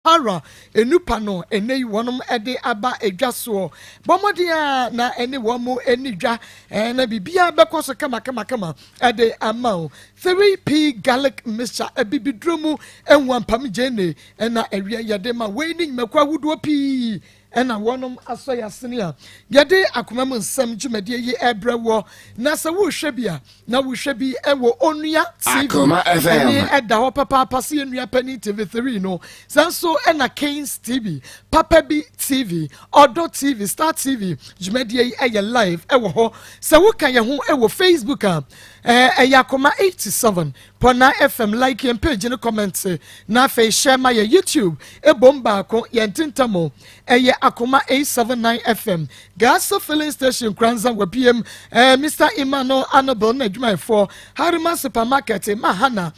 Hara enupa no ene wonom ede aba edwaso bomodia na ene womo enidwa na bibia bekoso kama ede amount 3p garlic mixture ebibidromu enwampam jene na ewie yede ma weni mekwa wudo pi ena wonom aso yasene a yede akoma mu nsam dwumadie yi ebrewo na se wo hwebia na wo hwebi ewo onua TV Akoma FM ene eda ho papa pase enua pani TV3 no sanso ena Kings TV Papa B TV Odo TV Star TV dwumadie yi eye live ewo ho se wo kan ye ho ewo Facebook a Akoma 87 Pona FM like and page no comment na fe share my YouTube bomba ko yentintamo Akoma 879 FM Gaso filling station Kranza wapm Mr. Imano Annabel na dwuma for Harima supermarket Mahana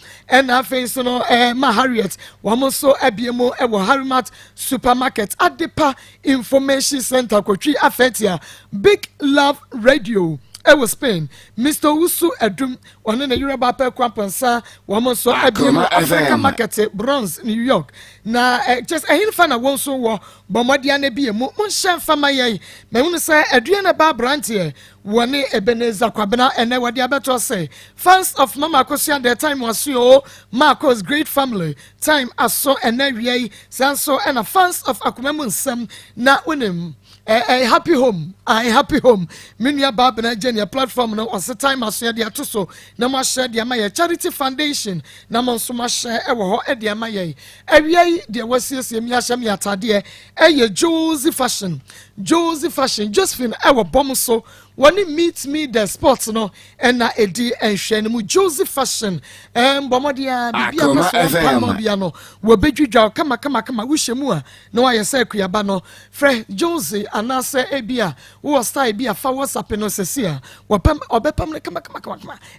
na fe so no Harriet wamoso abiemo ewo Harimat supermarket Adepa information center kwatwi afetia Big Love Radio Ewo Spain, Mr. Usu Edum, one in the Yoruba Kwampansa, Wamoso Abima Africa Market, Bronx, New York. Na just a hin fan of one so war, Bomadiane be a Monshan Famaye, Memunsa Adriana Barbrantier, one Ebenezer Quabana, and never the abato say. Fans of Mama Akos, their time was you, Maa Akos great family, time as so and every Sanso and a fans of Akumamun Sam, not winning. Happy home. Minya Bab na Jenny platform no was the time I share the atoso. Na ma share the Amaya Charity Foundation. Na ma so ma share ewo ho e the Amaya. Ewie the wasiesie mi ahya mi atade Josie Fashion. Josephine ewo bom so. When it meets me the sports no na edi enhwe mu Josie Fashion bomodia bibia so bia no we bedwidwa kama wuhwemu a na wa yesa kuyaba no frɛ Josie anase ebia wo style bia fa WhatsApp no sesia wopam obepam ne kama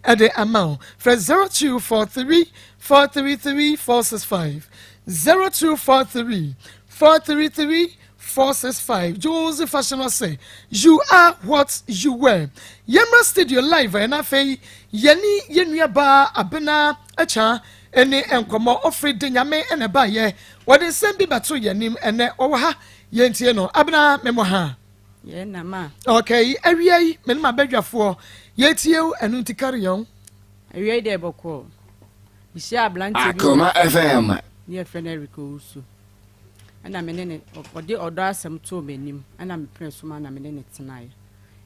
ede amount frɛ 0243 433 465 0243 433 465 Josie Fashion will say you are what you were. Yemra studio live and afei yeni yenua ba abena acha ene enkomo ofre de nyame ene ba ye wode sem bi bato yenim ene owo ha yentie no abena memo ha ye na ma okay awiei me ma badwafo yetie enu ntikarion awiei de boko isi ablante bi Akoma FM ne Fenerico usu ana menene ode odo asem to menim ana mepre so ma na menene tenae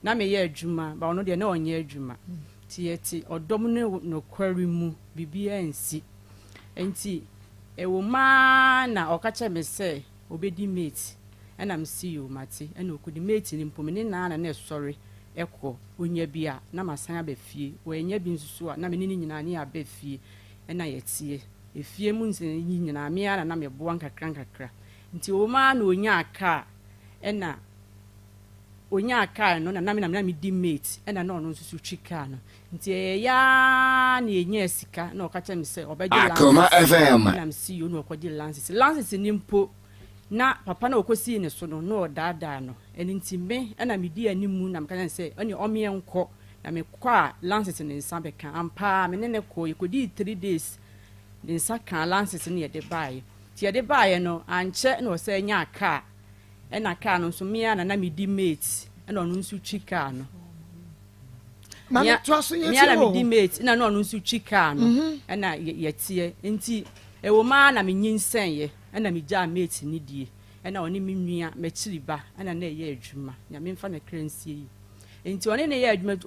na me ye adwuma ba ono de na onye adwuma tieti odom ne no kwari mu bibia ensi enti ewo ma na okache me se obedi mate ana msi yo mate ana okudi mate ni mpomene na sorry ekọ onya bia na masan abafie wo enya bi nsusu a na menene nyina ne abafie ana yetie efie mu nse nyina me ara na me boa nkakra nti o ma na onya aka ena onya aka no na me di mate ena na ono nsusu twika no nti ya na enya sika na okacha me se obaje Akoma FM na msi yo no okodi lances ni mpo na papa na okosi ne so no na odada no eni nti me ena me di animu na meka se oni omie nko na me kwa lances ne nsa beka ampa me ne ko yekodi 3 days ne nsa kan lances ne ye de bae ti de bae no anche na o se nya aka ena aka no so me na me di mate ena onu nsu chika no na twaso me na me di mate ena no onu nsu chika no ena yetie nti ewo ma na me nyinsen ye ena me ja mate ni die ena oni me nwia me chiriba ena na ye adwuma nya me mfa na kransie yi nti oni na ye adwuma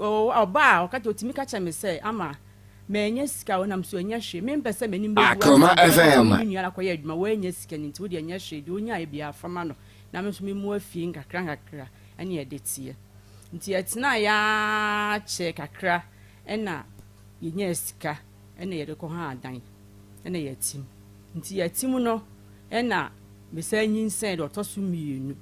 oba o kata otimi ka cha me se ama menye sika wona mso enya hwe me mpese menim bewu Akoma FM nyu ala koye adwuma we enya sika nti wo de enya hwe de onya e bia afama no na me so me mu afie nkakra ene ye detie nti etina ya che kakra ena yenya sika ene ye de ko ha adan ene ye tim nti ye tim no ena me sa nyinsen de otoso mienu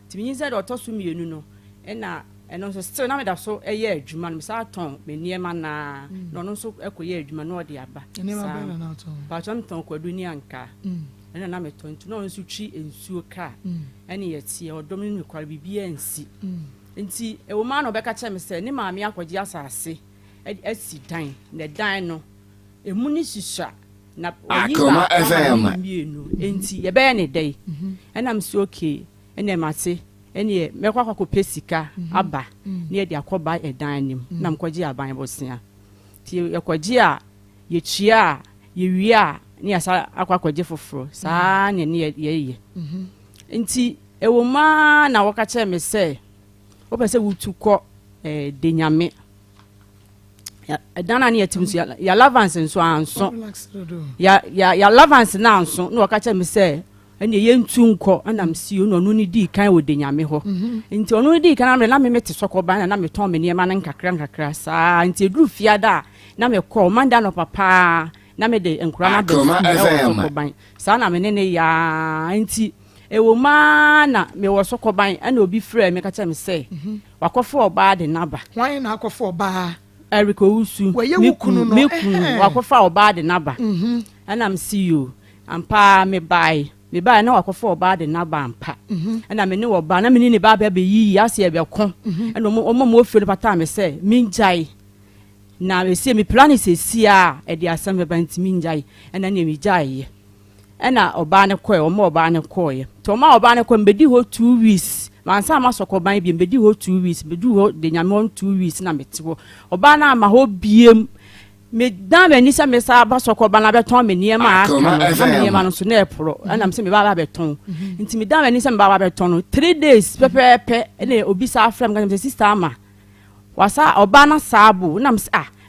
ti nyinsen de otoso mienu no ena eno so still na me da so eye adwuma no sa ton me niema na no no so ekoye adwuma no de aba niema ba na ton ba ton ton kwadu ni anka ena na me ton no nso twi ensuo ka ene ye tie odom ni kwar bibia ensi nti ewo ma no beka che me se ni maami akwaji asase esi dan ne dan no emu ni shisha na Akoma FM enti ye be ne dey enam si okay ene mate ene mekwa kwakọ sika aba na ye de akoba edan anim na mkwaji aban bosia ti yakwaji a ye chia ye wi a ni asa akwakwaje foforo saa ne ye enti ewo ma na woka che me se wo pese wutukọ de nyame dana ne yatimsu ya lavance nso anso ya lavance na anso na woka che me se ene ye ntu nkọ anam si o no ni di kan wo de nyame ho nti onu di kan na me mete sokoban na me ton me niema na nkakra saa nti eduru fiada na me call manda no papa na me de enkura na be sokoban saa na me ne ya nti ewo ma na me wo sokoban ana obi frɛ me ka che me se wakofo oba de naba hwan na akofo oba Eriko Usu mikunu wakofa oba de naba ana m see you ampa me buy na wakofo oba de naba ampa ana me ne oba na me ne ba ba yi ase e be kon ana mo ofio pata me se minjai na me se me plan se a e de asem be banti minjai ana ne mi jai ana oba ne koe oba ne koe to ma oba ne ko mbedi ho 2 weeks mansa ma sokoban bi mbedi ho 2 weeks bedu ho de nyame 2 weeks na metiwo oba na ama ho biem me dan me nisa me sa ba sokoban na beton me niema aka me niema no so na epro ana me se me ba beton nti me dan me nisa me ba beton no 3 days pepepe ene obi sa afrem ga me sister ama wasa oba na sabu na me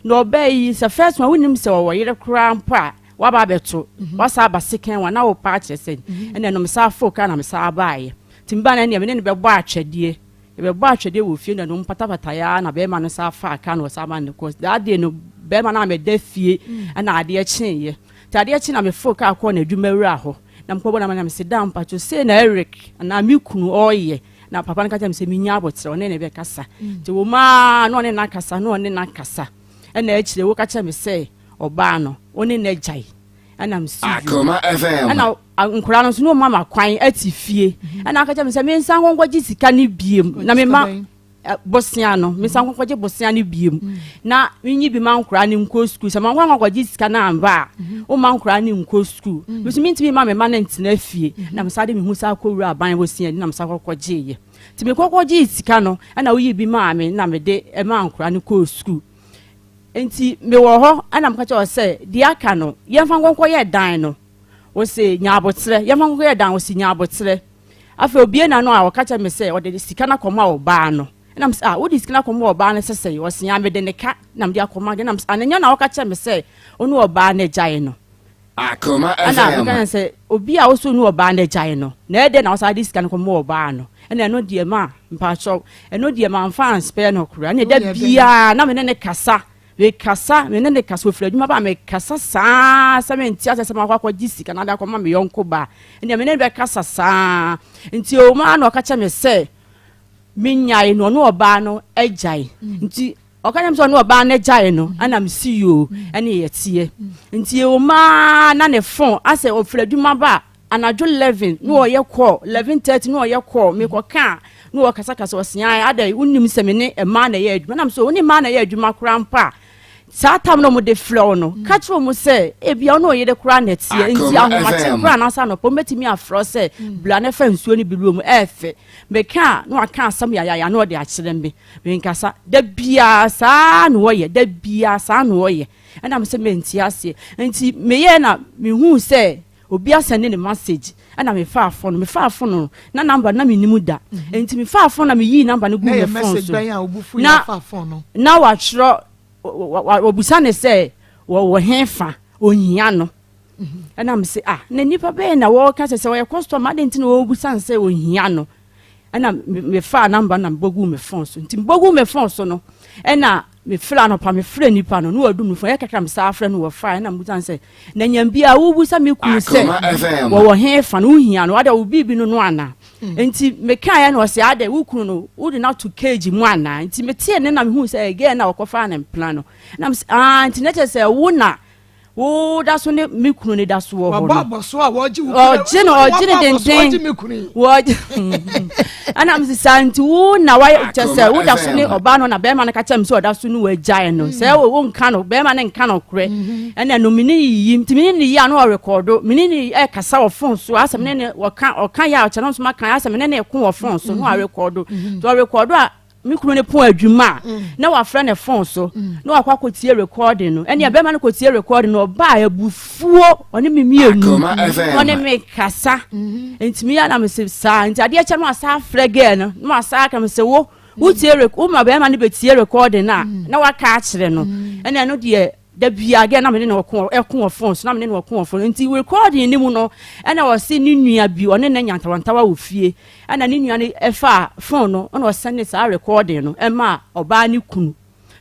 no oba yi se first one wonim se wo yire kra mpa wa ba beto wasa ba second one na wo pa kire sen ene no me sa foka na me sa baaye timba na ne me ne be bɔ atwede wo fie na no mpatapata ya na be ma no sa fa aka no sa ma ne course that day no be ma na me da fie na ade kyenye ti ade kyen na me foka akɔ na adwumawura ho na mkɔbɔ na me se da mpacho se na Eric na me kunu oye na papa no ka tell me se minya abotre one ne be kasa ti wo ma no ne na kasa no ne na kasa na akire wo ka tell me se oba no one na jai ana msi Akoma FM ana nkura no so no mama kwan ati fie ana aka tell me se me nsan konkɔgye sika ne biem na me ma bosia no me nsan konkɔgye bosia ne biem na winyi bi ma nkura ne nko school se ma konkɔgye sika na amba o ma nkura ne nko school me so minti ma me ma na ntina fie na me sa de me hu sa akɔwura aban bosia na me sa konkɔgye ye ti me konkɔgye sika no ana wo yi bi ma me na me de e ma nkura ne ko school enti me wo ho ana me ka che o se di aka no yemfa nkonkɔ ye dan no wo se nyaabotre yemfa nkonkɔ ye dan wo se nyaabotre afa obie na no a wo ka che me se o de sika na kɔma wo ba no na me se wo de sika na kɔma wo ba no sese wo se ya me de ne ka na me de akɔma ge na me se ananya na wo ka che me se onu wo ba na gyae no Akoma ana me FM ka se obi a wo so nu wo ba na gyae no na ede na wo sa de sika na kɔma wo ba no ena no de ma mpacho eno de ma mfa spare no kura na de bia na me ne kasa we kasa me ne kasa ofra dwuma ba me kasa saa sementi asese ma kwakọ gisika na da kọ ma me yonko ba ene me ne be kasa saa nti o ma na ọkacha me se minyai no no oba no ejai nti ọkacha me so no oba na ejai no ana me si yo ene ye tie nti o ma na ne phone ase ofra dwuma ba anajo 11 no oye call 11:30 no oye call me ko ka no okasa kasa osia ada unnim se me ne e ma na ye adwuma na me so oni ma na ye adwuma krampa sa tam no mo de flow no ka tro mo se e bia no ye de kra na tie nti ahomate kra na sa no po metimi afro se bla na fa nsuo ni biluo mu efe me ka no aka asam ya no de akire me nkasa da bia sa no ye da bia sa no ye ana me se me nti ase nti me ye na me hu se obi asende ne message ana me fa afo no na number na me nimu da nti me fa afo na me yi number no gu me phone so na wa tro obusa ne se wo hefa ohia no ana me se na nipa be na wo ka se wo customer de nti no obusa se ohia no ana me fa number na bogu me phone so nti bogu me phone so no ana me fra no pa me fra nipa no no adum no fo ye kakra me sa fra no wo fa na mbutan se na nyambia wo busa me kunu se wo hefa no ohia no ada wo bibi no ana enti me kan ya no se ada wo kunu no wo de na to cage mu ana enti me tie ne na me hu se again na wo fa na plan no na enti na che se wo na wo da so ne me kunu ne da so wo ho baba so a wo ji wo den wo ana am santi wo na wa chese wo da so ne oba no na be ma no ka chem so da so no wa jai no se wo nka no be ma ne nka no kure ena no mini yi mtimi ni ya no record mini ni e kasa wo phone so asem ne wo kan ya cha no so ma kan asem ne ko wo phone so no record to record a mi kunu ne pon adwuma na wa fra ne phone so na wa kwa kotie recording no ene be ma no kotie recording no ba abufuo one me mienu one me kasa entimi ya na me se sa enti ade eche no asa fra ge no no asa ka me se wo tie record ma be ma ne be tie recording na wa ka akire no ene no de da bia ge na me ne ekon phone so na me ne ekon phone enti recording ni mu no ena wo se ni nua bi one na nyantawantawa wo fie ena ni nua ne efa phone no ona wo send sa recording no ema oba ni kunu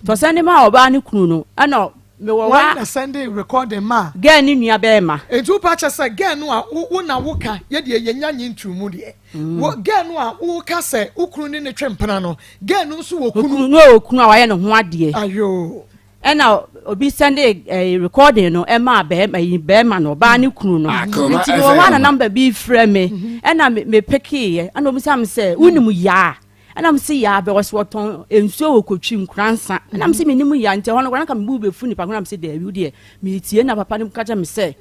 to send ma oba ni kunu no ena me wo wa na send recording ma ge ni nua be ma etu pa cha se ge no a wo na wo ka ye de ye nyanye ntumu de wo ge no a wo ka se ukunu ne twempena no ge no so wo kunu a wa ye no ho ade ayo ena obi send a recording no ema be ma no ba ni kunu no nti wo wa na number bi frɛ me ena me peki ye ena obi sam say unimu ya ena m say ya be was woton ensuo wo kotwi nkransa ena m say me nimu ya nti hono kwana ka me bu be fu ni pa kwana m say da bi de me tie na papa ni kacha me say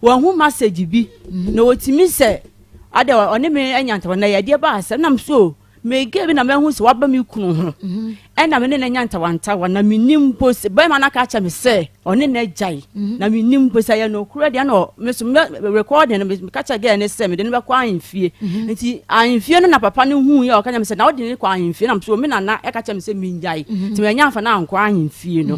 wo hu message bi na wotimi say ade one me anyanta na ya de ba asem na m so me give na me hu se waba me kunu ho ena me ne nyanta wanta na me nim pose boy ma na ka cha me se one na jai na me nim pose ya no kura de na me so recording me ka cha ge ne se me de ne ba kwa ahemfie nti ahemfie no na papa ne hu ya o ka nya me se na o de ne kwa ahemfie na so me na e ka cha me se me njai ti me nya fa na kwa ahemfie no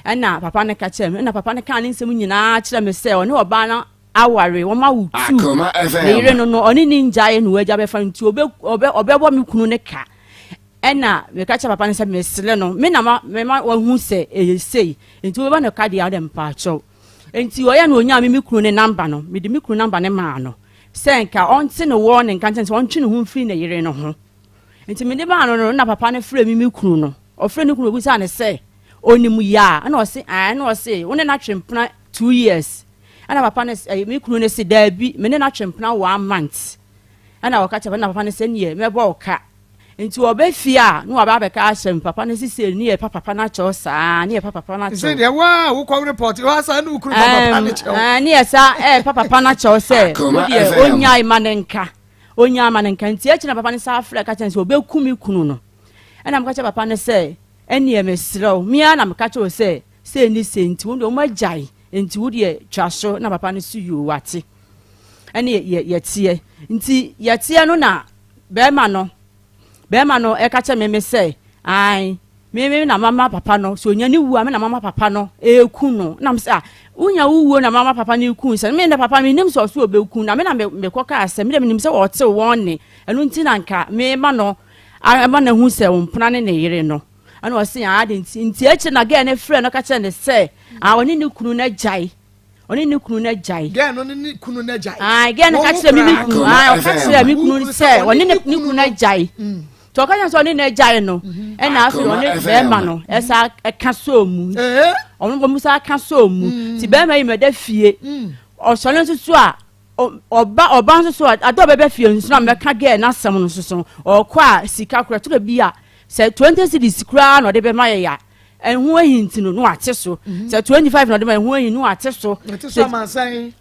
ena papa ne ka cha me na papa ne ka ne nsem nyina kira me se one oba na aware wo ma wutu Akoma FM ire no oni ninja ye no waja be fa nti obebo mi kunu ne ka ena me ka cha papa ne se me sele no me na me ma wa hu se sei nti wo ba no ka dia dem pa cho nti wo ya no onya mi kunu ne number no me di mi kunu number ne ma no se nka onti no wo ne nka nti on twi ne hu free ne yire no ho nti me de ba no na papa ne free mi kunu no o free ne kunu bu sa ne se onimu ya na o se na o se wo ne na twempna 2 years ana papa ne mi kunu ne se da bi me ne na twempna 1 month ana wakacha na papa ne se ne me bo ka nti oba fia no aba be ka asem papa ne se ne papa na cho sa ne papa na cho se de wa wo kwa report wa sa no kunu papa na cho ne sa papa na cho se de onya manenka nti e kina papa ne sa afra ka chense oba kumi kunu no ana me ka papa ne se ene me sro mi ana me ka cho se ni se nti wo de o majai nti wo de twaso na papa ne su yu wate ene ye tie nti ye tie no na be ma no e ka che me say ai me na mama papa no so nya ni wu a me na mama papa no e ku no na me say unya wuwo na mama papa ne ku se me na papa me nim so so obe ku na me na me koka ase me nim se wo te won enu nti na nka me ma no ama na hu se wompona ne yire no ana o se ya de nti eche na ge ne frɛ no ka che ne se oni ni kunu na jai ge no ni kunu na jai ge na ka che mi kunu o ka che mi kunu se oni ni kunu na jai to ka nya so oni na jai no e na afi oni be ma no e sa ka so mu onu mo sa ka so mu ti be ma yi me da fie o so no so a oba so ado be fie nso na me ka ge na asem no so o kwa sika kura to bi a se 20 cities kura no de be ma ya enhu ahinti no ate so se 25 no de ma enhu ahin no ate so ma san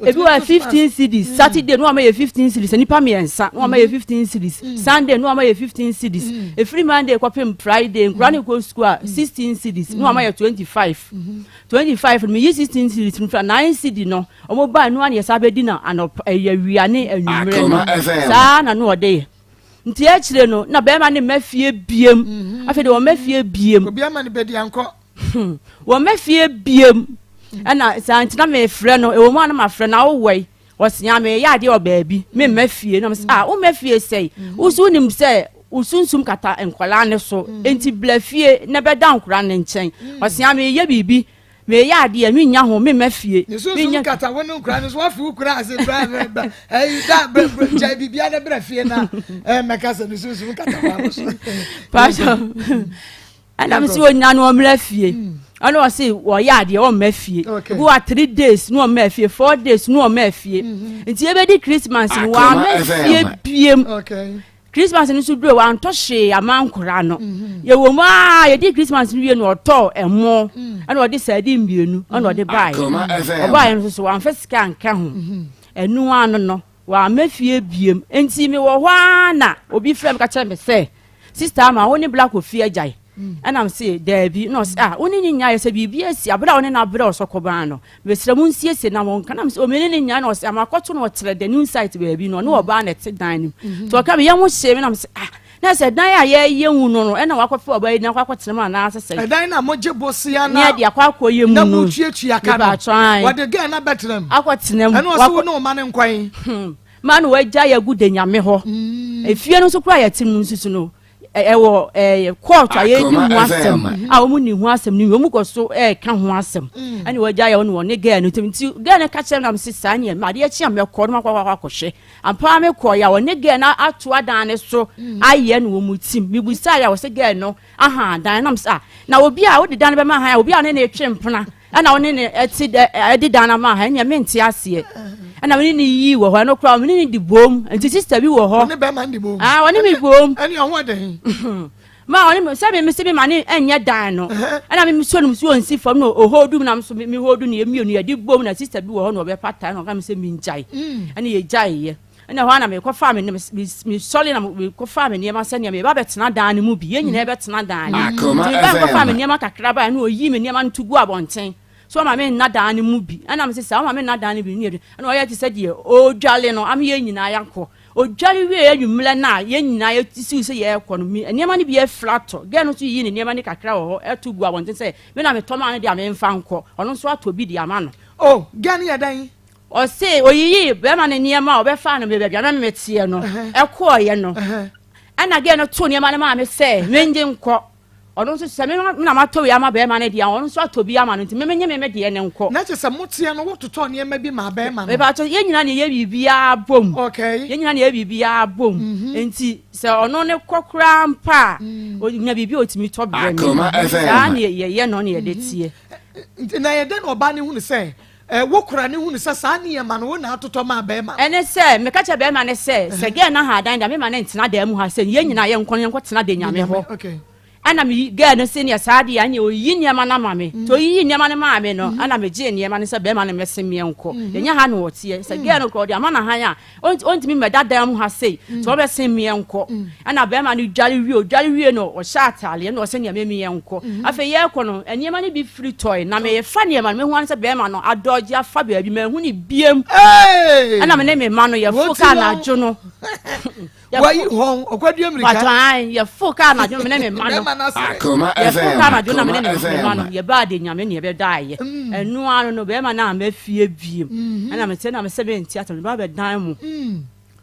ebi wa 15 cities Saturday no ama ye 15 cities nipa me ensa no ama ye 15 cities Sunday no ama ye 15 cities every Monday kwapem Friday nkrani ko school 16 cities no ama ye 25 me ye 16 cities from 9 cities no omo ba no an ye sabedi na anop ye wiane anwumre sa na no ode nti e kire no na be ma ne mafie biem afi de wo mafie biem obi ama ne bedi anko wo mafie biem ana santi na me frɛ no e wo ma na ma frɛ na wo wai wosia me ya de obaabi me mafie na me wo mafie sei usu nim sei usunsum kata enkwala ne so enti blafie na be da nkura ne nkyɛn wosia me ye bibi me ya de me nya ho me mafie me nya kata wo ne nkura ne so afi ukura ase bra ja bibia na brafie na me kasa ne sunsum kata wa so pastor ana me si onya no omrafie I know say wo ya de o mafie go 3 days no mafie 4 days no mafie nti e be di Christmas no wa mafie biem okay Christmas ni so duro wa nto hye amankora no ye wo ma ye di Christmas ni wie no oto emo ana odi sadi mbienu ana odi bai obai no so wa mfesika anka ho enu anu no wa mafie biem nti me wo hwa na obi frem ka kye me say sister ma woni black ofie agai and I'm say there be no oni ni nya se bibia si abra oni na abra osokoban no besra mu nsiesie na won kana me o meni ni nya no se amakoto no tere the new site baby no no oba na te dan nim to ka me yam hye me na me say na se dan ya ye hu no no na wakwafe oba na akwakotere ma na asese dan na moje bosia na na dia akwakoye mu no na mu tuatua ka no wade ga na betrem akwatenem eno so no ma ne nkwan man we gya ya gude nyame ho efie no so kura ya tim no nsusu no ewo court aye ni hu asem a omu ni hu asem ni omu ko so ka hu asem ani wagya ya no ne ga no timti ga na ka chem na msisa anye ma de chi amekọ no makwa kwahwe ampa me ko ya ne ga na atu adan ne so aye no omu tim mibusa ya wo se ga no aha dan na msa na obi a odi dan be ma ha obi a ne etwe mpena ana one ne edi dan na ma ha nya menti ase ana woni ni yi wo ho no kra woni ni di bom anti sister bi wo ho ne be man di bom woni mi bom ani ho den ma woni me sabe me se ma ni enye dan no ana me so no so nsi fam no ohodu na so me hodu ne emi onu ya di bom na sister bi wo ho no be pata no ka me se mi njai ani ye jai ye ana ho ana me ko fa me me sole na me ko fa me ne ma se ne me ba betena dan ne mu bi ye nyina be betena dan ne ba ko fa me ne ma kakra ba na oyi me ne ma ntugu abonten so ma me na dan ne mu bi ana me se sa ma me na dan ne bi ne ana o ya ti se de o dwale no am ye nyina yakọ o dwale wie anwumle na ye nyina ye tisi se ye ekọ no mi ne ma ne bi e flato ge no so yi ne ma ne kakra wo ho etugu abonten se me na me to ma ne de am mfa nkọ ono so ato bi de ama no oh gani ya dan o se oyiyi be ma ne niema o be fa no be bia na me tie no ekọ ye no ana ge no to niema ne ma me se menje nkọ ono so se me na ma to ya ma be ma ne dia ono so ato bi ama no nti me menye me de ne nkọ na che se motie no wototo niema bi ma be ma no be ba to ye nyina ne ye bibia bom okay ye nyina ne ye bibia bom nti se ono ne kokra mpa o nya bibia otimi to bre me sa ne ye no ne ye de tie na ye den oba ne hu ne se wokura ne hu ne se sa ne ye ma no wo na atoto ma be ma ene se me ka che be ma ne se ge na ha dan da me ma ne ntina da mu ha se ye nyina ye nkọ tena de nyame ho okay ana me ga no senior saadi anye oyi niema na mame to yi niema na mame no ana me je niema ne se be ma ne mesem ye nko enya ha no wotie se ga no ko de ama na han a ontimi medada mu ha sei to be sem ye nko ana be ma ne dwale wie no o sha atale no se niema me ye nko afa ye ko no niema ne bi free toy na me ye fa niema me hu an se be ma no adoji afa ba bi me hu ni biem ana me ne me ma no ye fuka na adwo no why hon okwadu america patwan ye fuka na adwo me ne me ma no Akoma FM. Kama jona me ne ma no ye ba de nyame ne ye be dae enu anu no be ma na ma fie biem ana me se na me se be ntiato me ba be dan mu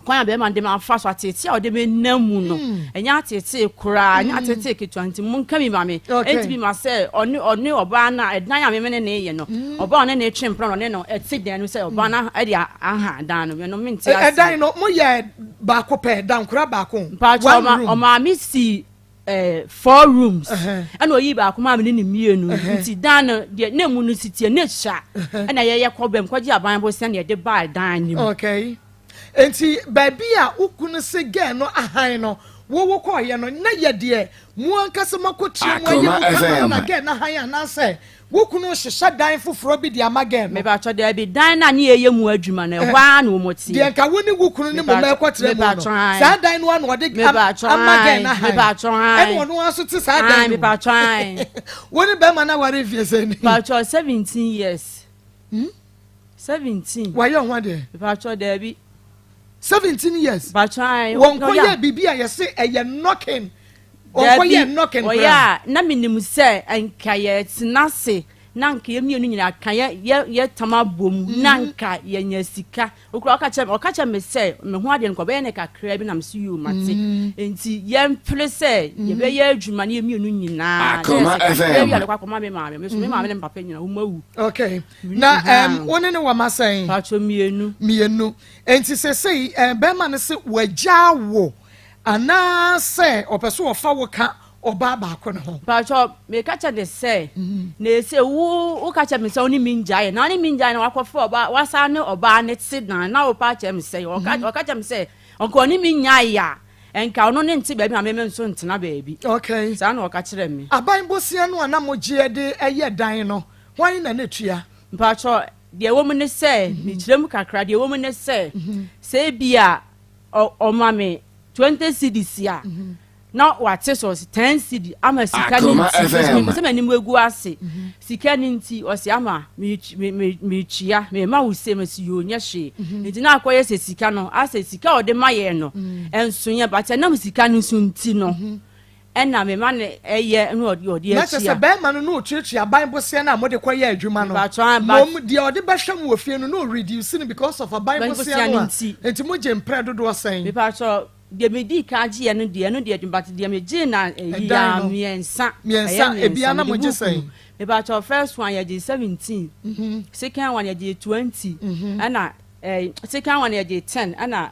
kwan be ma de ma fa so atete a de me namu no enya atete kura enya atete ketwanti mun ka mi ma me enti bi ma se oni oba na edan ya me ne ye no oba one na twempra no ne no eti den no se oba na e de aha dan no me no menti ase edan no mo ye ba ko pe dan kura ba ko pa choma o ma mi si 4 rooms and oyi ba akoma me ne mienu nti dan de na mu no sitie na sha na ye kobem kwaji aban bo se na de ba dan ni okay enti baby a ukunu se ge no ahan no wo ko ye no na ye de mu ankase makotie mu ye na ge na ahan na se wokunu hyehyɛ dan foforo bi de amagem me ba cho de bi dan na ne ye mu adwuma na hwa na wo moti de nka woni wokunu ne mo ma ekotre mu no sa dan no na ode amagem na ha me ba cho han ene wono aso ti sa dan me ba cho han woni be ma na ware fie se ni ba cho 17 years 17 why you wan de me ba cho de bi 17 years ba cho han won ko ye bibia ye se eye knocking okoye knocking o ya na minim se anka ye tinase na nka ye mienu nyina kan ye tama bom na nka ye nya sika okura okache me se me ho ade nko be ne kakra bi na me se yu mate enti ye mpre se ye be ye adwuma na ye mienu nyina Akoma FM ye akoma me ma me so me ma me ne papa nyina wo mawu okay na woni ne wa masen pacho mienu enti se sei be ma ne se wagya wo ana se opeso ofa wo ka oba ba ko ne ho ba cho me ka cha de say na say wo ka cha me say oni minjae na oni minjae na wakofo oba wasa ne oba ne tsedan na wo pa cha me say o ka cha me say onko oni minyae ya enka ono ne nti ba bi ma me nso ntena ba bi okay sa na o ka kire me aban bosia no na mo gie de eye dan no wan na netua ba cho de wo mu ne say ni kirem kakra de wo mu ne say say bia o ma me 20 cedis ya na wate so 10 cedi ama sika ni nti se mani mu egu ase sika ni nti o se ama me chia me ma wo se masi yo nya hwe nti na akoye se sika no ase sika o de maye no enso nya ba te na sika ni so nti no ena me ma ne eye no odi na achia se be ma no no tuatua aban bosia na mo de koye adwuma no mom de odi be hwam wo fie no reduce no because of aban bosia no enti mo je mpre dodo sen me pa cho de medi ka ji eno de adwumba de me ji na ya miensa ebia na mo je sen me pa cho first one ya ji 17 second one ya ji 20 ana second one ya ji 10 ana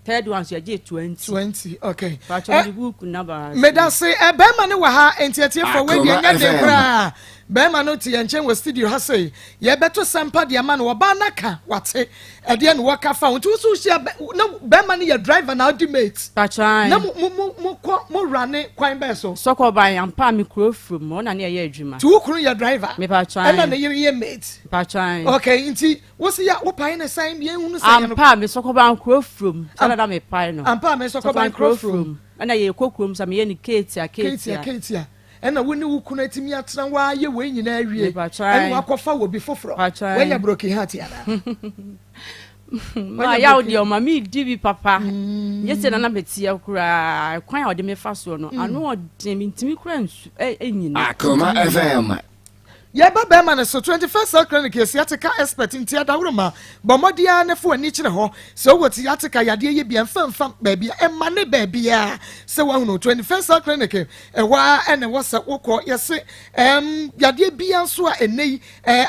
third one ya ji 20 okay pa cho di book number me da say be ma ne wa ha entiatie for we de nya de bra be ma no tie nchen we studio ha say ye beto sampa de ma no oba naka wate e de no waka fa won tu so hia no be ma ne ye driver na ultimate pa cho na mo rane kwan be so soko ban ampa me kro from mo na ne ye adwuma tu kunu ye driver me pa cho na ne ye mate pa cho okay nti wo se ya wo pai na sign ye hunu say no ampa me soko ban kro from na me pai no ampa me soko ban kro from ana ye kokrom sa me ye ni Katia ena woni wukuna timi atena wa ye we nyina awie ena wakofa wo bi foforo we ya broken heart ya ma ya odi o ma mi divi papa yese na betia kura kwan odi me fa so no anu odi mi ntimi kura nsu enyina Akoma FM ye ba be ma ne so 21st clinic ye siatika expert in tia dawroma bomodia ne fo ani kire ho so woti yatika yade ye bia mfamfam ba bia e ma ne ba bia se wa hunu 21st clinic e wa ene wose wokọ yese yade bia so a enei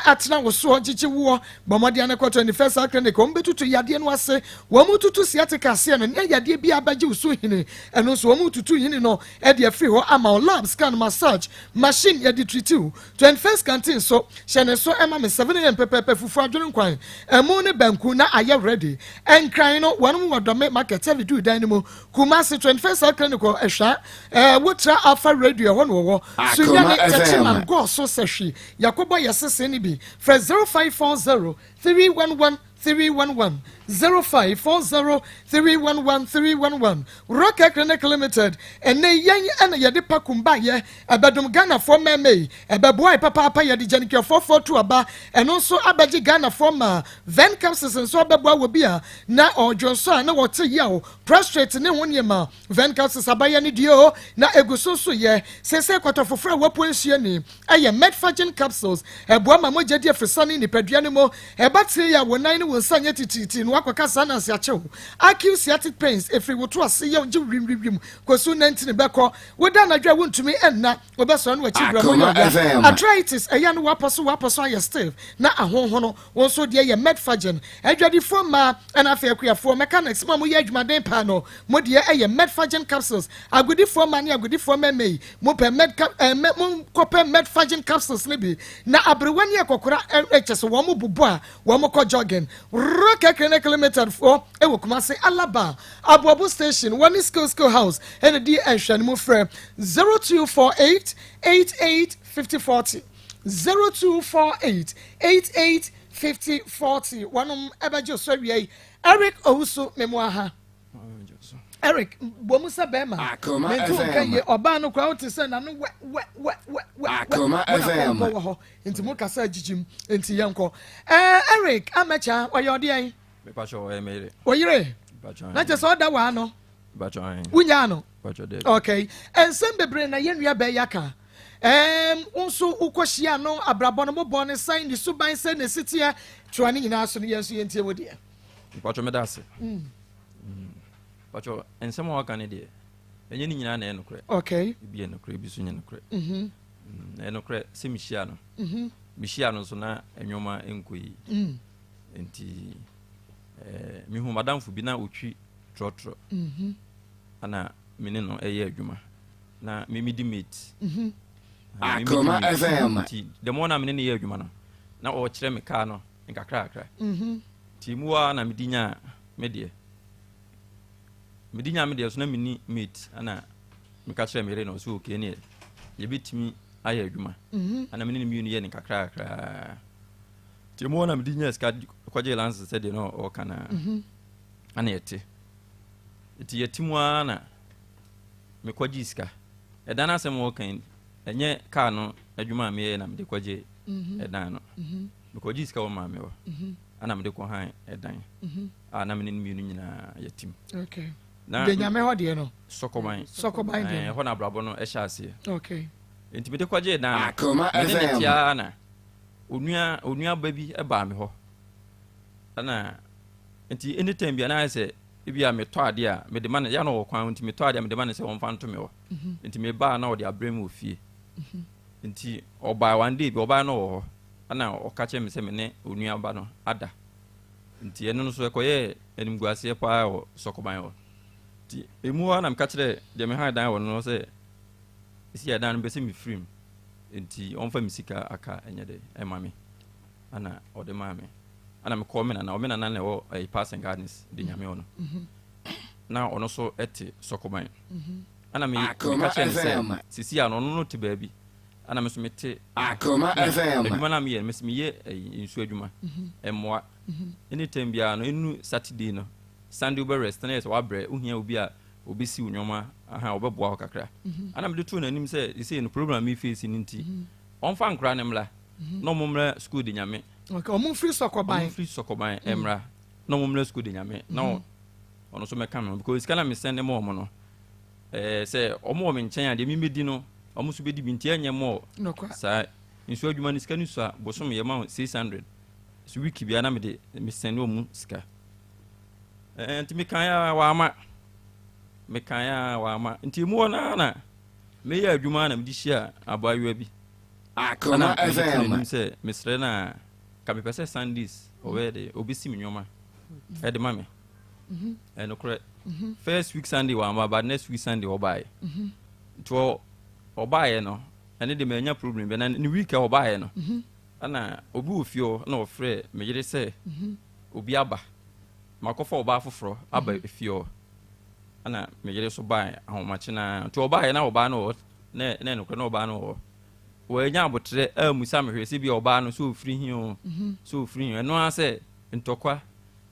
atena wo so gigi wo bomodia ne ko 21st clinic o mbetutu yade no ase wo mututu siatika se no ne yade bia baje wo so hini eno so wo mututu hini no e de free ho ama lab scan massage machine yade treat 21st canteen so shene so ema me 7 am pepepe fufu adwene kwan emu ne banku na aye ready enkran no wonu wodome market every do dan mu Kumasi 21st clinic ehwa wotra alpha radio ho no wo sunya ne techiman go so sehwi yakobo yesese ni bi for 0540 311 311 0540 311 311 Rocket Clinic Limited ene yen ene yede pakumba ye abedum Ghana for meme ebeboy papa yede janike 442 aba eno so abaji Ghana for ma ven capsules nso abeboa wo bia na ojonso na wote ye o prostrate ne woniema ven capsules abaye ne dio na eguso so ye sese kwatofofra wapo nhie ni eye medfagen capsules eboa ma moja die frisani ni padua ne mo ebatire ya wonan ne wonsanye tititi no akwaka sana se achew acute sciatic pains efri woto ase ye onje wimwim kosu 19 beko woda na dwa wontumi enna obeso no achi bra mo arthritis eya no waposo aye stiff na ahonhono wonso de ye medfagen adwadi fo ma na afa akuafo mechanics mo ye adwumaden pa no mo de ye medfagen capsules agudi fo ma ne agudi fo memei mo pe mo kope medfagen capsules ne bi na abrewani ekokora echeso wo mo bubu a wo mo ko jogging Rocket Clinic Limited for ewo Kumasi Alaba Abuabu Station one school house and the enhwan mu frɛ 0248 88 5040 0248 88 5040 wanum ebajo so wie Eric Owusu memoaha Eric bomusa bema Akoma FM oba no kwa wote se na no we Akoma FM enti mo kasa jijim enti yanko Eric amacha oyode an me pacho emere oyire na je so da wa no pacho an unya no pacho de okay ensem bebre na yenua be yaka unso ukohia no abrabɔ no mobɔ ne sign di suban se ne sitia twani nyina so ne yesu yentie wodi pacho me dase pacho ensem wa kan de enye ni nyina na enokre okay bi enokre bi so nyenokre enokre se mihia no mihia no so na enwoma enkoyi enti mi hu madam fu bi na otwi trotro ana mini no eye adwuma na me di meat Akoma FM the more na me ne ye adwuma no na o kire me car no nkakra akra ti muwa na me dinya me de so na me ni meat ana me ka kire me re no so okay ne ye bitimi aye adwuma ana me ne mi ye nkakra akra ti muwa na me dinya ska kwaje lance se de no o kana ana yete ti yetimuwa na me kwaje iska edana asem wo kan enye car no adwuma me ye na me de kwaje edan no me kwaje iska wo ma me wo ana me de ko han edan ana me ne mi nyina yetim okay na de nyame ho de no sokoban de ho na brabo no e sha ase okay enti me de kwaje edan Akoma FM tia na onua ba bi e ba me ho ana enti anytime bi na say ibia me to ade a me de man ya no kwan enti me to ade me de man say won fa nto me wo enti me ba na o de abrem ofie enti oba one day bi oba no wo ana o ka che me say me ne onua ba no ada enti eno no so ekoye enimguase pa o sokoban wo enti emu ana me ka kire de me ha dan wo no say isi ya dan be say me free enti on fa me sika aka enye de e ma me ana o de ma me ana me call me na o me na na wo e passing gardens de nyame ono na ono so ete sokoban ana me ka chense sisi ano no te baabi ana me so mete Akoma FM adwuma na me ye me ye nsu adwuma emmoa anytime bia no enu Saturday no Sunday be rest na yes wa bre ohia obi a obi si unyoma aha obeboa ho kakra ana me de tu na nim say isi no program me face ni nti on fa nkra ne mla no momra school de nyame okay omo free sokoban emra no momra school de nyame na ono so meka no because kana me send mo no say omo me nchen ade mi medi no omo so bedi binti anye mo sa nsu adwuma ni sika ni so a bosom ye ma 600 so wiki bia na me de me send omo sika enti me kan ya wa ama enti mu na me ya adwuma na me di hia abayewa bi Akoma FM say Mr. na ka me pese Sundays already obi si nyoma e de mame no correct first week Sunday wa ma but next week Sunday obaye to obaye no ene de manya problem be na ni week obaye no ana obi ofio na ofre me yire say obi aba makofa oba foforo aba efio ana me yire so bae ahomache na to obaye na oba no na no correct na oba no wanya abotre amusa me hwese bi oba no so ofri hin so ofri hin eno ase ntokwa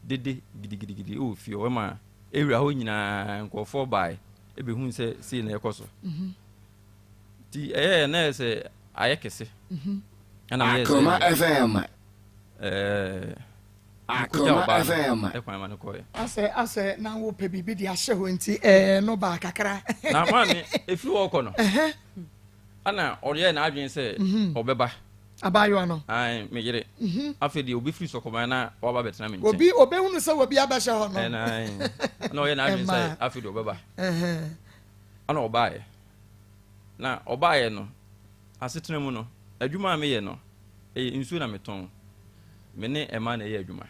dede gidigidi o fie o ma ewura ho nyina nkofo bai ebe hu se si na ekoso ti na ese ayekese ana me ese Akoma FM Akoma FM ekwan ma no koye ase na wo pe bibi di ahye ho nti no ba kakra na ma me efi wo ko no ana ore na adwen se obeba abayo no ai me yire afedi obi free sokoman na oba betena me nche obi hunu se obi abahye ho no na oye na adwen se afedi obeba ana obaye na obaye no asetena mu no adwuma me ye no nsu na meton me ne ema na ye adwuma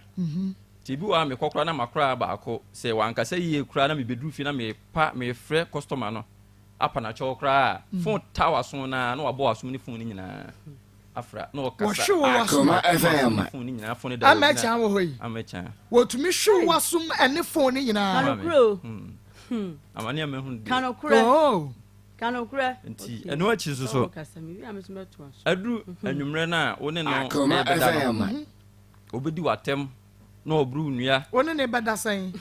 tibi wa me kokora na makora ba ako se wankasa yie kura na me bedru fi na me pa me frɛ customer no apa na chokra phone tower so na wabo asum ni phone ni nyina afra na okasa Akoma FM phone ni nyina phone da amecha wo hoyi amecha wotumi hwe wasum ene phone ni nyina kanokro amani amehun kanokro nti eno achi so okasa mi wi ameso beto aso adu anwumre na one no Akoma FM obedi watem na obru nua one ne beda san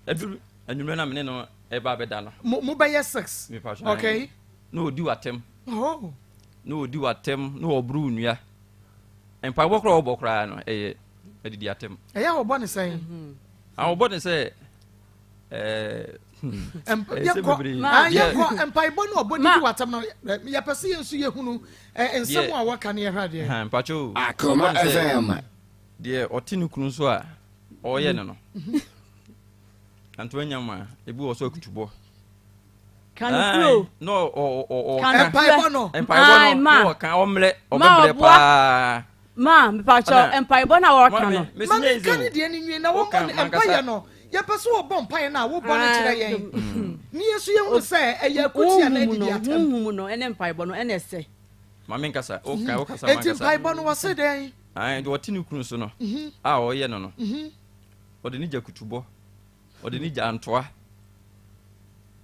adu anwumre na mene no eba beda no mo ba ye 6 okay no odi watem no odi watem no obru nua empa bokra obokra no edidi atem eya obo ne san obo ne se empa ibo no obo didi watem no ya pese yensu ye hunu ensem a waka ne ye hwa de empa cho Akoma FM de otinu kunu so a oye ne no anto nyama ebi wo so akutubo kanokro no empire no kan omle pa ma mepacho empire na wo kan no ma kan de ni nwi na wo empire no ya pese wo bon empire na wo bon kire yen ni yesu ye hu say eye akuti ana di atam mu no ene mpaibɔ no ene se mame nkasa o kasa man kasa enti mpaibɔ no wose den ai do tini kunu so no a o ye no no o de ni jakutubɔ o de ni jantoa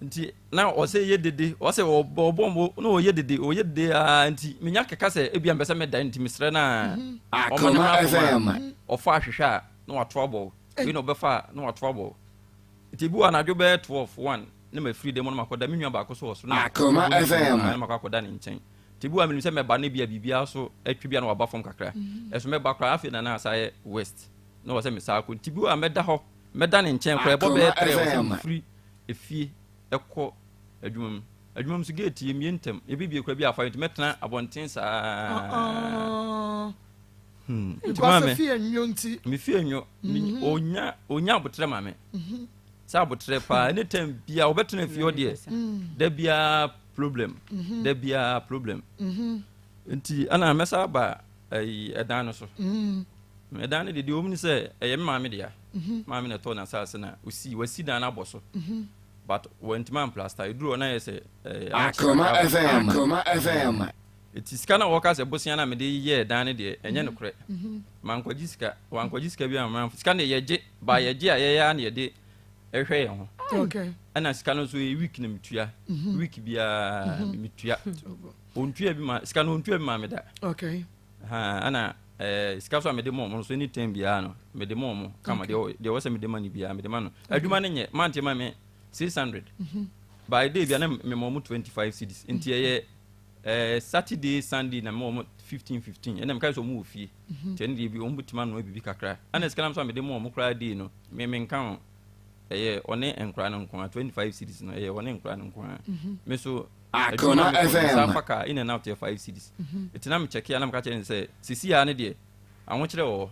nti na o se ye dede o se obombo no o ye dede nti menya keka se ebia mbese meda nti misre na Akoma FM o fa hwehwe a no wa trouble we no be fa no wa trouble nti bu anadwo be 12:1 na ma free dem no makoda menua ba ko so so na Akoma FM na makoda ne nchen nti bu a menim se meba na bia so atwi bia na waba fom kakra eso meba kra afi na na asaye west no wo se mesa ko nti bu a meda ho meda ne nchen kra ebo be 3 wo se free efie ekọ adwumam so gate yemie ntem ebibie kra bi afa nti metena abonten saa because fie enyo nti me fie enyo onya abotre mame sa abotre pa anytime bia obetena fie ode da bia problem nti ana mesa ba edan no so edan de omni se eye mame dia mame na to na sase na wasi dan na boso but when man plaster iduro na yese Akoma FM it is kana workers ebosia na me de ye dan ne de enye no kure man kwaji sika bi am sika na yeje ba yeje a ye ya na ye de ehwe ye ho okay ana sika no so week na mitua week bia mitua ontua bi ma sika no ontua bi ma me da okay ana sika so me de mo so anytime bia no me de mo kama de wo se me de mani bia me de ma no adwuma ne nye man te ma me 600 by day bia na me mo 25 cedis nti ye Saturday Sunday na mo 15 ena me kai so mo ofie te ne bi o mbutima no bibi kakra ana skala so me de mo kra day no me nkan one enkra no nko 25 cedis no one enkra no nko me so Akoma FM safaka in and out 5 cedis etina me check ya na me ka che say sisi ya ne de anwo kire wo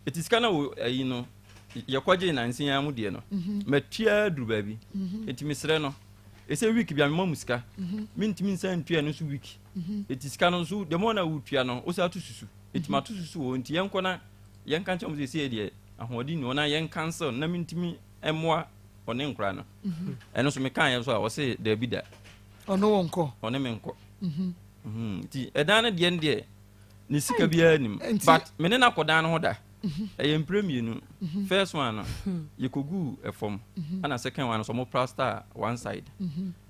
etiskana wo no yakwaje na nsin ya mu de no matua duru ba bi enti misre no ese week bia me musika mintimi nsan tua no so week etiska no so de mo na wutua no o sa to susu enti ma to susu wo enti yenko na yenka nchom ze se de ahodi no na yen cancel na mintimi emoa one nkra no eno so me kan ye so a wo se da bi da ono wonko one me nko enti edan na de nde ni sika bia anim but me ne na kodan no ho da premier no first one yekogu efom ana second one so mo plaster one side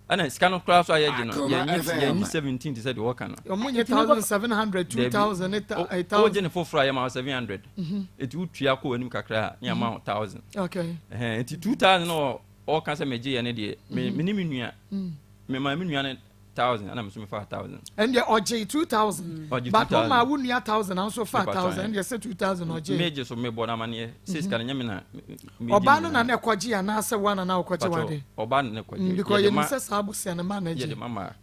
ana scan class aye je no ye 17 to say the work no omo 1700 2000 8000 o je ne for fry ma 700 it utua ko anim kakra ya ma 1000 okay it 2000 no o kan say meje ye ne de me ni menua me ma menua ne 1000 ana me so me 5000 and the OJ 2000 but no ma wunu 1000 also 5000 and you say 2000 OJ meje so me bona mane say scan nyame na oba no na na kwaji ya na say one na kwaji wade oba no na kwaji because you say sabusia na ma na je mama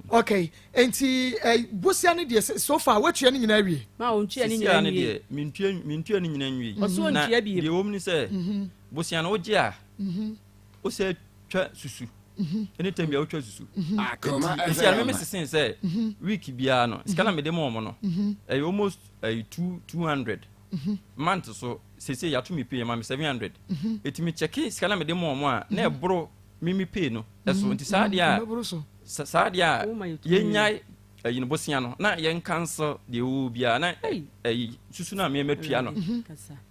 okay enti busia ne de so far wetua ne nyina wie ma ontua ne nyina wie mintua ne nyina wie oso ontua bi de wom ni say busia na oje a o say twa susu anytime ya utwa susu Akoma isi ya me sesen say week bia no skala me de mo no almost 200 month so sese ya to me pay ma 700 etimi check skala me de mo a na ebro mimi pay no eso nti sadia yenya yin bosia no na yen cancel de wo bia na susu na me matua no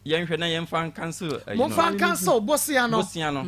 yen hwe na yen fan cancel mo fan cancel bosia no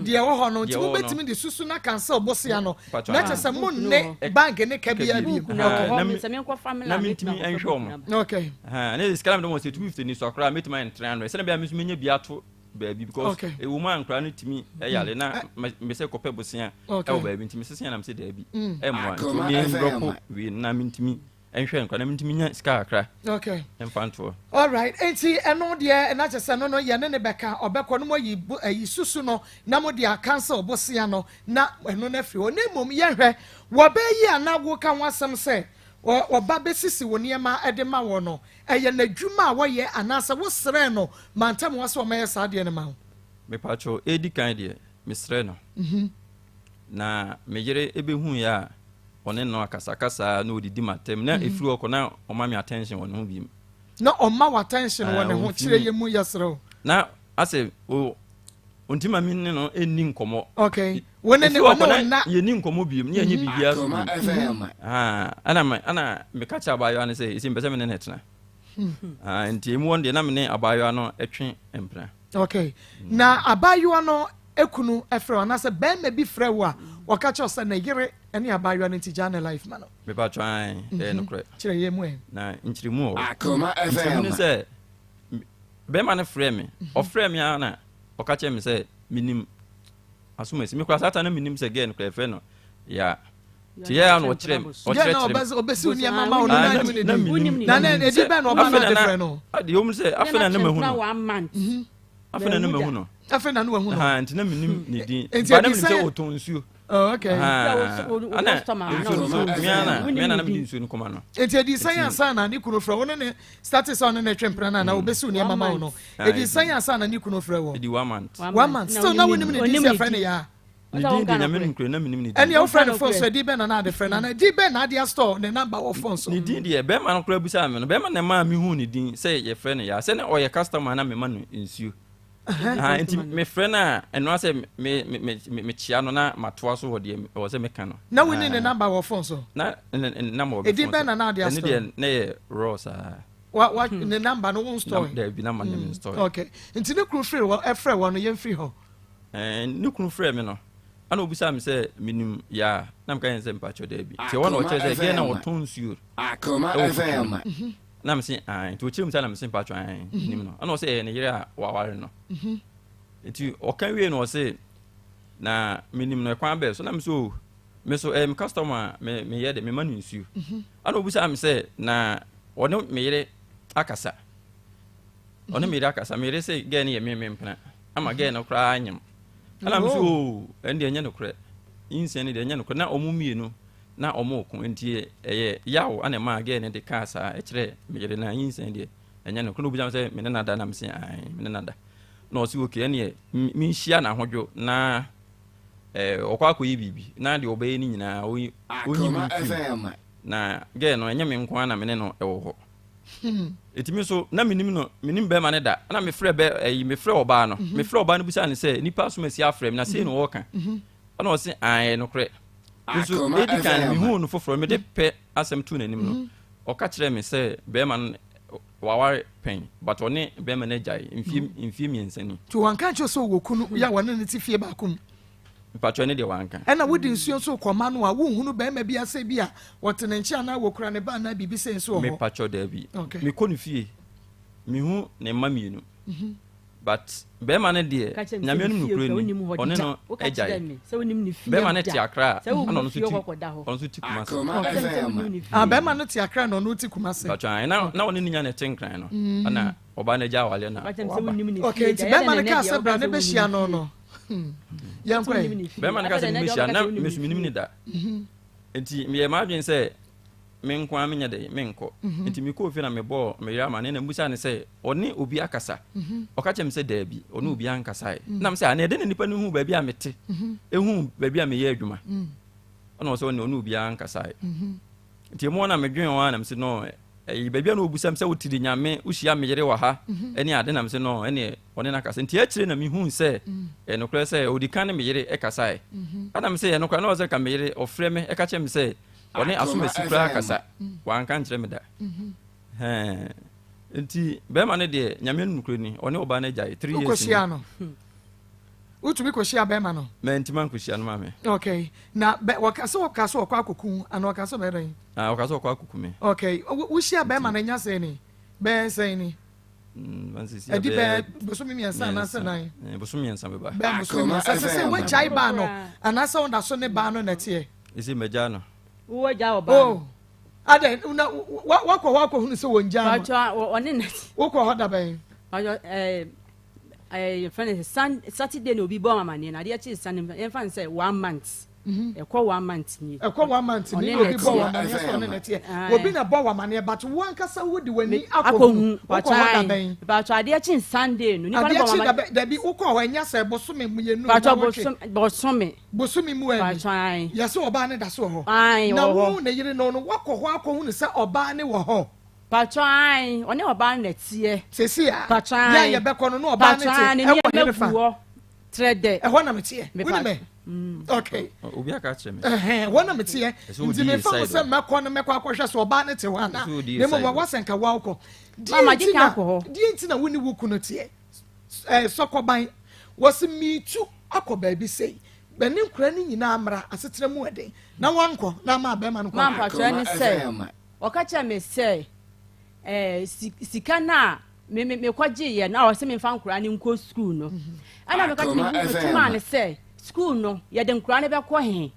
de wo ho no nti wo betimi de susu na cancel bosia no na chese mo ne bank ne ka bia bi na me ko family na mitimi enhwe mo okay na skala me de mo say 250 ni so akra metima 300 se na bia me so menya bia to baby because e woman nkra no timi yale na me se kope bosia e wo baby ntimi sese na me se da bi e mo ntimi ndropo we na mintimi enhwe nkra na mintimi nya ska akra okay emfanto all right enti eno de na chese no ye ne beka obekọ no yi susu no na mo de cancel bosia no na eno na firi o na mom ye hwe wo ba yi anawo ka wasem se oba besisi woniema edema wo no eye na dwuma a wo ye anasa wo sere no mantam wo so maye saade ne ma ho me pacho edi kan de me sere no na me yere ebehu ya one no akasakasa na odidi matem na efiri okona o ma me attention won ho bi na o ma attention won ho kire ye mu yesere na ase o ontima mi ne no enni nkomo okay wone ne wona na ye ni nkomo biom ne anye bibia so Akoma FM. ana me ka cha abayo an say isi mbese me ne netena nti emu won de na me ne abayo no etwe empra okay na abayo no ekunu efre ona se be me bi frɛ wo a waka cha se na yere ene abayo no nti jana life man me ba twan no kre kire ye mu na nchirimu o Akoma FM. ne say be ma ne frɛ me o frɛ me ana o ka che me say minim asumasi me kwa sata na minim say gen kre frɛ no ya ti ya no kire me o kire kire obesi uni mama onu na minim na edi be no ba na different no ade o mu say afena na mahu no 1 month afena na mahu no afena na wahu no nti na minim ne din ba na minim say o ton nsuo okay miana na minim nsuo no koma no enti edi science na ni kuno fra wona ne status on na twempra na obesi uni mama no edi science na ni kuno fra wo edi 1 month 1 month still na woni ne di friend ya ne din de nyame nkure na minim ne din any your friend phone so di be na de friend na di be na dia store the number of phone so ne din de be ma no kura busa me no be ma na ma mi hu ne din say ye friend ya say na o ye customer na me ma no nsuo nti me friend a eno say me chia no na matoa so wode o say me ka no na woni ne number of phone so na number of phone e di be na dia store ne ye rosa what ne number no one store there be number ne store okay nti ne kru free wo e free wo no ye free ho ne kru free me no ana obisa me say minim ya na me ka yen say mpacho da bi ti wona o che say ge na o ton suur Akoma FM. na me say ai to chirim say na me say mpacho ai nim no ana o say ne yire a wa ware no enti o kan wie no o say na minim no kwan be so na me so me so customer me ye de me manu nsuo ana obisa me say na ono me yire akasa ono me yire akasa me yire say ge na ye me mpena ama ge na kra anyem ana me so ende enye no kra insane de enye no kra na omumienu na omoko enti eye yawo ana ma ge ne de kasa e kire me yire na insane de enye no kra no bujam say me na da na me say ai me na da na o si oke ene mi nhia na hodwo na okwa akoyi bibi na de obaye ni nyina onyi Akoma FM. na ge no enye me nko na me ne no ewo ho etimi so na minim be ma ne da na me frɛ be me frɛ oba no me frɛ oba no busa ne sɛ nipa so masi afrɛ me na sei no wɔka ana o se ai no korɛ so edi kan me hu no foforo me de pɛ asɛm tu nanim no o ka kyerɛ me sɛ be ma no waware pen but one be ma ne jai mfie miensani to wanka cho so wo kunu ya wona ne ti fie ba kum patro ne de wanka ena wodi nsuo so koma no a wo hunu be ma bia se bia wotene nchi na wo kura ne ba na bibi se nso ho me patro da bi me ko ne fie me hu ne mamienu but be ma ne de nyame no nukure ni one no ejai be ma ne ti akra ana no so ti ono so ti kuma Akoma FM. be ma no ti akra no no ti kuma se patro na one ni nya ne tenkran no ana oba na ja wale na okay ti be ma ne ka se bra ne be hia no no yankwe be ma ne ka se me hia na me su minim ni da enti me ma adwen se me nkwa me nya de me nko enti me ko fi na me bo me yira ma ne na musa ne se oni obi akasa o ka chem se da bi oni obi ankasa na me se ana de ne nipa ne hu ba bi a mete ehu ba bi a me ye adwuma ona so oni obi ankasa enti mo na me dwen wa na me se no ba bi a no obusam se wotidi nyame uhia me yire wa ha ene ade na me se no ene oni na kasa enti akire na me hu se no kra se odi kan me yire e kasa ana me se no kra na o se ka me yire o frɛ me e ka chem se one asumasi kura kasa wanka nkyerɛ me da nti bɛma ne deɛ nyame nukure ni ɔne ɔba no gyae 3 years koshia no utumi koshia bɛma no mantima nkohyia no ma me okay na wakase ɔkɔ akoko ana wakase bɛdɛn ɔkase ɔkɔ akoko me okay wohyia bɛma no nya sɛ ni bɛɛ sɛ ni edi bɛ bosomi miɛnsa na sɛ nan bosomi miɛnsa bɛba bɛɛ bosomi miɛnsa sɛ wagyae ba no anaasɛ wonda so ne ba no na teɛ ɛsɛ magya no wo ja oba oh ade una wakɔ hunu sɛ wonja ma bacho one net wokɔ hɔ da bɛn bacho friend Saturday no obi bo mama ne na de chi Sunday en fan say 1 month ekɔ 1 month ni ekɔ 1 month ni obi bɔ wa mane so ne netie obi na bɔ wa mane but wo ankasa wo di wani akɔ bacho da bɛn bacho ade chi Sunday no ni ba bɔ wa da bi wokɔ hɔ anya sɛ bosome mu ye nu bacho bosome mu ani bacho ai ya sɛ oba ne da so hɔ ai na wo na yire no wakɔ hɔ akɔ hu ne sɛ oba ne wɔ hɔ bacho ai one oba na tie sesi a bacho ya ye bɛkɔ no oba ne te e wɔ ne fa trede ɛhɔ na metie wone me okay obi aka kyerɛ me ɛhɔ na metie nti mefa mo sɛ mɛkɔ no mɛkɔ akɔhwɛ sɛ ɔbaa ne te hɔ ana na mmom wɔsɛnka woakɔ mama gye ka akɔ hɔ deɛ nti na wone wo kunu teɛ sɔkɔban wɔse miitu akɔ baabi sei bɛne nkura no nyinaa mmara asetena mu ɛden na wankɔ na ma bɛma no kɔ mampakyerɛ ne sɛ ɔka kyerɛ me sɛ sika no a mekɔgyeeɛ na ɔsɛ memfa nkora no nkɔ skul no ɛna meka kyerɛtuma ne sɛ skul no yɛde nkora no bɛkɔ he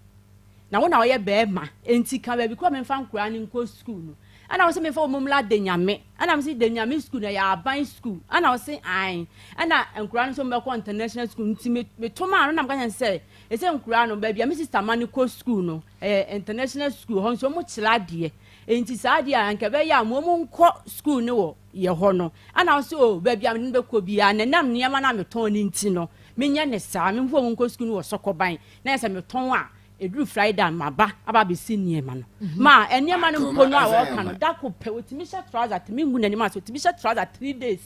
na wo na ɔyɛ bɛɛma enti ka baabi kɔ memfa nkora no nkɔ skul no ana wose memfa omomla de nyame ana mse de nyame school na ya aban school ana wose ai ana nkura no so mbekọ international school nti me toma no na mka say ese nkura no ba bia me sister mani ko school no international school ho so mo kyela de enti saa de anka be ya mo nkọ school ne wo ye ho no ana wose o ba bia me bekọ bia na nam niam na me ton ni nti no me nya ne saa me mfo mo nkọ school no wo sokoban na yesa me ton a edru Friday maba aba be si niema no ma eniema no mpo no a wo ka no da ko pe otimi sha trouser timi ngu nanima so otimi sha trouser 3 days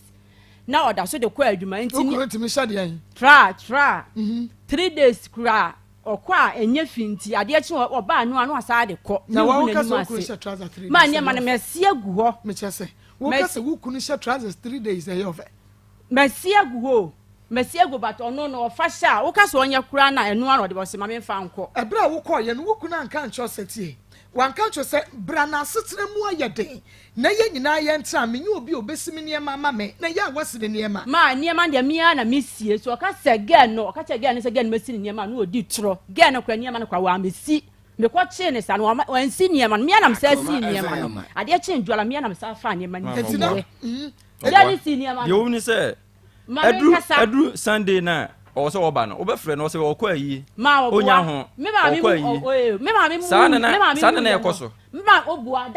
na order so de ko adwuma nti ni otimi sha de yan tra 3 days kura okwa enye finti ade echi oba anu anu asa de ko na wo ka so ko sha trouser 3 days ma niema no mesi agu ho me chese wo ka se wo kunu sha trousers 3 days e yo fe mesi agu ho mesi ego but ono no ofasha wo ka so onye kura na enu ano de bo se ma me fa nko ebra wo ko ye no wo kuna nka ncho setie wanka ncho se bra na setere mu ayeden na ye nyina ye ntra menye obi obesimi niema ma me na ye awasire niema ma niema de mia na mesie so ka se gen no ka che gen ne se gen mesi niema no odi tro gen no kura niema no kwa wa mesi me ko che ne sa no wan si niema mia na msa si niema no ade che ndwala mia na msa fa niema ni etina ade si niema no yo woni se Edru Sunday na o se oba no obefre no se okọ ayi onya ho me ma mi sana na ekoso mba obua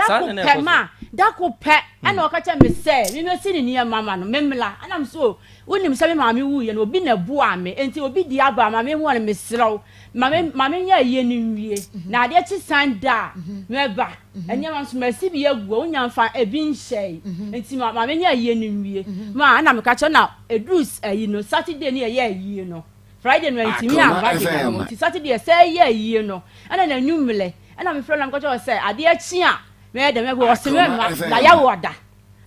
da ko pe ana o ka cha me se me si ni niam mama no memla ana mso wonim se me ma mi wu ye no obi na bu ame enti obi di aba ma me hu na me sraw ma me nya ye ni nwie na ade chi sanda me ba enya ma so ma si bi agu onya mfa ebi nhye enti ma me nya ye ni nwie ma ana me ka cha na edrus ayi no Saturday ni ye ayi no Friday no enti mi aba enti Saturday say ye ayi no ana na nwumle ana me frolam ko cha say ade chi a me de me go se me ma la ya woda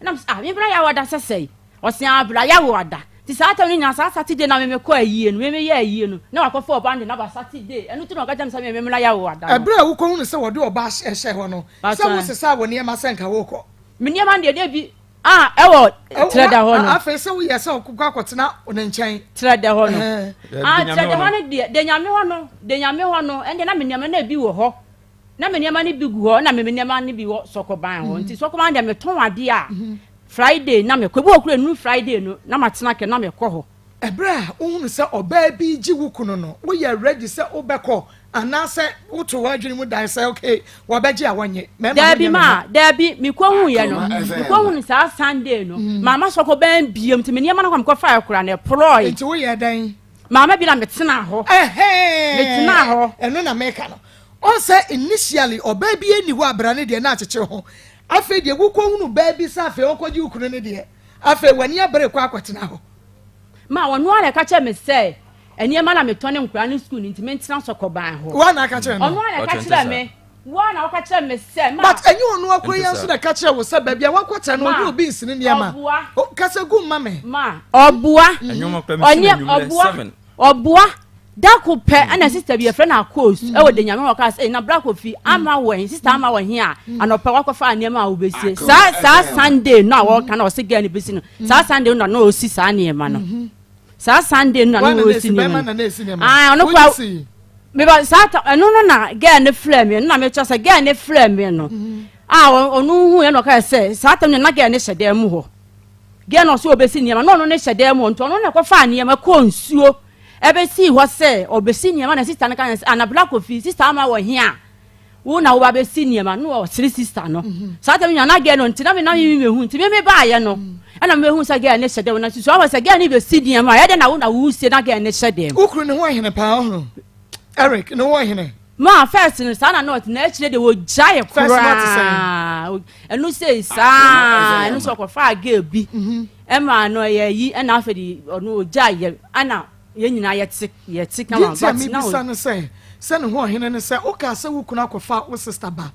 ana me bra ya woda sesei o se abra ya woda ti sa ta ni na sa Saturday na me ko ayie no me ye ayie no na wakofo oba ndi na ba Saturday enu ti no ka jam sa me la ya woda ebra wo ko hu se wode oba ehye ho no se wo se sa wo ne ma senka wo ko me ne ma de bi ewo trada ho no afa se wo ye se okukwa kwotena ona nchen trada ho no trada ho no de nyame ho no ende na me nyame na bi wo ho na me nyama ni bi gu ho na me nyama ni bi wo sokoban ho nti sokoban de me ton ade a Friday na me kwebu okure nu Friday no na matena ke na me kɔ ho ebra ohunu se oba bi ji wukunu no wo ye ready se obekɔ anase woto wadwene mu dan se okay wo beji awanye dabi mi ko hu ye no mi ko hu sa Sunday no mama sokoban biem ti me nyama na kwam kɔ fa akura na ploy nti wo ye dan mama bi na metena ho metena ho eno na meka no on say initially oba bi eni wo abra ne de na acheche ho afa de wo ko hunu ba bi sa afa okoji ukunu ne de afa wani abere kwa akwatena ho ma wonu ala ka che me say eniema na metone nkura ne school nti mentena sokoban ho wa na ka che no onu ala ka che me wa na ka che me say ma but enyi onu akoya nso na ka che wo say ba bia wakwata no obi nsini niema ka se gu mame ma obua enyoma kwa mi nyumle 7 obua dako pe ana sister bi friend Akos e wo de nyame wo ka say na brako fi ama wen sister ama wo he a anopa wakofa niema a obesie sa Sunday na wo ka na o se gani besi no sa Sunday na o si sa niema no sa Sunday na o si niema ono kwa me ba sa no na girl ne flame na me cha say girl ne flame no onu hu ye no ka say sa tam na girl ne hyede mu ho girl no so obesi niema no ne hyede mu nto no na kofa niema ko nsuo ebe si ho se obesi niema na sister na kan ana black ofi sister ama wo hia wo na wo ba be si niema no o three sister no sa ta nya na ge no ntina me na me hu nti me ba ye no ana me hu sa ge ne hyede na so wa sa ge ne be si niema ye de na wo na wo sie na ge ne hyede ukru ne ho hene pa ho Eric ne ho hene ma first no sa na not na chire de wo jaye kura enu say sa enu so ko fa ge bi e ma no ye yi na afedi onu jaye ana ye nyina ye tik na but now me bisa no say ho hene ne say o ka say wo kuna kofa wo sister ba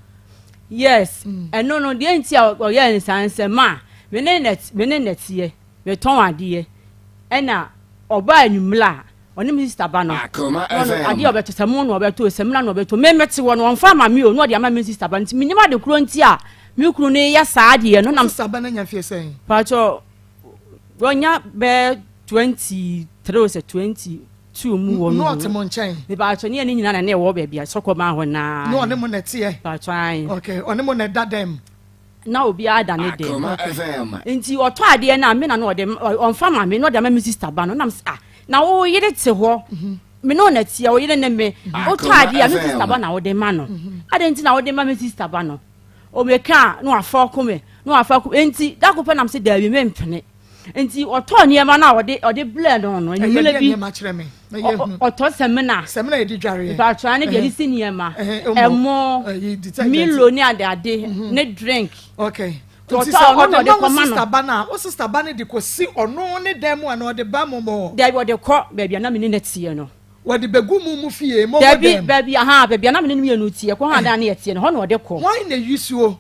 yes no de nti o ye ni sanse ma me ne net ye me ton ade e na oba anwumla oni mi sister ba no Akoma FM. ade obeto semo no obeto semla no obeto me meti wo no onfa ma mi o no de ama mi sister ba nti mi nyima de kuro nti a mi kuro ne ya saade no nam sister ba na nya fie say pacho wonya be 23 or 22 mu wo no otimo nchen me pacho ne nyina na wo ba bia sokoma ho na no one mo netie pacho an okay one mo ne dadem na obi ada ne de Akoma FM. nti oto ade na me na no de onfa ma me no de ma mi sister ba no nam na wo yire te ho me no na tie wo yire ne me oto ade a mi sister ba na wo de ma no ade nti na wo de ma mi sister ba no o me ka no afọ kome no afọ nti da ko pe nam se da bi me mpene nti oto ne ma na wo de blend no nyele bi ma kire me na ye hu oto semina ye di dware ba twa ne de isi ne ma emo milo ni ade ne drink okay to so ta o de ko sister ba na o sister ba ne de ko si ono ne dem ana o de ba mo da wo de ko ba bia na me ne tie no wo de begu mu fie mo da bi ba bia ha ba bia na me ne me no tie ko ha da na tie no ho na o de ko why na yusuo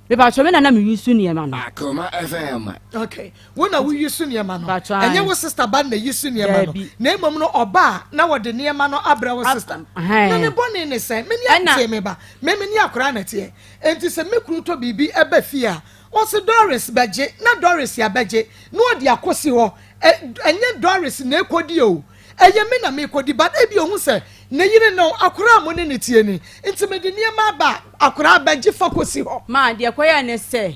be ba twa me na me yusu ne ma no Akoma FM. okay when we yusu ne ma no Batwa. enye wo sister ba na yusu ne ma no na emom no oba na wo de ne ma no abra wo sister na ne bone ne say me ni atie me ba me ni akora na tie enti se me kuru to bibi eba fie a o se Doris beje na Doris ya beje no odi akosi ho enye Doris na ekodi o eye me na me ekodi but ebi ohun se ne yire no akora mo ne tie ni enti me de niema ba akora beje fokusi ho ma de ko ya ne se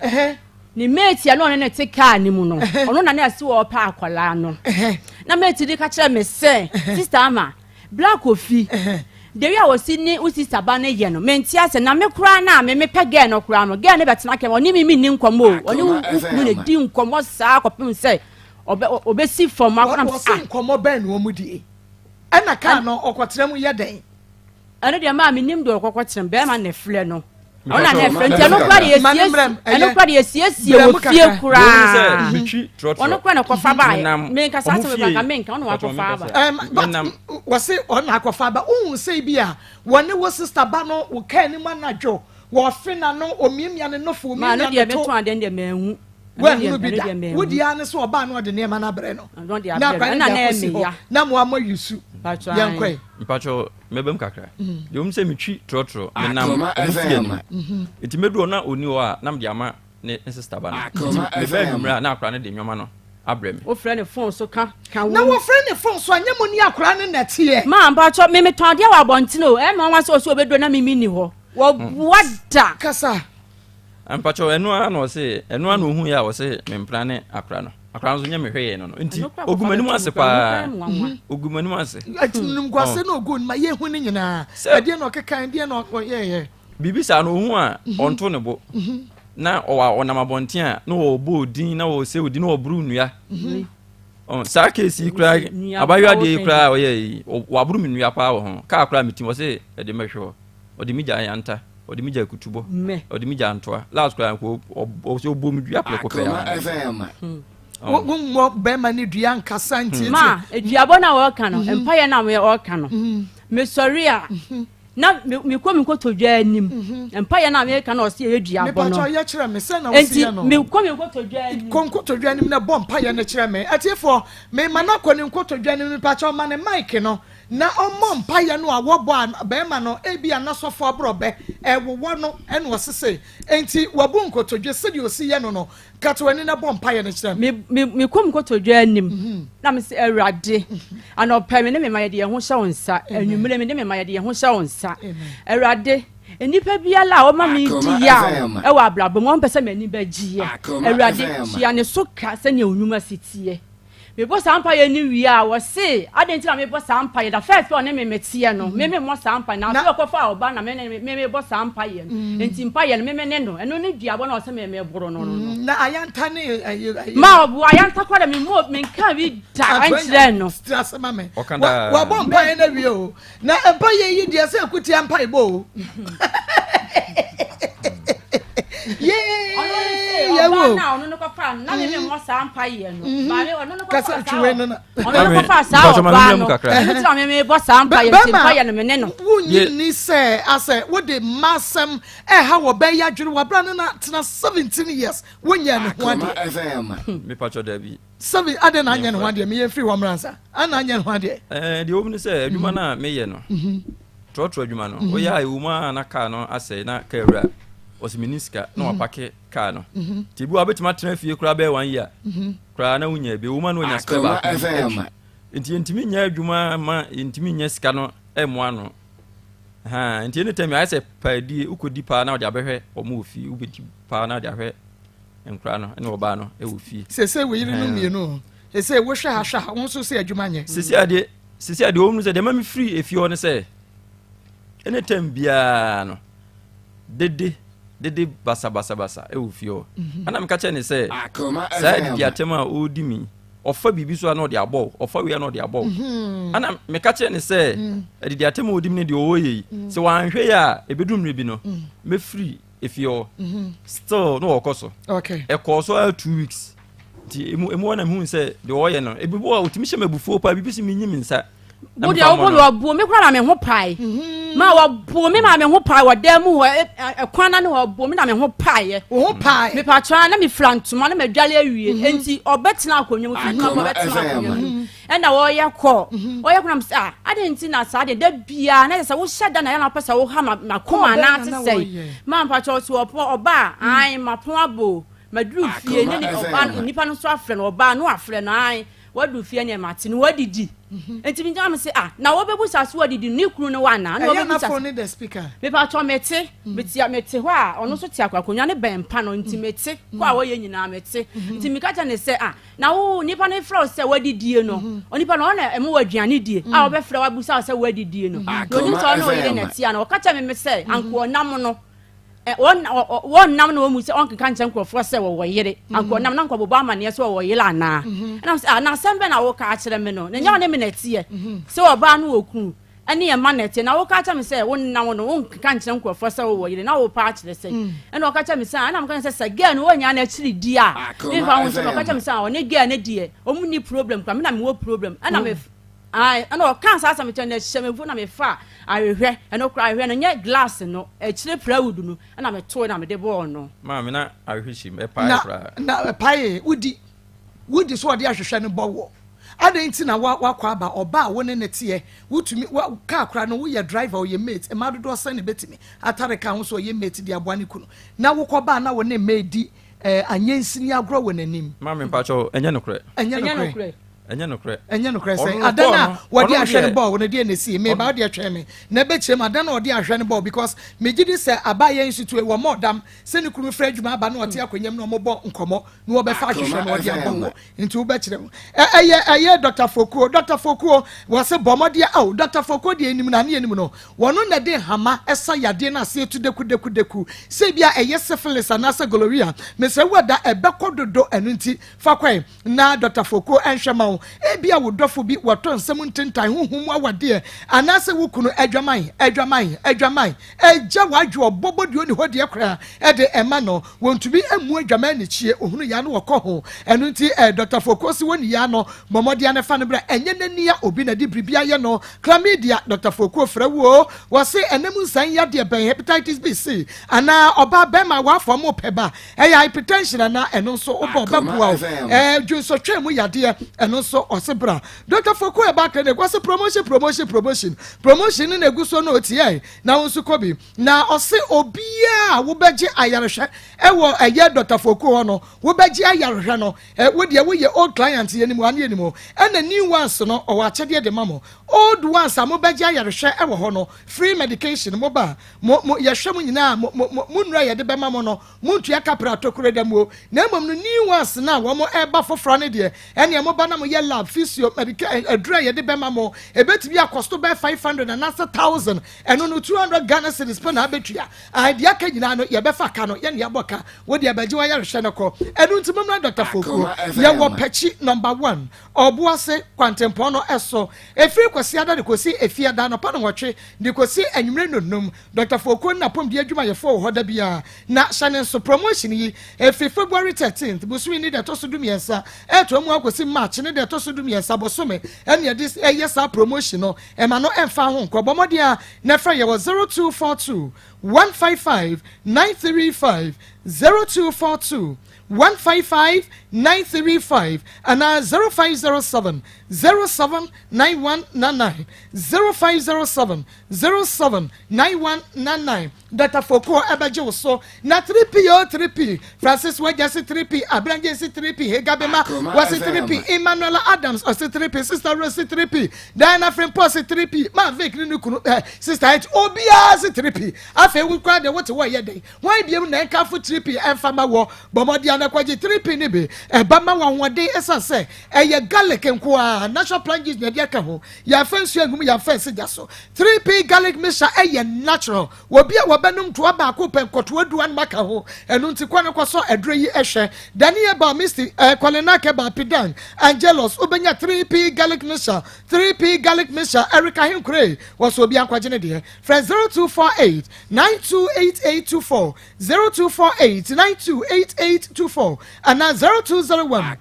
ni mate ya no ne te car ni mu no ono na na ase wo pa akwala no na mate di ka kire me se sister ama black ofi de wi a wo si ni usi saba na ye no menti ase na me kura na me pege no kura no ge ne betena ke oni mi ni nkomo oni ukuru ne di nkomo saa kopim se obe si from akona wo si nkomo ben wo mu di ena ka no okotere mu ye den ene de ma mi nim do okokotere be ma ne fle no ona na fle nti no kwa ye eno kwa ye sie wo fie kura ono kwa na kofa ba me nka sa se be ka me nka ono wa kofa ba wo se ona kofa ba un se bia wone wo sister ba no wo ka ni manadwo wo fe na no omiemia ne no fo ma no de me to ade de mehu when bi da wodi ane so oba no de ne ma na bre no na kwa na me ya na mo ama yusu yankwe mpacho mebem kakra de um se metwi trotro me nam ofie enti medu na oni ho a nam de ama ne sister ba na me ba nwumra na akra ne de nwoma no abrem o frɛ ne phone so ka na wo frɛ ne phone so anya mo ni akra ne nete ma mpacho me ton de wa bontino e ma wa so obedo na mimi ni ho wo wada kasa mpacho enu a na o se enu a na ohun ya o se me mpra ne akra no akra nso nya me hweye no enti ogumanimu ase pa ogumanimu ase atinum kwase na ogun ma ye hu ne nyina ade na okekan de na ye bibi sa no ohun a onto ne bo na o nam abonten a na o bo odin na o se odin na o buru nua on sa kesi kra abayo ade kra o ye wa buru mi nua pa wo ho ka kra mitim o se e de mehwo o de mi ja yanta o de mi ja kutubo o de mi ja ntoa last kra ko o se o bo mi dua pleko pe ya wo be ma ne dua nkasa ntie ma eduabo na wo ka no empire na wo ka no me sorry a na me ko todwa anim empire na me ka na o se eduabo no me pa ya kire me se na o se no me ko todwa anim ko todwa anim na bom pa ya na kire me atiefo me ma na ko ne ko todwa anim me pa cha ma ne mic no na ommo mpa ya no awobo be ma no ebi anasofo abrobe ewowo no ene osese enti wabu nkotodwe sedi osi ye no no katwani na bom mpa ya na kire me kom kotodwa anim na me se erade anopa me ne me mayede ye ho hye wonsa anwumre me ne me mayede ye ho hye wonsa erade enipa biala o ma me di ya e wa ablabo mo mpese mani bagie erade hia ne so ka se ne onwuma sitie me bo sampa ye ni wi a wo se adenti na me bo sampa ye da first one me metie no me mo sampa na so ko fa oba na me bo sampa ye enti mpa ye me ne no eno ne duabo na o se me boro no na ayanta ne ma obu ayanta kwa da me mo me nka wi da antre no stress ma me wa bo mpa ye na wi o na mpa ye yi dia se akuti mpa ye bo ye wo na no ko fa na me mo sa ampa ye no ba me ono no ko kasa twe no na ono no ko fa sa o ba no e ti me bo sa ampa ye ti fa ye no me ne no wunyi ni say ase wo de masem ha wo be ya dwere wa bra no na tena 17 years wonya ne ho ade me pacho da bi 7 ade na anya ne ho ade me ye free wa mransa ana anya ne ho ade de obunu say adwuma na me ye no trotro adwuma no o ya ewuma na car no ase na ka ewura osiminiska na wapake car no ti bu abetima tena fie kura be 1 year kura na wunya be ewuma no nya spare ba ntimi nya adwuma ma ntimi nya sika no emo ano nti ene temi I say padi ukodi pa na ode abehwe omo ofi ubedi pa na ode ahwe enkura no ene oba no e ofi sese we yiri no mienu sese wo hwe ha won so se adwuma nye sisi ade omu se de ma me free efi ho ne se ene tem bia no dede basa e ofi ho ana me ka che ne se sa di atema odi mi ofa bibi so na ode abo ofa we na ode abo ana me ka che ne se di atema odi mi ne de oye se wan hwe ya ebedum ne bi no me free efi ho still no okoso okay e koso 2 weeks ti emu wana hu se de oye no ebibo a otimi hye mabufuo pa bibi si minyi minsa bo de obo me kura na me ho pai ma wo bo me ma me ho pai wo da mu kwana ne wo bo me na me ho pai ho pai me pa twa na me frantuma na me dwale awie enti obetina akonwa mu fi ka obetina akonwa e na wo ye ko na me sa ade enti na sa de da bia na se wo hyeda na ya na pesa wo ha ma koma na ate sei ma pa twa so oba an ma pon abo madru fie ne oba nipa no so afre no oba no afre no an wadu fie ne mate no wadidi enti mi jam se na wo bebu sa so wadidi ni kunu no wana na wo bebu sa phone the speaker me pa to mete mete ho a ono so ti akwakonwa ne bempa no enti mete ko a wo ye nyina mete enti mi ka ja ne se na wo nipa no fra se wadidie no onipa no na emu waduane die a wo be fra wabu sa se wadidie no no ni so no ye ne tia na wo ka cha me se anko nam no won nam no mu se on kan chan krofo se wo yire anko nam na nko bobo amane se wo yire ana na sembe na wo ka akire me no na nya ne me na tie se wo ba no oku ani e ma na tie na wo ka cha me se won nam no won kan chan krofo se wo yire na wo pa akire se na wo ka cha me se ana m kan se ge no wo nya na akire di a me fa won se wo ka cha me se o ne ge na die o mu ni problem kwa me na me wo problem ana me ano kan sa me tene hyemevu na me fa ahwehwe eno kra ahwehwe no nye glass no ekire proud no na me to na me de ball no ma me na ahwehwe shim e pai kra na pai wudi so ode ahwehwe no bowo adanti na wakwa aba oba wo ne tie wutumi ka kra no wo ye driver wo ye mate e ma dodo san ne betimi atare ka ho so ye mate di aboane kuno na wo ko ba na wo ne medi anyensini agro wo nanim ma me pacho enye no kra enye no kre say adana wodi ahwe ne ball wona de na si me ba de atwe me na be chem adana wodi ahwe ne ball because me gidi say abaye institute wo modam se ne kunu fra adwuma aba na ote akonyam na omobo nkomo na wo be fa ahwe no wodi abon nti wo be kire eye Dr. Fokuo was a bomodia Dr. Fokuo de enim na ne enim no wono na de hama esa yade na se etu deku se bia eye syphilis anasa gonorrhea me se wada ebekododo enu nti fa kwai na Dr. Fokuo enhwema ebia wo dofo bi wato nsem ntentan huhum awade anase wo kunu adwaman eja wadwo obobodi oni hodi ekra de ema no wontubi emu adwaman ne chie ohunu ya no wokọ ho enu nti Dr. Fokuo si woni ya no momodia ne fa ne bra enye nania obi na di bribia ye no chlamydia Dr. Fokuo frawo wose enemu nsan ya de ben hepatitis B C ana oba bema wa fo mo peba hypertension na eno so obo babua junso twemu yade eno so osebra Dr. Fokuo ba ka ne kwase promotion na eguso na otie na wonsu kobi na ose obia wo beje ayarehwe ewo eye Dr. Fokuo no wo beje ayarehwe no wo de wo ye old client ye ni mu ane ni mu ena new ones no o wa chede de mamo old ones mo beje ayarehwe ewo ho no free medication mo ba mo ye hwem nyina mo nura ye de be mamo no mo ntua kapra tokure dem o na emom no new ones na wo mo eba foforo ne de ene mo ba na mo ye lab physio medical adra ye de bema mo e betimi akosto be 500 and that's 1000 and no 200 Ghana cedis pe na betua dia ka nyina no ye be fa ka no ye ne aboka wo de abaji wa ye rehwe ne ko enu ntimam na Dr. Foku ye wo pechi number 1 obuase kwantempo no eso efiri kwasi ada de kosi efia da no pa no wotwe de kosi anwumre nonum Dr. Foku na pom de adwuma ye fo ho da bia na channel so promotion yi efiri February 13th busumi ni de to so dumiensa eto mu akosi March ni de to so dumiensa bosome ene this yes promotion no e ma no emfa ho nko bomode a na fra ye 0242 155 935 0242 155 935 and 0507 079199 0507 079199 Dr. Foku ebaje so na 3P o 3P Francis Wajasi 3P Abranje 3P Hegabema wasi 3P Emmanuel Adams o 3P Sister Rose 3P Diana Frempo 3P ma Vic ni kunu Sister It Obia 3P afa we kwa de what we yede why biem na enka fu 3P emfa ma wo bomodi anakwaje 3P ni be eba ma wanwode esase eye garlic nko a natural plunges na dia ka ho ya fansu agum ya fansu ja so 3P garlic mixture eye natural obi a wobenum to aba ko pen koto aduan maka ho enu nti kwa ne kwaso edre yi ehwe daniel ba misti kolena ke ba pidan angelos obenya 3P garlic mixture 3P garlic mixture Erica Hinkre was obi akwaje ne de friend 0248 928824 0248 and now 0201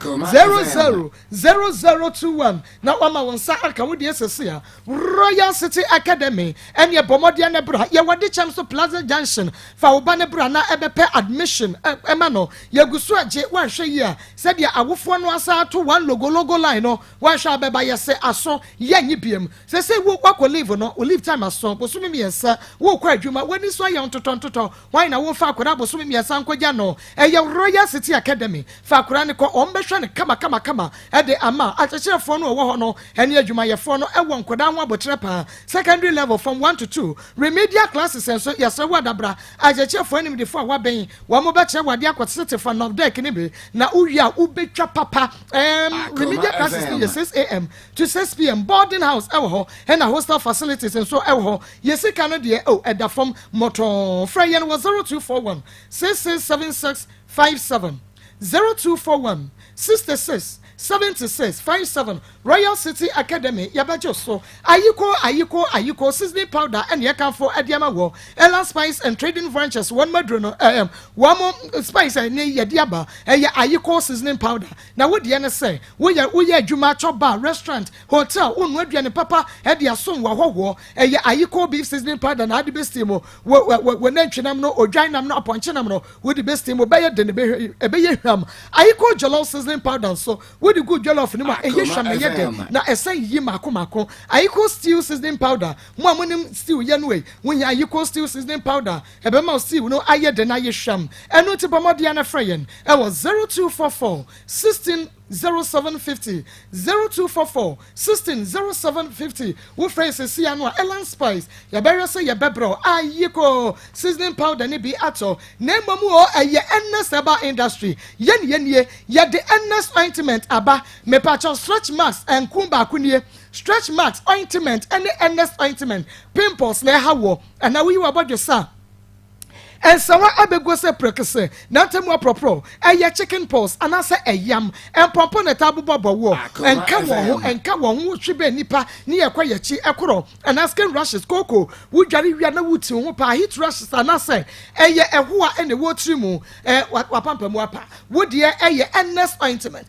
000021 now wama wonsa aka wodi esese Royal City Academy and ye bomodia ne bra ye wadi chamso Plaza Junction fa oba ne bra na ebepe admission emano ye gusu age wanhwe yi a said ya awofo no asa to one logo line no wanhwe abeba ye se aso ye nyibiem se wo kwako leave no o leave time aso bosumi miensa wo kwa adwuma wani so ye ntoto why na wo fa akora bosumi miensa nkogya no eye Royal City Academy fa akora ne ko ombehwe ne kama ede ama achechefo no wo ho no ene adwuma ye fo no ewo nkoda ho abotre pa secondary level from 1 to 2 remedial classes and so yes wadabra achechefo enim de fo waben wo mo be che wade akwotete for no deck ni be na uwia ubetwa papa remedial classes is 6 a.m. to 6 p.m. boarding house ewo ho and hostel facilities and so ewo ho yesika no de eda from motor frey no 0241 667657 0241 66 7657 Royal City Academy yabajo so ayiko seasoning powder and yakanfo adiama wo Ella Spice and Trading Branches one madrono one spice ne yediaba ayiko seasoning powder na wo de ne say wo ya adwuma choba restaurant hotel unwo aduane papa e de asom wo hoho ayiko beef seasoning powder na ade bestimo wo nantwenam no odwanam no aponchenam no wo de bestimo be ye de ne be ye hwam ayiko jollof seasoning powder so wo the good jollof ni ma eye hwame ye de na esen yi mako ayiko stew seasoning powder mo amonim stew ye no we wonya ayiko stew seasoning powder ebe ma stew no aye de na ye hwam eno ti bomode na freyen e was 0244 16 0750 0244 16 0750 wo phrase see anu Ellen Spice ya better say ya bebro ayiko seasoning powder ni bi ato na mamu o eye ennes aba industry yen ye the ennes ointment aba me patch stretch marks and kumba kunie stretch marks ointment any ennes ointment pimples na hawo and now we about your son. And someone abego se prekese na temu apropro chicken pulse and asa yam and pompo na tabu bobo wo enka wo ho hwebe nipa ni yakwa yachi ekoro and asking rashes koko wo dware wia na wuti ho pa heat rashes and asa ehoa ene wo trimu wapampa mu apa wo de endless ointment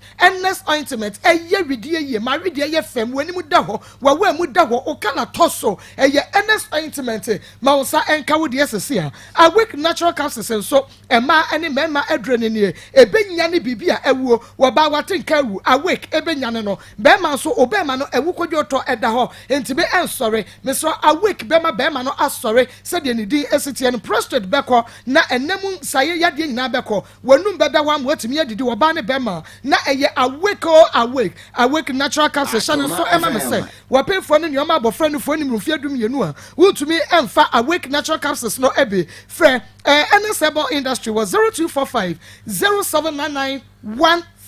widie ye ma widie ye fem wani mu da ho wa mu da ho o kana toso endless ointment ma unsa enka wo de sese a awake natural capsules and so ema any mema edrene ne ebenya ne bibia ewuo wo ba watenka wu awake ebenya ne no bema so obema no ewu kodwoto eda ho entibe ensore me so awake bema no asore se de ne din esitie no prostate beko na enemu saye yade nyina beko wanum beda wa mwatimi adidi wo ba ne bema na eye awake natural capsules shane so ema me se wo pefo ne nyoma abofra no fo ni mrufia dum yenu a wutumi emfa awake natural capsules no ebe frɛ NSable industry was 0245 0799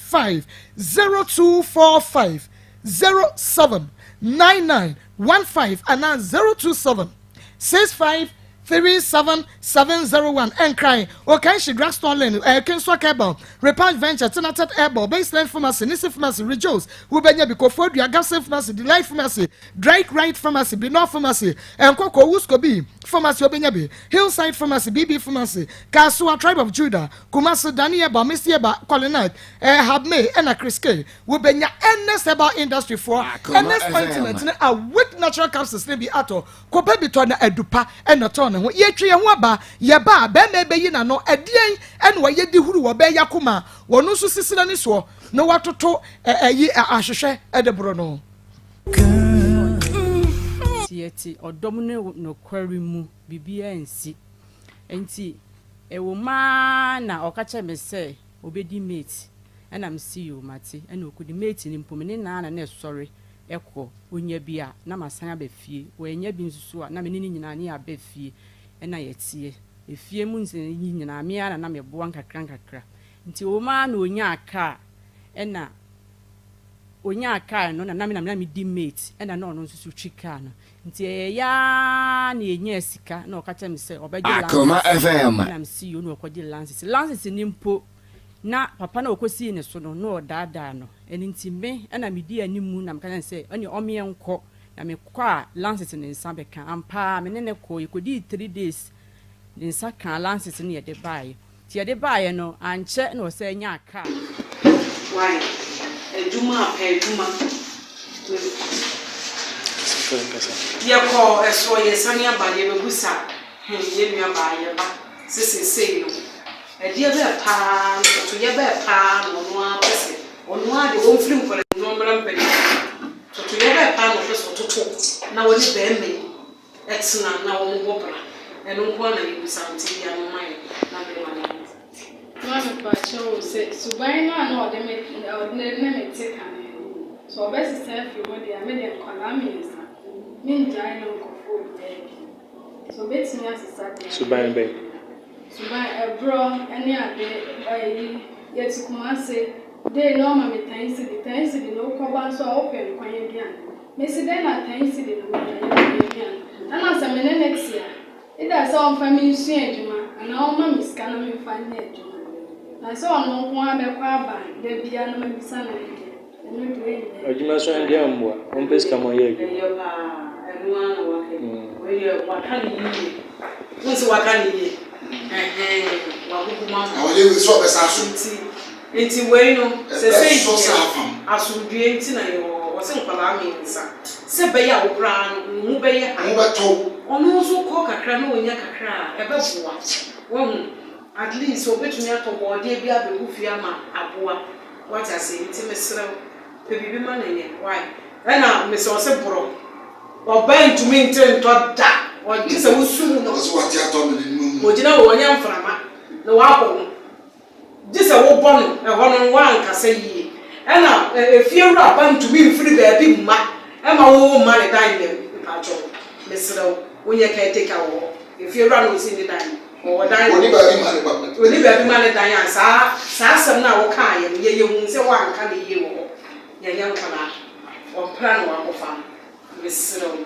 65 0245 079915 and now 027 65 37701 and crying. Okay, she grass stolen. Kinswa Cable, Repage Venture, Tenatet Airball, Baseline Pharmacy, Nisi Pharmacy, Rejoice, Wubenya, Bicoford, Yagasa Pharmacy, Delight Pharmacy, Drake Right Pharmacy, Bino Pharmacy, and Coco Wuskobi, Pharmacy Obenyabi, Hillside Pharmacy, BB Pharmacy, Kasua Tribe of Judah, Kumasa Daniaba, Missiaba, Colinite, Habme, and a Criske, Wubenya, and Nesaba Industry for, and Nes Continent, a with natural capsules, maybe Ato, Copebitona, Edupa, and a ton. Ye tree and waba, ye ba, be yin no, a day, and why ye di who were be Yakuma, one no Sicilian is war, no what to talk a ye ashe at the Bruno. Tieti or domino no query mu, bibia and see. And see, a woman or catch me say, obedi mate, and I'm see you, Matty, and who could mate in Pumina and sorry. Echo, when ye be a Namasana befie, when ye been so, Namini Nania befie, and I yet see a few moons in Union, a mere and I'm a buanka cranka cra. Until a man when ya car, and now when ya car, no, and I'm a mate, and I know no to chicano. Until ya near Sika, no catch him say, or by Akoma FM. And I'm see you no cordial lances. Lances in impo. Na papa na okosi ne so no dada no enti me na me di animu na me kan say oni omi enko na me kwa Lancet ne nsa be kan ampa me ne ko yekodi 3 days ne nsa kan Lancet ne ye de bae ti ye de bae no anche na o say nya aka why ejuma ye ko eso ye sania ba ye begusa ye nua ba ye ba sisi no dia be pa to ye be pa no no apese onu ade won film for no mram pe to ye be pa no so toto na woni be me exna na won go bra eno nko na ye bisanti ya no mai na be ma no pa cho se subai na ode me take am so be se self you want dey me dey kola me nsa min jai no ko fo so bet me asisa subai be Subai bro any ade yet kuma say dey no ma me tan si no ko ban so open kwan dia me si dey na tan si no dia na say me next year ida say on family su adwuma na o ma me ska na me fa na adwuma na say on ko abe kwa ba de bia na me bisa na dia no do adwuma so ndia mboa on peska mo ye yo ba enu ana wa ke we ye wa kan yi wonsi wa kan yi Awale we so be sa so enti we no se se asundue enti na yo o se nkwala mi nsa se be ya wo kra no mu be ya mo be to onu so ko kakra na onya kakra e be boa wo at least obetumi atọgbọ de bi abegu fi ama aboa what I say enti mesrew pe bibi ma na ye why na me se o se boro oba ntumi ntento da o di se wo sumu no so what ya to me ni mo jina wo nya mframa na wa ko di se wo bọ no e ho no wa nkasa yi na efie wura ba ntumi mfiri ba bi mma e ma wo ma ne dan dem pa cho mesrew wo nye ka take awo efie wura no si ni dan o dan oni ba bi ma ne papa oni ba bi ma ne dan ya sa asem na wo ka ye hu se wa nka ne ye wo ya nya nkana o plan wa ko fa mesrew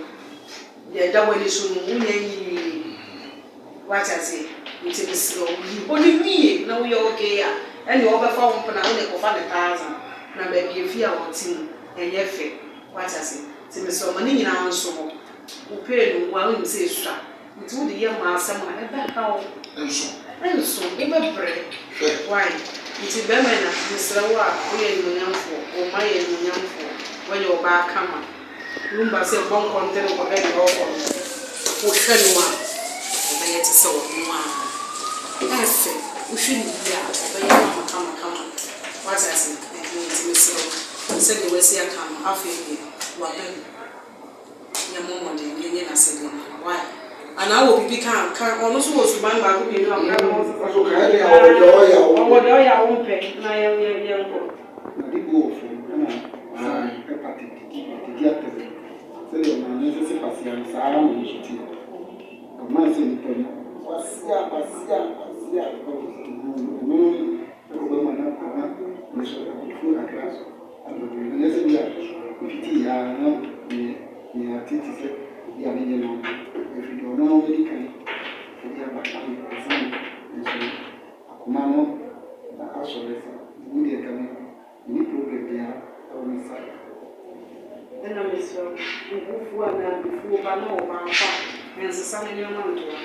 ye da wani so mu nya yi what I say nti mesrew oni wie na wo ye okay ya ene wo be fa wo mpana wo ne ko fa ne 1000 na ba bi efie a wo tin enye fe what I say nti mesrew ma ni nyina nso ho wo pe no wa wo se sua nti wo de ye ma asem a e ba ka wo enso e be bre why nti be me na mesrew a wo ye nyamfo wo ma ye nyamfo wo ye oba kama lumba se bon content ko be do ko o xenwa o be yete se o nwa efe o hwini bia o be ye kama what I say nti mesrew se de wesi aka no afi bi wa be ya momo de nye na se de why ana wo bibi kan ono so wo suban ba ko bi no am so ka ya o ya wo pe na ye nko di go fu na c'est le moment c'est patient ça a un légitime comment c'est le problème patient non problème titi sɛ obi a menye no ɛfiri ɔno no medi kan ɛde abaka me ɛsa no nso akoma no na asɔre sɛ wodeɛ ka me ne problem biara ɛwɔ ne sa ɛna mesrɛ wobufuo anaa bufuo ba na ɔba afa ɛnsesa ne nneɛma ntoa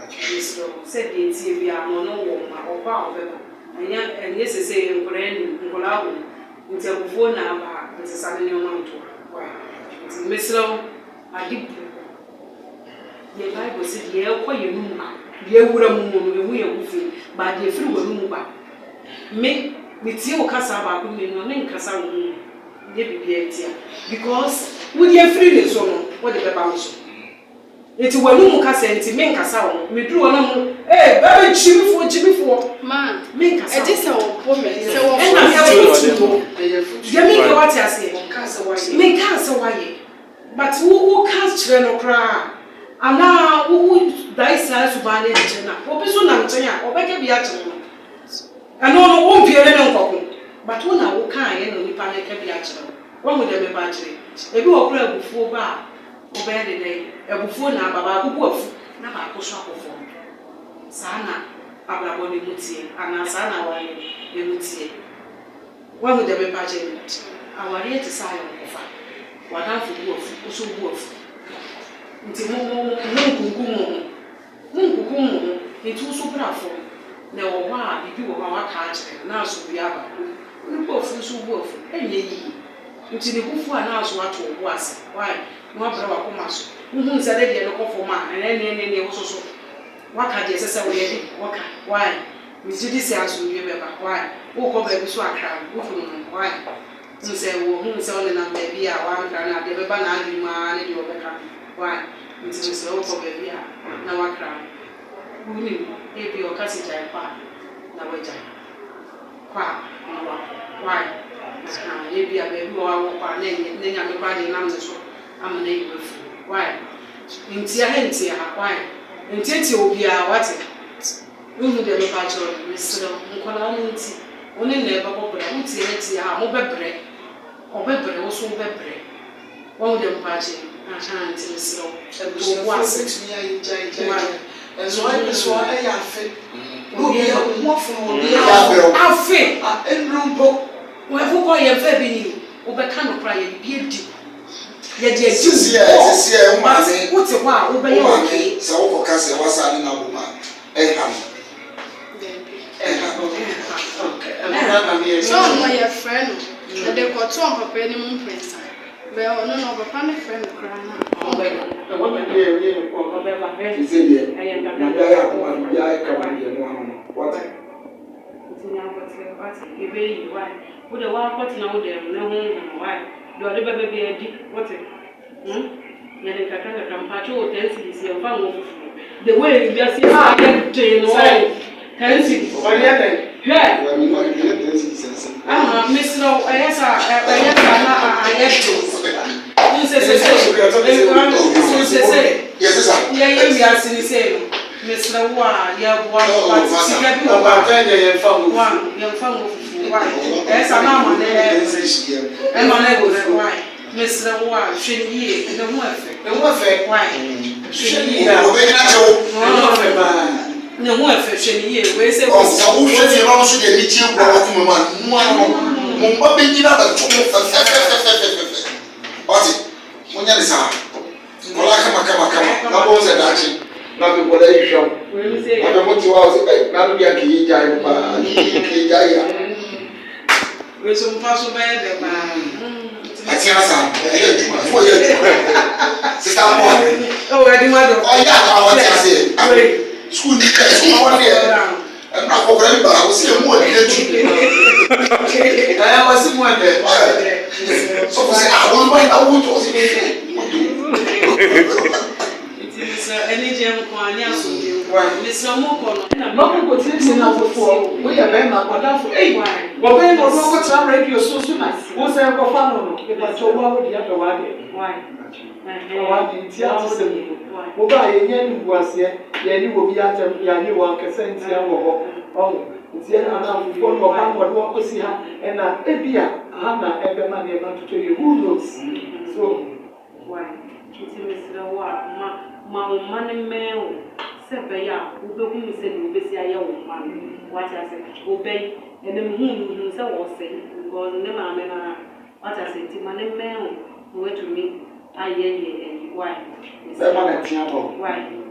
mesrɛ sɛdeɛ tie bi a no no wɔ ma ɔba a ɔbɛba ɛnyɛ sɛ sɛ nkɔlaa wo nti abufuo na aba a nsesa ne nneɛma ntoa nti mesrɛ ade bu yɛ bible sɛ deɛ ɛkɔ yɛ no mu a deɛ ɛwura mu mu no ɛhu yɛ wo fi ba deɛ ɛfiri wɔ no mu ba metie wo kasa baako mmenu ne nkasa wo mu yɛ biribiara tia because wode afiri ne so no wode bɛba wo so eti wanu mu kasa nti me nkasa wo meduru wona mu baba chimifoɔ ma me nkasa e disa wo po me se wo e na me wo ye me ka wate ase me nkasa waye but wo cast chire no kra ana wo dai sa su ba ne nche na obi so na nche a obeke bia chire no ano no wo mpiere ne nkoko but wo na wo kan ye no nipa ne ka bia chire wo mu de me ba chire ebi wo kra abufuo ba obere de ebufuo na baba abubu afu na ba akosho akofo sana ablabo ne mutie ana sana wa ne mutie wa mu de be pa je awari eti sa yo kofa wada fu bu afu oso bu afu nti mo nkunkumu nti uso brafo na wo wa bibi wo wa ka akire na aso bi aba ni bu afu so bu afu enye yi nti ne bufu ana aso ato wo ase why no abra wa koma so muhu nsa de de no kofo ma ne wo so waka de sese wo ye di waka why mizidi se aso wie beba why wo ko ba bi so akra wo fu no why nse wo hu nse wo na ba bi a wa nkra na de beba na adi ma ne de obeka why nse wo ko ba bi a na wakra wuni e bi o kasi jai pa na waja kwa why e bi a ba bi o wa kwa ne nya me pa de nam ne so amana yi wefu why ntia why ntia obi a wate unu de me pa choro mesro nkola no nti oni na eba bobra nti nti a mo bebre obebre wo so bebre wo de mpa che aha nti mesro ebu wase mi ayi jai enso ai so ai afe obi e mo fun obi afe enrumpo wo fu ko ye fa bi ni wo be ka no kra ye bi edi ye de edi sisi e ma me wo te wa wo be ye okay se wo ko ka se wa sa ni na bo ma ham so mo ye friend no de ko to on papa ni mu prince be ono no papa me friend kra na o be ko be ba he se die na da ya ko ma ya ka ba die no ano what tinya what ebe yi wa wo de wa kwati na wo de ne ho wa do de bebe be edi what ya de kaka kampacho o tensi si o fa wo the way you just say dey no tensi o ba ye den yeah wa mi no ye tensi sense Mr. Ayesa na ayeto nse yes sir ye we are sini say Mr. Wa ya bua but sika bi o ba ye fa mo wa ye fa mo wa esa na ma ne e ma na go wa Mr. Wa hweniye ne ho afe wa hweniye o be na cho ne ho afe hweniye we say o sa wo hweniye no so de ni tie gwa ko mo mo mba be nyina ba to mo oti munya ni sa wala kama na bo se dachi na be bola yi hwam na be moti wa o se na no bia ki jai pa ki jai ya we so mfa so be de ba ati asa e juma fo ye sista mo o edi ma do o ya ka wa ti ase school ni ka school wa ni I'm not going to buy a was more than I was in one day. So I don't mind. I won't was any gem one, yes, Mr. Moko. No one could see now before. We are very much wonderful. Hey, well, then, no what's our radio so soon as was there go follow if I told one the other one. Why? I didn't see us. Oba yenye was here, Yanni will be at Yanni 1% oh, it's yet enough for what we see her and Ebia, Hannah, every man to tell you who knows. So, man male, Sebaya, who do me say, you be see a young man, what I say, obey, and then whom himself was saying, because never I what I said to my male, who went to me, I and why? Why?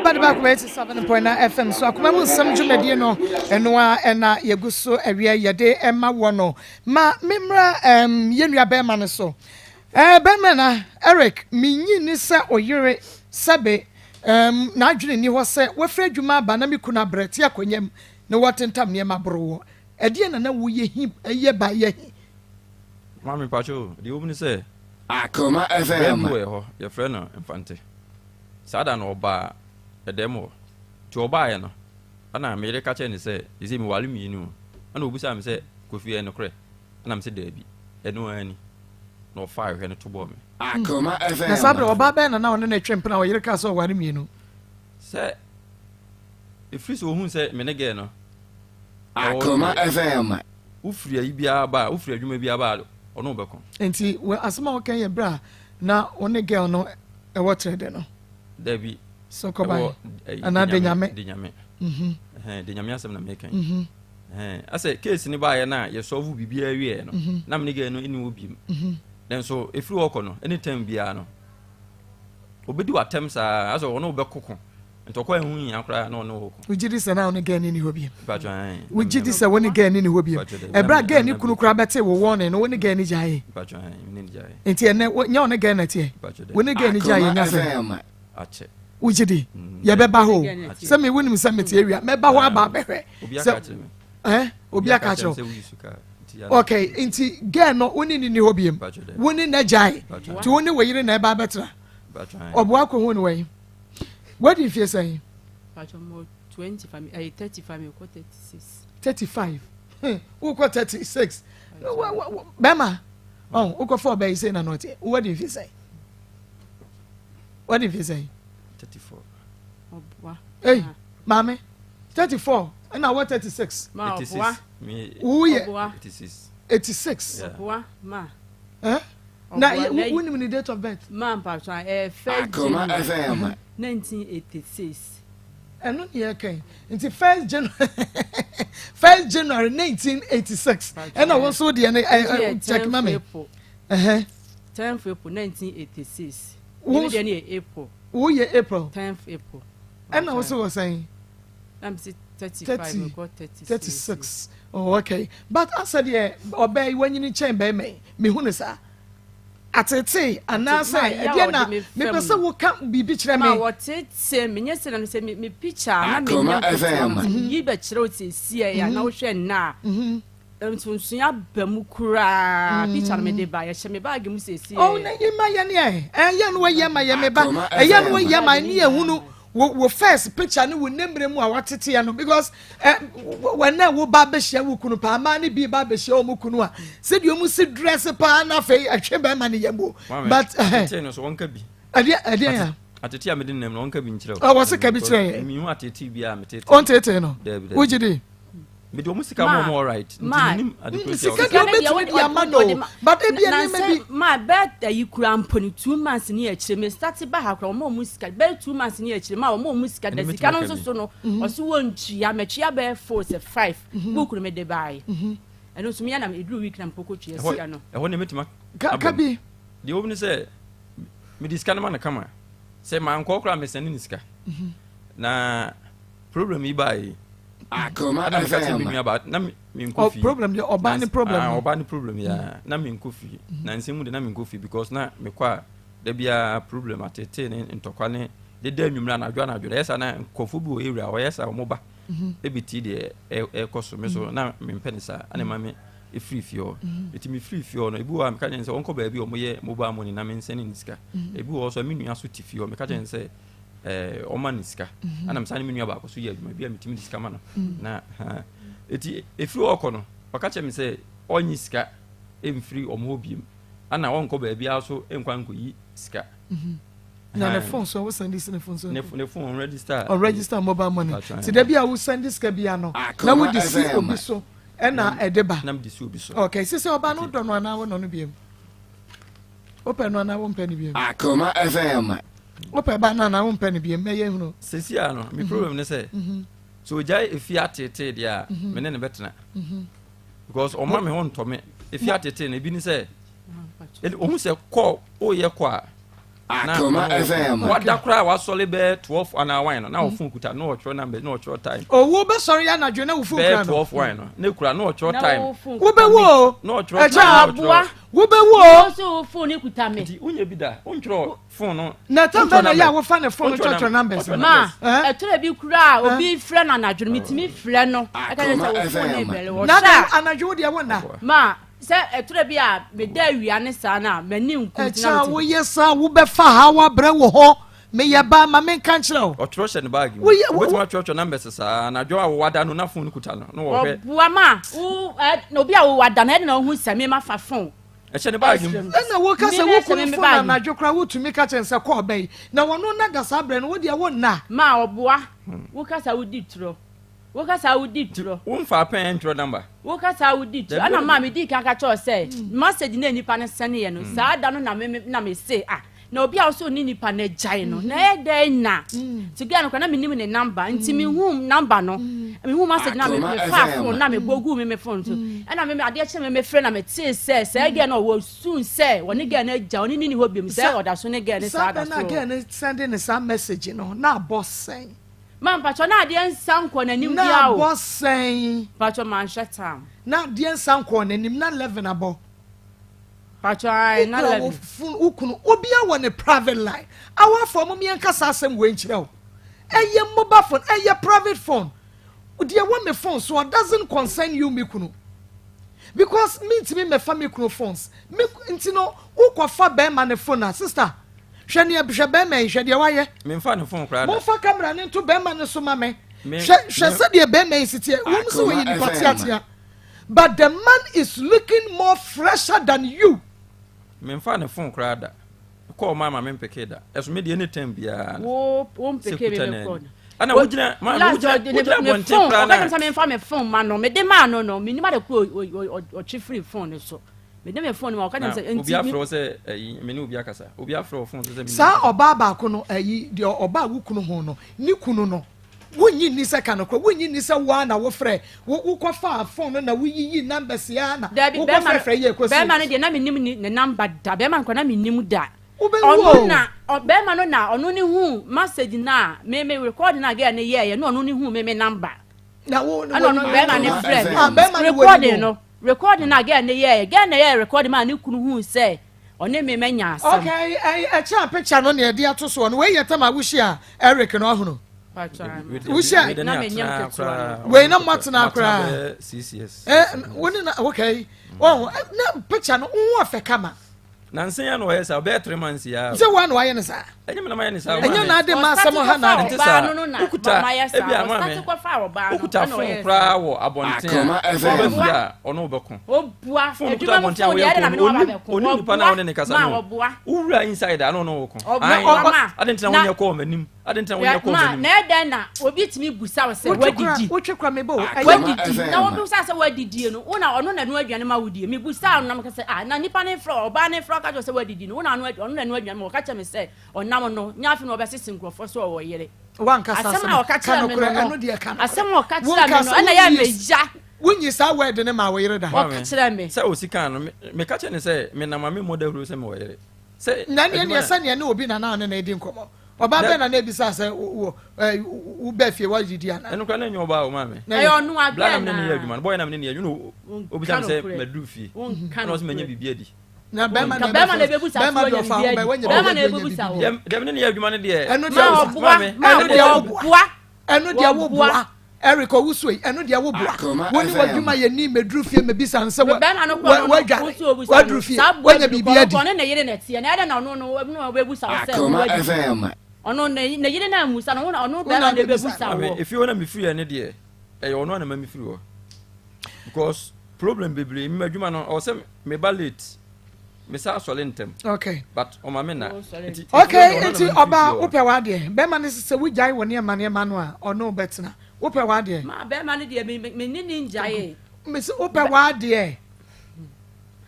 But back with 7.9 FM. So Akoma will some Jumedi no enoa ena yeguso area yade Emma wono. Ma mimra yenua beman so. Bemana Eric minyi ni se oyere sabe na adwene ni ho se we fra dwuma ba na mikuna breti akonyam na watentam ne mabro. Ede na wo ye hi eye ba ye. Mami pacho, di obni se Akoma FM. We ho, your friend no infante. Sada no ba edemo ti oba ye no ana me ka che ni se isi mi wale mi nu ana obusa mi se kofi e no kre ana mi se dabi eno ani no fa hwe no to bo me Akoma FM. Na sabre oba be na one na twemp na oyere ka so wale mi nu se ifri so hu se me ne ge no Akoma FM. ufri ayi bia ba ufri adwuma bia ba ono be kon enti asema o kan ye bra na one girl no e wotre no Debbie, so koba another nyame de nyame asem na mekan I say case ni ba ye na ye solve bibia wie no na me ge no eni obi then so if you work no anytime bia no obedi watem sa aso wono be kokko ntoko ehun yin akra na ono hoko ujidi se na one ge ni hobi patwan ujidi se woni ge ni hobi ebra ge ni kunu kura bete wo won no woni ge ni jaye patwan ni jaye enti ene nya one ge na tie woni ge ni jaye nya se ache ujidi ye beba ho se me wonim se mete awia meba ho aba behwe obi aka cho okay enti ge no woni ni hobiem woni na jaye ti woni weyire na eba betra obo akọ ho ni wey what do you feel saying pacho mo 25 35 ko 36 35 who got 36 bema oh who got 4 by say na not what do you feel saying what do you feel saying 34 obwa hey mame 34 and now what 36 ma obwa me who ye 86 obwa ma na when the date of birth ma pacho Akoma FM 1986 and no year can into 1st January 1986 and I was so the check mama 10th April 1986 April oh yeah April 10th April and I was saying I'm 35 36 oh okay but I said yeah obey when you need chamber me hu sa atete anasa e na me pese wo ka bibi kire me ma wotete me nyese na se me picture na me yi be kire otesi ya na wo hwe na ntunsun ya bamu kura picture me de ba ya hye me bag mu sesi oh na yi ma ya ne ya no ye ma ya me ba ya no ye ma ne ehunu wo first picture ni wo nemre mu a watete ya no because when na wo ba be hye wo kunu pa ma ne bi ba be hye o mu kunu a se de o mu si dress pa na fe ahwe ba ma ne yemo but atete no so wonka bi ade ya atete a me din nem no wonka bi nkyerɛ o wo se ka bi kyerɛ mi hu atete bi a me tete on tete no wo gidi me do musika mo all right nim adequate but e bia ni maybe ma bet yi kura mponi 2 months ni akire me start ba ha kura mo musika be 2 months ni akire ma mo musika da sika no so no o so wonchi ya mechia be 4 5 bukuru me de bai eno so me ya na me dru week na mpoko twa sika no e ho ne metima ka bi de obni se me diska na ma kama se ma nko kura me sene ni sika na problem yi bai Akoma FM. Na me nkofi. Problem the oba ni problem. Oba ni problem ya. Na me nkofi. Na nsemu de na me nkofi because na me kwa da bia problem atete ne ntokwa ne de da nwumra na adwa na adwa. Yesa na nkofu bi o area o yesa o moba. Ebiti de ekoso me so na me mpenisa ane ma me e free fio. Eti me free fio no ebi wa me ka nse onko ba bi o moye mobile money na me nsene niska. Ebi wo so me nua so tifio me ka nse oma niska ana msani minu aba ko so ya adwuma bia metimi diska ma no na eti efiri okono wakache me se onyi sika emfiri omo biem ana wonko ba bia so enkwa nkoyi sika na the phone so we send this in phone so ne phone register mobile money ti da bia we send this ka bia no na we disi obi so na edeba na disi obi so okay sisi oba no do no na we no no biem open no na we mpani biem Akoma FM Ope banana won pen bi me ye hunu. Sesia no me problem ne say. So jai if you atete dia me ne betena. Because o ma me hon to me if you atete na bi ni say. O hu say call o ye kwa. Akoma FM. What da kra wa sole be 12 an hour no na o phone kuta no o chro number no o chro time. Oh wo be sorry ya na dwe na wo phone kra no. 12 wine no. Ne kura no o chro time. Wo be wo. No o chro time. Wo be wo. So phone ni kuta me. Di unye bi da. O chro phone no. Na tambe na ya wo fa ne phone chro numbers. Ma, e tore bi kura obi frɛ na anadwo me timi frɛ no. I can say wo phone e bele wo. Na anadwo de wo na. Ma, se e tore bi a me da wia ne sa na mani nkuntina. Cha wo yesa wo be fa ha wa bre wo ho. Me ya ba ma men kan kire o. O chro she ne bag. Wo chro numbers sa anadwo a wo wada no na phone kuta no. No wo hwe. Bua ma, wo no bi a wo wada na e na hu same ma fa phone. E che ne bag mu. Na wo ka se wo kun phone na adwo kra wo tumi ka chen se call bai. Na wono na da sa bre no wo de wo na. Ma obua. Wo ka sa wo di tro. Wo ka sa wo di tro. Wo mfa pen intro number. Wo ka sa wo di tro. Ana ma me di kan ka cho say. Message na nipa ne sene ye no. Sa da no na me say na obi a so ni nipa na jai no. Na e dey na. Tiga no kana me nim ne number. Nti me hu number no. Me hu message na me fa phone na me bogu me phone to. Ana me ade che me friend na me tie say again no wo soon say woni ge na ja oni ni ho biem say oda so ne ge ne sa da so. Na ge ne sending some message no na boss say. Man pacho na ade nsanko na nim dia na o. boss say. Pacho man shata. Na ade nsanko na nim na 11 abo. Pacho ai na 11. Ukunu obi a won a private line. Our form me nkasa asem we nkire o. Eye mobile phone, eye private phone. Odi e want me phone so it doesn't concern you me kunu. Because me me family kunu phones. Me ntino ukwafa be ma ne phone sister. Hwe ne hwe be ma hwe de waye. Me mfa ne phone kra da. Mo fa camera ne to be ma ne so ma me. Hwe se de be ma sitie. Wo so we ni patiatia. But the man is looking more fresher than you. Me mfa ne phone kra da. Call mama me mpeke da. Eso me de anytime bia. Wo mpeke me call. Ana wujina ma wujina bonte kra na. Oka me mfa me phone ma no. Me de ma no. Me ni ma de ko o chi free phone so. Me de me phone ma oka dem say obi afro say me ni obi akasa. Obi afro phone say me. Sa oba ba ko no de oba wukunu ho no. Ni kunu no. Wonyi ni se kanokro wonyi ni se wa na wo frɛ wo kɔfa phone na wo yiyi numbers ya na wo kɔfa frɛ ye kwesi be ma no de na menim ni ne number da be ma nkɔ na menim da ɔno na be ma no na ɔno ni hu message na me record na ga na ye no ɔno ni hu me number na wo no be ma ne frɛ record na ga na ye record ma ne kunu hu say ɔne me manya asɛm okay I cha picture no na de ato so no we yɛ tama wo hia Eric no hono Usha na menyam ketua we na matna kra CCS woni na okay oh na picture no wo afa kama na nsen no yesa be 3 months ya se wa no aye ne sa enye me na maye ne sa enye na de ma asemo ha na nti sa ukuta ebi ama me ukuta phone kra wo abonten ya ono obekon obua eduma mo phone ya na me no abekon oni nipa na woni ne kasa no ura inside ano no wokon adentina woni ko manim adentina woni ko manim na eden na obi timi busa wo se wadidi wo twekwa me bo wadidi na wo busa se wadidi no una ono na no aduane ma wodie me busa no na me kase na nipa ne fro oba ne fro ka jo se wadidi no una no ono na no aduane mo ka cha me se onam no nyafi no obesese nkrofo so wo yere wan kasa asema o ka cha me no de ka asema o ka cha me no na ya meja wunyi sa word ne ma wo yere da o ka cha me se o sika no me ka cha ne se me na ma me model ru se me wo yere se na ne se ne obi na na edi nkomo oba be na ebisa se wo be fie wa jidi ana enu kwa na nyo oba o ma me e onu agbe na me ne adwuma boy na me ne adwuma obisa me se medru fie na o se menye bibia di na be ma na be busa be ma na be busa wo dem ne adwuma ne de enu de wo bua Eric Owusoi enu de wo bua woni wadwuma ye ni medru fie mebisa nse wa wadru fie wanya bibia di ne yire na tie na na no be busa wo se ono ne yire na musa no ono be na be busa wo if you wanna me free ene de e ono na ma me free wo because problem bebre me adwuma no o se me ba late me sa so lentem okay but o ma me na okay enti oba upe wa de be ma ne se wo jai woni e ma no a ono betena upe wa de ma be ma ne de me ni njai me se upe wa de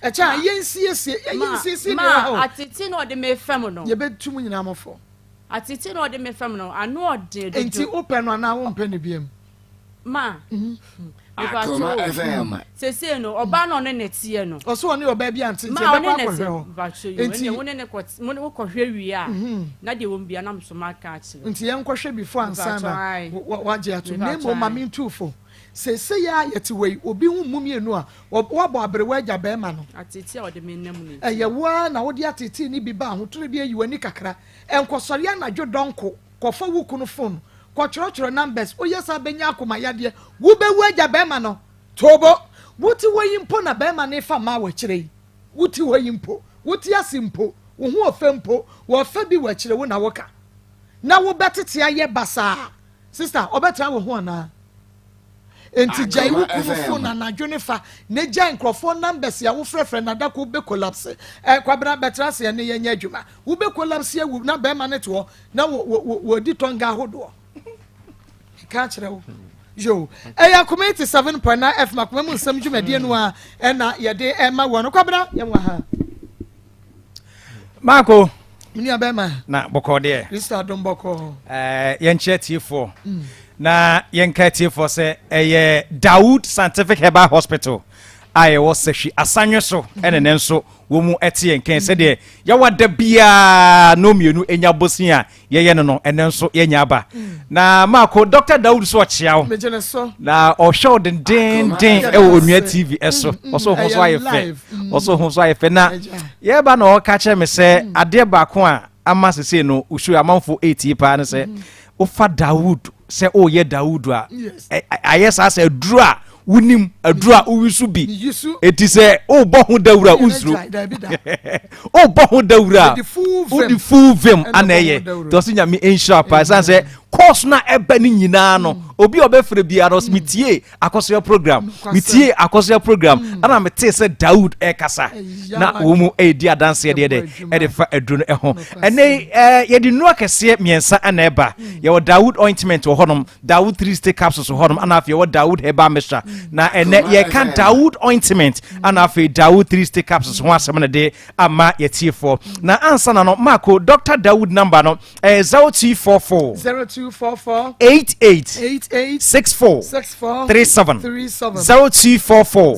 e cha yensie na ma atiti no de me fam no ye betum nyina mofo atete no de me fam no ano de do enti open no na wo mpe ne biem ma Akoma FM se no oba no ne netie no oso oni oba bia ntete be kwa kwa ho enti woni ne kwot mo ne wo kohwe wi a na de won bia na mso maka achi enti yen kohwe before ansana waje ato nemo mami ntufo se ya yeti wei obi hu mumienu a wabo abrewa agya be ma no atete o de me nam ni eye wa na wo de atete ni bi ba ho toro bi ayiwani kakra enkosori anadwo donko kofa wuku no phone kochoro numbers oyesa benya akoma yade wo bewu agya be ma no tobo wuti woyimpo na be ma ne fa ma wa kire wuti woyimpo wuti asimpo wo hu ofempo wo fa bi wa kire wo na woka na wo betete aye basa sister obetra wo ho na enti jai wo ku phone na nadwene fa ne jai microphone numbers ya wo frefre na da ko be collapse kwabra betra se ne yenya adwuma wo be collapse ya wu na be ma ne to na wo di tonga hodo ka kire wo yo eya community 7.9 f makwamu nsam dwumade no a na ye de ma wo no kwabra ye wa ha Marco mini abema na boko de Mr. Domboko yen chetifo na yen katifo se Dawood Scientific Herbal Hospital aye wo sehwi asanwe so ene nenso wo mu ete yen kan se de ya wada bia no mienu enya bosin a ye no enenso yenya aba na Marco Dr. Dawood so chiao mejene so na o show den e onua TV eso oso ho so aye fe oso ho so aye fe na ye ba na o ka che me se ade ba ko a ama sese no ushu amanfo 80 pa ne se o fa Dawood se o ye Dawood a ayesa se duru a wunim adura uwisu bi eti se o bo ho dawura usru o bo ho dawura o di full vim anaye to se nyame ensure pa se course na ebe ni nyina no obi obefre bia ros mitie akoso program mitie akoso program ana mete se Dawood kasa na wo mu di adanse de fa aduru no ho ene ye di no akese miensa ana eba ye wo Dawood ointment wo honom Dawood 3 stick capsules wo honom ana afi ye wo Dawood herbal mixture na ene ye kan Dawood ointment ana afi Dawood 3 stick capsules ho asem na de ama ye tie4 na ansa na no Marco Dr. Dawood number no 0244 88 64 37 0244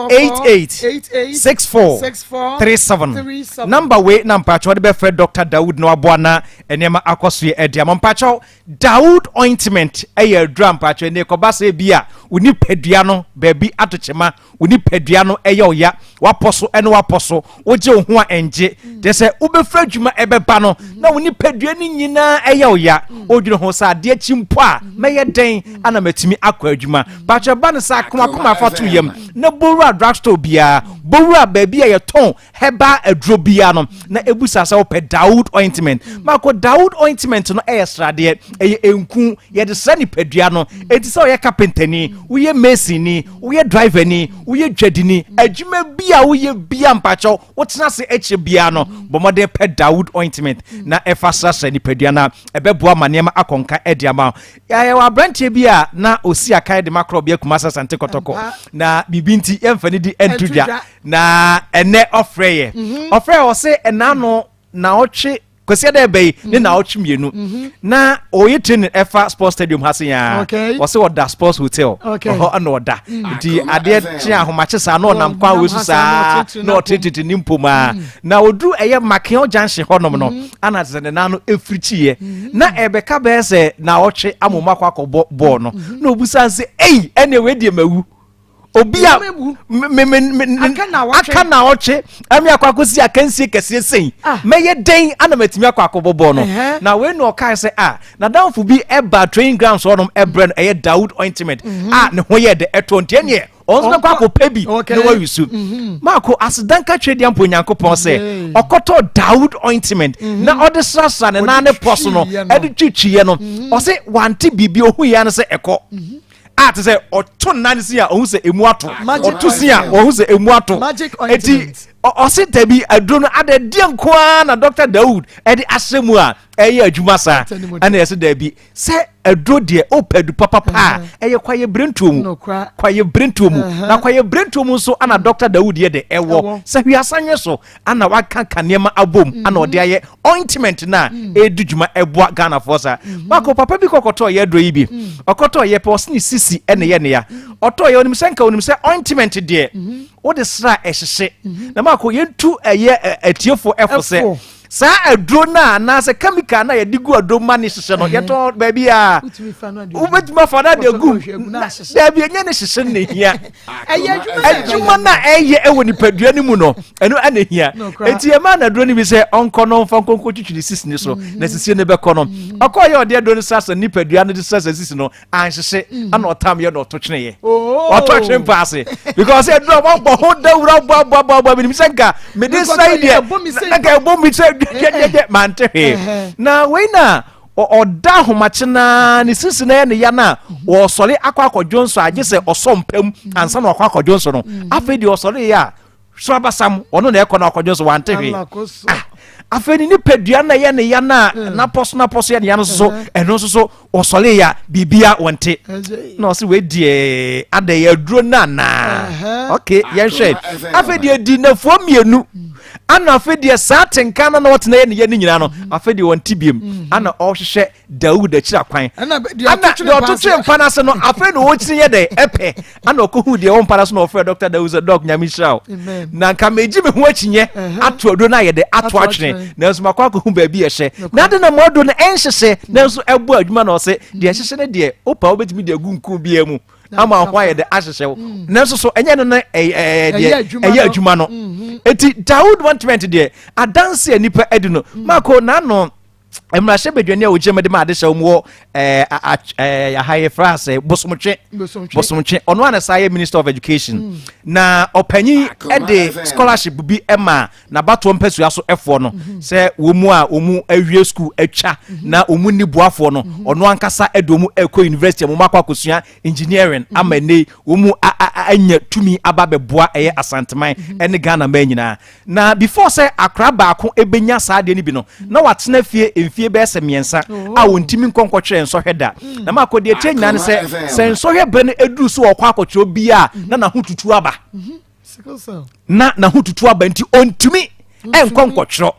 88 64 37 number we na mpacho de be Fred Dr. Dawood no aboana enema akoso ye edia mpacho Dawood ointment eye adura mpacho ne kobasa bia uni pedua no baby atochema uni pedua no eye oya waposo ene waposo oje ho a enje de se ubefra dwuma ebeba no na uni pedua ni nyina eye oya odwene ho sa de chimpo a meye den ana matimi akwa adwuma pacho ba ne sa akoma fatu yam na bowura drugstore bia bowura baby ye ton heba aduro bia no na ebusa sa wo Dawood ointment Marco Dawood ointment no extra de enku ye de sani pedua no enti se o ye carpentani wo ye mason ni wo ye driver ni wo ye dwadini adwuma bia wo ye bia mpacho wo tena se eche bia no bomode Dawood ointment na efasa sani pedua na ebeboa manema akonka ediama ya wa branche bia na osi akai de macro bia kumasa sante kotoko na bibinti emfani di entudwa na ene ofreye ofreye o se enano na oche kwesi da ebe ni na oche mienu na oye training efa sports stadium hasia o se oda sports hotel o na oda di ade chi ahomache sa na nam kwa wesu sa na otititi nimpoma na odu eye Makion Junction honom no ana zene na no efrichie na ebeka be se na oche amoma kwa kobo ball no na obusa se anyway die mawu obia aka na oche ami akwakosi akansie kese sen meye den ana matimi akwakobobo no na we no kai se na danfo bi eba training grounds onom ebren eye Dawood ointment ne ho ye de etonte ne onzo kwa ko pebi ne wa yusu Marco asidanka trade ampo nyankopon se okoto Dawood ointment na odesrasa ne na ne poso no edi twitwiye no o se wanti bibi ohu ya ne se eko to say oto nanisi a ohun se emu ato oto si a ohun se emu ato eti o se tabi adro no ade die nkoa na Dr. Dawood edi asemu a ɛyɛ adwuma saa ana yɛsɛ daabi sɛ aduro deɛ opɛdu papa ɛyɛ kwaye brentom kwaye brentom na kwaye brentom nso ana Dr. Dawood yɛ de ɛwɔ sɛ hwiasanye so ana waka kanema abom ana ɔde ayɛ ointment na edu dwuma ɛboa Ghana forsa bako papa bi kokɔtɔ yɛ aduro yi bi ɔkɔtɔ yɛ pɛ ɔsene sisi ɛne yɛ ne ya ɔtɔ yɛ onim sɛ nka onim sɛ ointment deɛ wode sra ɛhyehye na mako yɛntu ɛyɛ atiefo ɛfo sɛ saa aduro na sɛ chemical na yɛde gu aduro ma ne hyehyɛ no yɛtɔ baabi a wobɛtumi afa na de gu daabi ɛnyɛ ne hyehyɛ ne hia adwuma na ɛyɛ ɛwɔ nipadua no mu no ɛno ana hia enti ɛma na aduro no bi sɛ ɔnkɔ no mfa nkɔnkɔ twitwiri sisi ne so na sisie ne bɛkɔ no ɔkɔ yɛ ɔde aduro no sasa nipadua no de sasa sisi no anhyehye ana ɔtam yɛ na ɔto tweneyɛ ɔtɔ twen paase because aduro wɔbɔ ho dawura bɔ binim sɛ nka mede sai deɛ nka ɛbɔ mi sɛ mante na weina ɔda homakye na ne sisi na ne ya na ɔsɔre akɔakɔdwo nso agye sɛ ɔsɔmpam ansa na ɔkɔakɔdwo nso no afei deɛ ɔsɔre yɛ a so abasam ɔno na ɛkɔ na ɔkɔdwo nso wante afei ni nipadua na yɛ ne ya na napɔso yɛ ne ya no so ɛno nso so ɔsɔre yɛ bibia wɔnte na ɔse weidie ada yɛ aduro no anaa okay yɛnhwɛ afei deɛ di nafuo mmienu ana afei deɛ saa tenka na wɔtena yɛ ne yɛ ne nyinaa no afei deɛ wɔnte biem ana ɔhwehwɛ Dawood akyira kwan ana deɛ ɔtotwe mpa no ase no afei na wɔkyiri yɛ dɛ ɛpɛ ana ɔkɔhu deɛ wɔmpa no so na ɔfrɛ Dr. Dawood sɛ dɔk nyame hyira wo na nka megye me ho akyinyɛ ato aduro no ayɛ dɛ ato atwene nanso makɔ akɔhu baabi yɛhyɛ na ade na mɔdo no ɛnhyehyɛ nanso ɛbɔ adwuma na ɔsɛ deɛ ɛhyehyɛ no deɛ wopa wobɛtumi de agu nkuo biaa mu ama ho ayɛ dɛ ahyehyɛ wo nanso so ɛnyɛ no na ɛyɛ adwuma no eti Dawood ointment deɛ adanse a nipa adi no mako na no mmarahyɛ badwani a wogyema de ma ade hyɛ wo wɔ yɛhaye frase bosomtwe ɔno ana saa yɛ Minister of Education na ɔpanyin de scholarship bi ma na bato mpasua so ɛfoɔ no sɛ wo mu a wo mu awie school atwa na wo mu niboafoɔ no ɔno ankasa de wo mu ɛkɔ university mu makɔ akosua engineering ama nei wo mu anya tumi aba bɛboa ɛyɛ asanteman ne Ghana ma nyinaa na before sɛ akra baako ebenya saa de no bi no na watena fie mfie bɛsɛ miensa a wontimi nkɔnkɔtwɛ nsɔhwɛ da na mako de tie nyina ne sɛ nsɔhwɛ bɛ no edu so ɔkɔ akɔtwɛ obi a na ho tutu aba na ho tutu aba nti ontumi nkɔnkɔtwɛ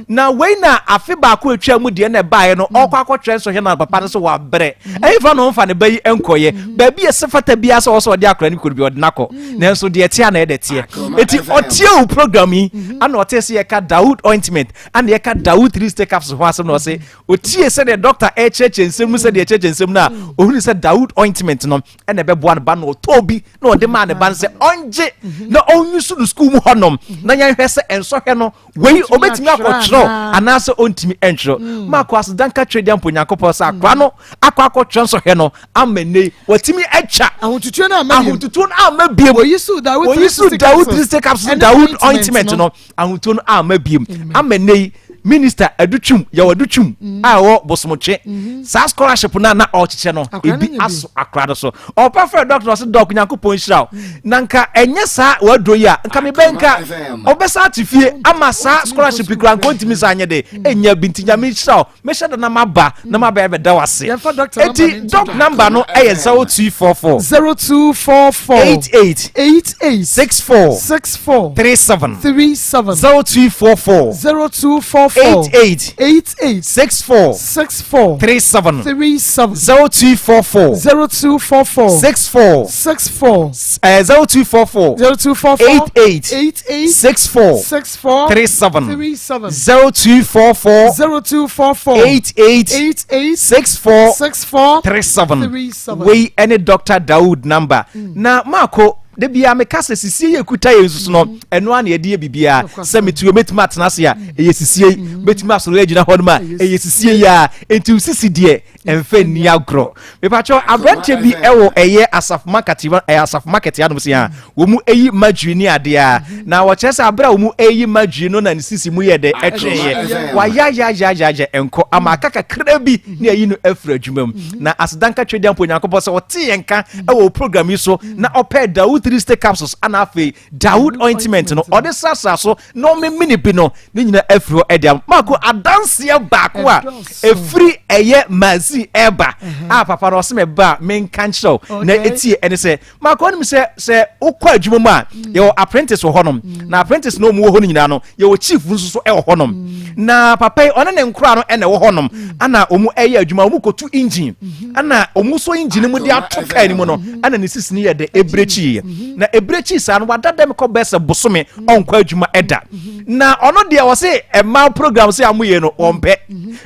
na wei na afi baako atwa mu de na bae no ɔkɔ akɔtwɛ nsɔhwɛ na papa no so wabrɛ ɛfa no mfa ne bayi nkɔyɛ baabi ɛsefata bia sɛ ɔsɔ ɔde akora ne kɔ bi ɔde nakɔ nanso deɛ tia na ɛde tie eti ɔtie wo program yi ana ɔte sɛ yɛka Dawood ointment ana yɛka Dawood 3 step capsules ho asɛm na ɔse ɔtie sɛ de doctor ɛkyerɛkyerɛ nsɛm sɛ de ɛkyerɛkyerɛ nsɛm na ɔhunu sɛ Dawood ointment no ɛna ɛbɛboa ne ba no ɔtɔ bi na ɔde ma ne ba no sɛ ɔngye na ɔnwusu no school mu hɔnom na yɛnhwɛ sɛ nsɔhwɛ no wei obetimi akɔtwerɛ anaasɛ ontimi ɛntwerɛ mako asedanka twɛdi ampo Nyankopɔn sɛ akora no akɔtwerɛ nsɔhwɛ no amane watimi atwa ahotutuo no ama biem oyisu Dawood 3 step capsules Dawood ointment no ahotutuo no ama biem amane Minister adutwum yɛwɔ adutwum a ɛwɔ bosomtwe saa scholarship na ɔkyekyɛ no ebi aso akora so ɔpa fɛ doctor ɔse dɔk Nyankopɔn hyira wo na nka ɛnyɛ saa waduro yi a nka mebɛnka ɔbɛsa ate fie ama saa scholarship kura nka ɔntimi sa anyɛ de ɛnya bi nti Nyame hyira wo mehyɛ da na maba na maba ɛbɛda wo ase eti doc number no ɛyɛ 0244 88 64 37 0244 88 64 37 0244 64 0244 88 64 37 0244 88 64 37 wei any Dr. Dawood number na mako de bia me kasa sisie ye kuta yesus no eno an ye de bibia se metuo metuma tenase a eye sisie betuma asoro agina hoduma eye sisie ya enti usisi de emfe ni agro me pacho abrante bi ewo eye asaf market ya no se ya wo mu eyi madwi ni ade a na wo kyerese abra wo mu eyi madwi no na ne sisi mu ye de etweye wa ya enko ama kaka krabi ni eyi no afra adwumam na asdanka twedi ampo Nyankopɔ se wote yenka ewo program yi so na opɛ Dawood 3 stay capsules ana afi Dawood ointment no ode sasa so no me mini bi no ni nyina afro ediam mako adanse baako a efri eye mazi eba papa no se me ba men kan show na etie ene se mako nim se ukọ adwuma mu a ye apprentice wo honom na apprentice no mu wo ho nyina no ye chief nso so e wo honom na papa one ne nkura no ene wo honom ana omu eye adwuma omu kotu engine ana omu so engine mu dia toka ni mu no ana ne sisini ye de ebrechi na ebrechi sa no wadada me ko bese bosome onkwa adwuma eda na ono de wo se ema program se amoye no ompe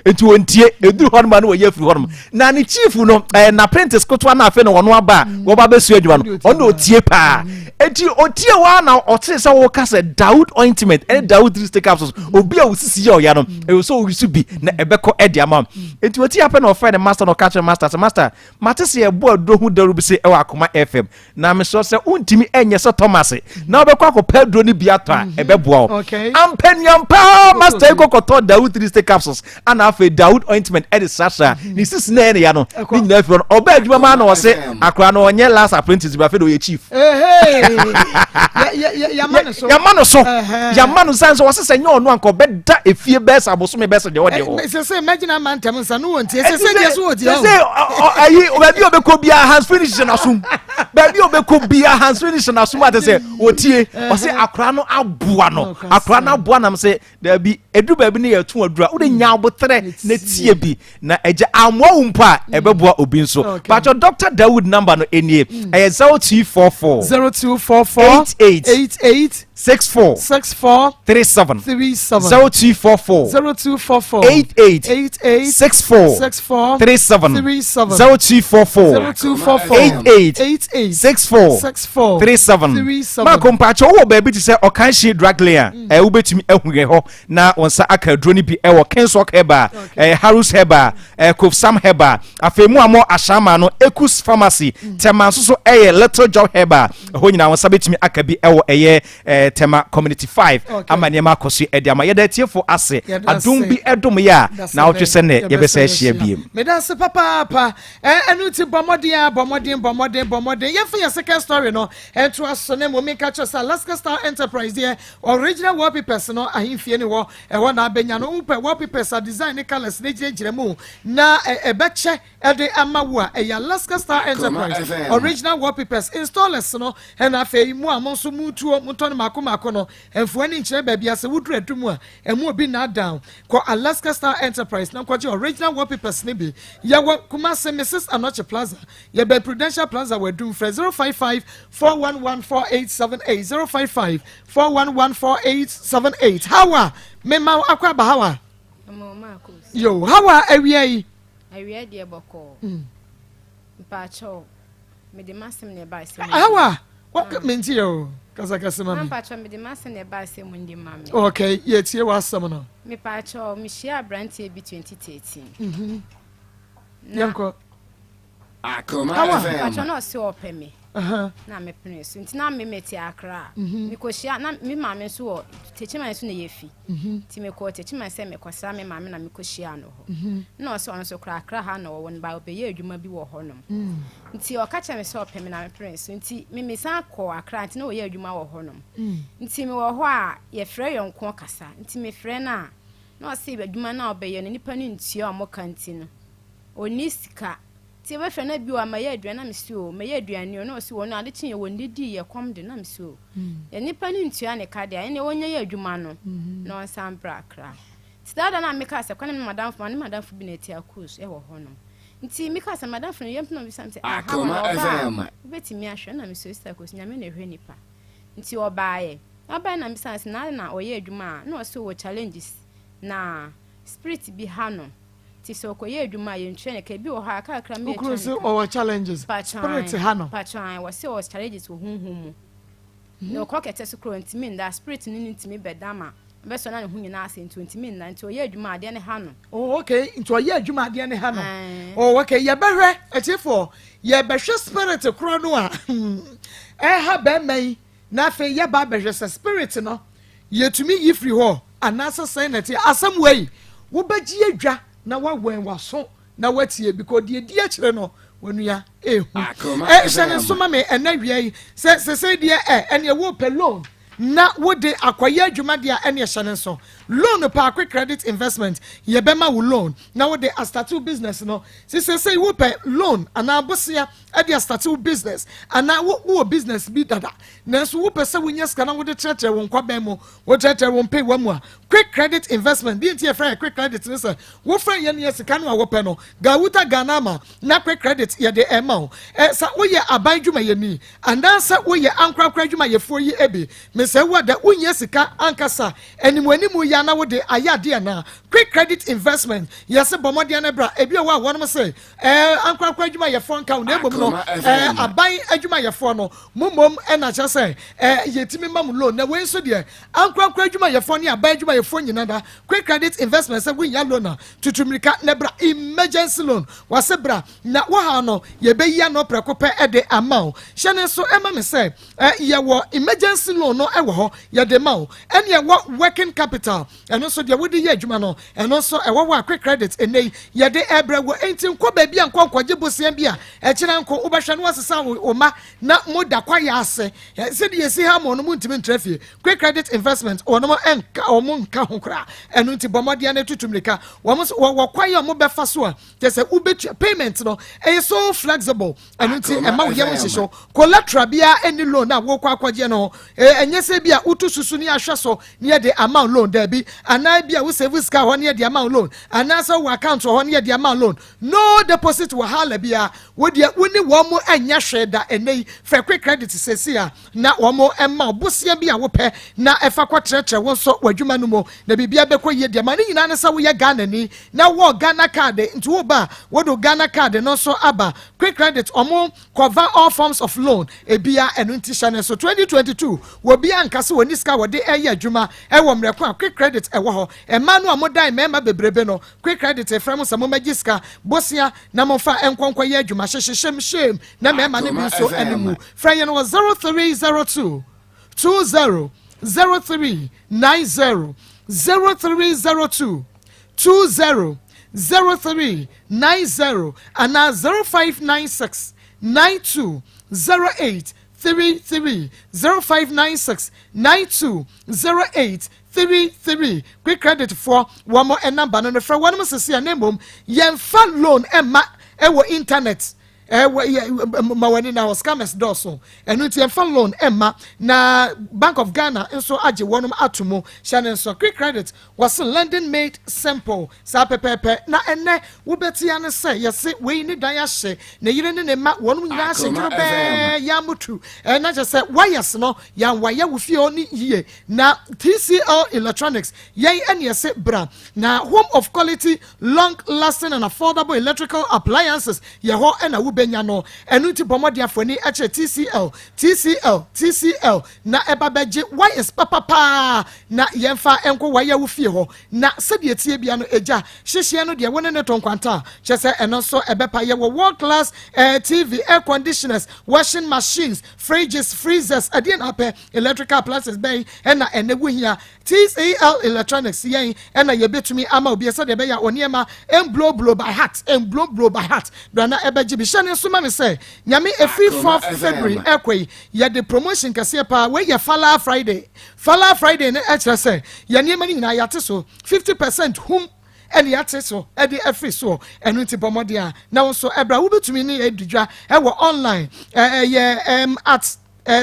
enti wontie eduru honom na wo ye firi honom na ne chief no na apprentice koto na afa no wono aba wo ba besu adwuma no ono otie pa enti otie wa na ote se wo ka se Dawood ointment and Dawood 3 stay capsules obi a wosisi ya oya no e so wisu bi na ebeko edi ama enti otie afa na offer the master no catch master matese e bo adro hu daru bi se e wa Akoma FM na me so se untimi enye se Thomas na obekọ akọpa adro ni bi ato a ebeboa o ampanyampa master e kokoto Dawood 3 stay capsules ana afa Dawood ointment e de sasha ni sisi na ene ya no ni nyina afi no oba adwuma ma na wo se akra no onye last apprentice bi afa do ye chief Yamano sans was a senor no anko beda efie best abosome best de ode ho. Say imagine a man tem nsa no wonti. Say yes wo di. Say ayi obabi obeko bia hands finish na sum. Baby obeko bia hands finish na sum ate say otie. O say akra no aboa no. Akra no aboa na say there be edu baby na yatu adura. Wo de nya abotre na tie bi na eje amwa umpa ebeboa obi nso. But your Dr. Dawood number no enie. 0244 88 64 37 0244 88 64 37 88 64 37 ma kompacho wo baby ti say okanshi drug layer wo betumi ehunye ho na onsa aka droni bi e wo kenso heba Harus heba Kofsam heba afemu amo ashama no Ekus pharmacy temanso so little job heba ho nyina onsa betumi aka bi e wo tema community 5 amane Maa Akos ediama ye da tiefo ase adum bi edum ya na wo twese ne ye besa hia biem me da se papa enu ti bomodin ye for your second story no entu aso ne mo me ka cho Alaska Star Enterprise there original wallpapers no ahimfie ne wo na abenya no umpe wallpapers design ne colors ne gire mu na ebeche ede amawo a Alaska Star Enterprise original wallpapers installers no na afei mu amonso mu tuo muton Akoma no enfuani nkyere baabi ase wudru adum a emu obi na down ko Alaska Star Enterprise na kwaje original wallpapers ne bi ya Kumase Mrs. Anoche Plaza ya be Prudential Plaza wadum fra 055 4114878 055 4114878 hawa mema akwa ba hawa Maa Akos yo hawa awia de boko mpacho me de masem ne ba ise hawa what menti yo kasa mami mpacho me de masem ne ba ise mundi mami okay ye tie wasam no me pacho me share brantie bi 2013 yanko Akoma pacho no se opeme na me prince nti na me meti akra me ko shia na me mama so o techiman so na yefi ti me ko techiman se me kwasa me mama na me ko shia no ho na so on so kra akra ha na wo won ba obeye adwuma bi wo ho no nti o ka cha me so opeme na me prince nti me san ko akra nti na wo ye adwuma wo ho no nti me wo ho a ye frɛ yonko kasa nti me frɛ na o se adwuma na obeye no nipa no ntia o mo kanti no oni sika ti be fe na bi wa maye aduan na msi o maye aduan no so wonu ade kyen ye wondidi ye kwam de na msi o ye nipa ni ntua ne ka de ene wonya ye adwuma no na on san brakra ti da na me ka se kwane madam fo ne madam fo bi na ti Akos e wo ho no nti me ka se madam fo yem no bi samte Akoma FM beti mi ahwe na msi o Akos nya me na hwe nipa nti obaaye na mi sanse na oye adwuma na o so wo challenges na spirit bi ha no ti so ko ye adwuma ye ntwe ne ka bi wo ha aka akra me ntwe ne o challenges spirit ha no pachan wo se o challenges wo hunhum no ko kete so kro ntimi nda spirit ni ntimi bedama be so na ne hunyina ase ntimi nda nti o ye adwuma ade ne ha no okay nti o ye adwuma ade ne ha no okay ye behwe etifo ye behwe spirit kro no a ha be mai na fe ye ba behwe spirit no ye tumi yifri ho anasa sai na ti asam wei wo bagie adwa na wawen waso na watie because die die kire no wonuya hyɛne nso ma me ɛna wia yi sɛ deɛ ɛne wo pɛ loan na wode akwaya adwuma deɛ ɛne hyɛne nso loan pa quick credit investment yɛbɛma wo loan na wode astatu business no sɛ wo pɛ loan ana bosia ɛde astatu business ana wo business bi dada nanso wo pɛ sɛ wonya sika na wode kyerɛkyerɛ wo nkwaban mu wo kyerɛkyerɛ wo mpɛ wa mu a quick credit investment bi ntie frɛ quick credit ne sɛ wo frɛ yɛ ne sika no a wo pɛ no gawuta Ghana ma na quick credit yɛde ɛma wo sa woyɛ aban dwumayɛni ana sɛ woyɛ ankrakra dwumayɛfoɔ yi ebi mesɛ wo da wonya sika ankasa animu ya na wode ayade na quick credit investment yɛsɛ bɔmɔdeɛ no bra ebi a wɔnom sɛ ankrakra dwumayɛfoɔ nka wo na ebom no aban adwumayɛfoɔ no momom ɛna kyɛ sɛ yɛtimi ma mu loan na wei nso deɛ ankrakra dwumayɛfoɔ ne aban adwumayɛfoɔ nyina da quick credit investment sɛ wonya loan a tutumrika na bra emergency loan wɔsɛ bra na wɔha no yɛbɛyi ano prɛko pɛ ɛde ama wo hyɛ ne nso ɛma me sɛ yɛwɔ emergency loan no ɛwɔ hɔ yɛde ma wo ɛne yɛwɔ working capital ɛno nso deɛ wode yɛ adwuma no ɛno nso ɛwɔ wɔ a quick credit ɛnɛ yɛde ɛbrɛ wɔ enti nkɔ baabi a nkɔnkɔgye bosia bi a ɛkyerɛ nko wobɛhwɛ no wasesa wo ma na moda kwayɛ ase sɛde yɛsi ha ma ɔno mu ntimi ntrɛ fie quick credit investment ɔno ɔmo nka ho koraa ɛno nti bɔmmɔdeɛ no tutumrika wɔ kwayɛ a mobɛfa so a kyɛ sɛ wobɛtua payment no ɛyɛ so flexible ɛno nti ɛma wo yɛ wo hyehyɛ collateral biara ɛne loan a wokɔ akɔgye no ɛnyɛ sɛ bi a wotu susu ne ahwɛ so ne yɛde amount loan dabi anaa bi a wo save sika hɔ ne yɛde amount loan anaa sɛ wo account hɔ ne yɛde amount loan no deposit wɔ hala bia wodeɛ wone wɔn mo anya hwɛ da ɛnɛ fɛ quick credit sɛsi a na wɔn mo ɛma bosia bi a wopɛ na ɛfa kɔkyerɛkyerɛ wo nso w'adwuma no mu na bibia bɛkɔ yie deɛ ma ne nyinaa ne sɛ woyɛ Ghana ni na wɔ Ghana card nti wo ba wodo Ghana card no nso aba quick credit ɔmo cover all forms of loan ebia ɛno nti hyɛ ne so 2022 wɔ bia nkase wɔ niska wɔde ɛyɛ adwuma ɛwɔ mmerɛko a quick credit ɛwɔ hɔ ɛma no a modan mɛma bebrebe no quick credit ɛfrɛ mo sɛ momagye sika bosia na momfa ɛnkɔnkɔ yɛ adwuma hyehyɛm na mɛma ne bi nso animu frɛ yɛ no wɔ 0302 20 03 90 0302 20 03 90 ana 0596 92 08 33 0596 92 08 33 quick credit for one more number no frɛ one mo sisi anemom yɛmfa loan ɛma ɛwɔ internet mawani na scammers doso ɛno nti yɛmfa loan ɛma na Bank of Ghana nso agye wɔnom atomo hyɛ ne nso quick credit was London made simple saa pɛpɛpɛ na ɛnɛ wobetia ne sɛ yɛse wei ne dan ahye na yire ne ne ma wɔnom nyinaa ahye dworo bɛɛ yamutu na kyɛ sɛ wires no yɛnwayɛ wo fie ɔne yie na TCL Electronics yɛn ɛne yɛse bra na home of quality long lasting and affordable electrical appliances yɛhɔ ɛna benya no enu ti bomodi afoni eche TCL na eba beje wires papa na yemfa enko wire wo fie ho na sedie tie bia no eja hyehye no de wone ne tonkwanta kyese eno so ebepa ye wo world class TV air conditioners washing machines fridges freezers adie na pe electrical appliances bay na enewu hia TCL Electronics yen na ye betumi ama obi ese de be ya oniema blow by heart brana ebeji bi shane so ma me say nyame every 4th February ekwe ye the promotion kase pa we ye Fala Friday ne ekere say ye niema ni nyina yate so 50% hum and yate so e de every so enu ti bomode a na so ebra wo betumi ni edudwa e wo online at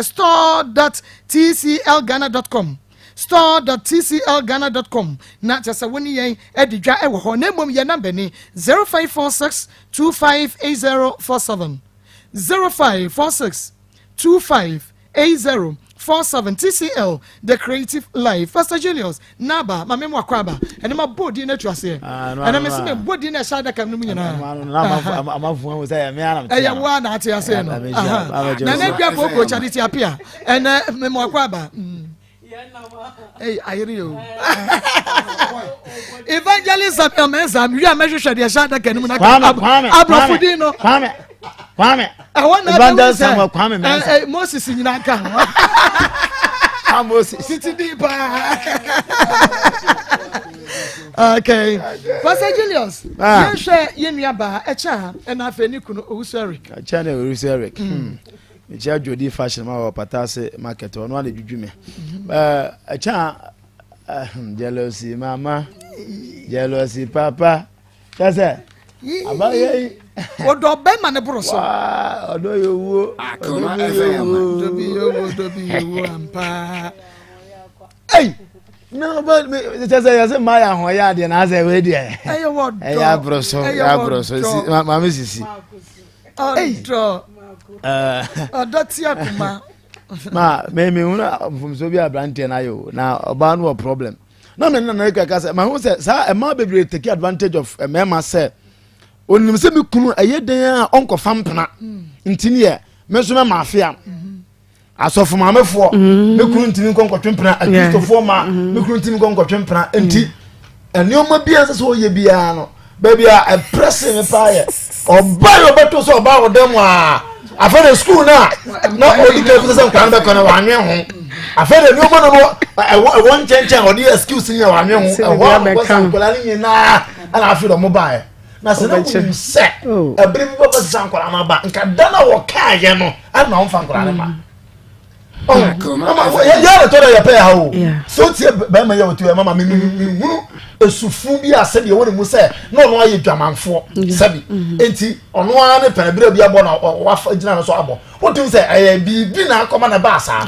store.tclghana.com store.tclghana.com na chasa woni yen edidwa e wo ho na mom ye number ni 0546 258047 0546 258047 TCL the creative life Pastor Julius naba ma memo akwaba ene ma bodi na tuase ene me se me bodi na shada kam no nyina amafu wo say me anam e ya wa na ate ase no na na gwa ko charity apia ene memo akwaba hey ayrio evangelist ameza mi ya mehwehwe de shada kan mu na abrofudi no kwame evangelist kwame Moses nyina aka Moses city deeper Okay. Pastor Julius. You share yenua ba echa and afeni kunu Owusu-Eric. Echa na Owusu-Eric. Echa Jodi fashion ma patase market ono ade dwudwume. Echa jealousy mama. Jealousy papa. Kasa. Abaye. Odo be ma ne bro so. Odo yowo. Odo yowo ampa. Hey. No, but just say my ho ya de na say we de. Hey what? Ya broso. Mama sisi. Odo. Odo ti Akoma. Ma me una from so bi abrante na yo. Na oba no problem. No me na ka say ma hu say sa e ma bebre take advantage of e ma say onim se me kunu eye den a onko fampena. Ntini e me so ma afia. Asofo mamefo me kunu ntimi konkotwempena akistofo ma me kunu ntimi konkotwempena enti enioma bia se so ye bia no ba bia e pressing me paye oba yo beto so oba odem a afere school na odi ke kusa nkwan be kono wanwe ho afere enioma no e won chenchen odi excuse ni wanwe ho e ho ko sankola ni na ana afere mo bae na se na ku se e bere bi ba sankola na ba nka dana wo ka ye no ana on fankola na ma. Oh, mama, ya told her pay how. So tie be ma ya otu mama me hunu esufu bi ase de woni mu se no aye dwamanfo sabi enti ono a ne penebere bi abo na wa gina no so abo otu se bi na Akoma na ba sa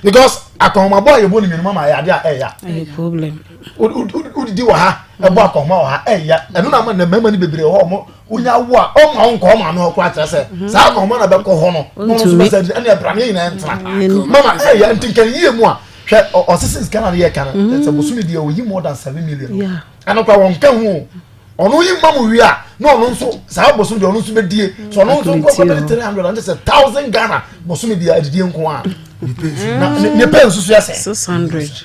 because Akoma boy ye boni me mama ya dia ya problem udi wa ha ebo Akoma wa ha ya enu na ma na mama ni bebere ho mo unya wo a o ma nko ma no ko atra se sa Akoma na be ko ho no no so be se ene abrane na entra mama ya ntinkan yie mu a hwe osisi scan na ye kan se bosumi dia o yi more than 7 million yeah anokwa won kan hu ono yi mamu wi a no ono nso sa bosumi dia ono nso be die so ono nso ko 300 and just 1000 Ghana bosumi dia adidie nko a ne pe nso so ya se 600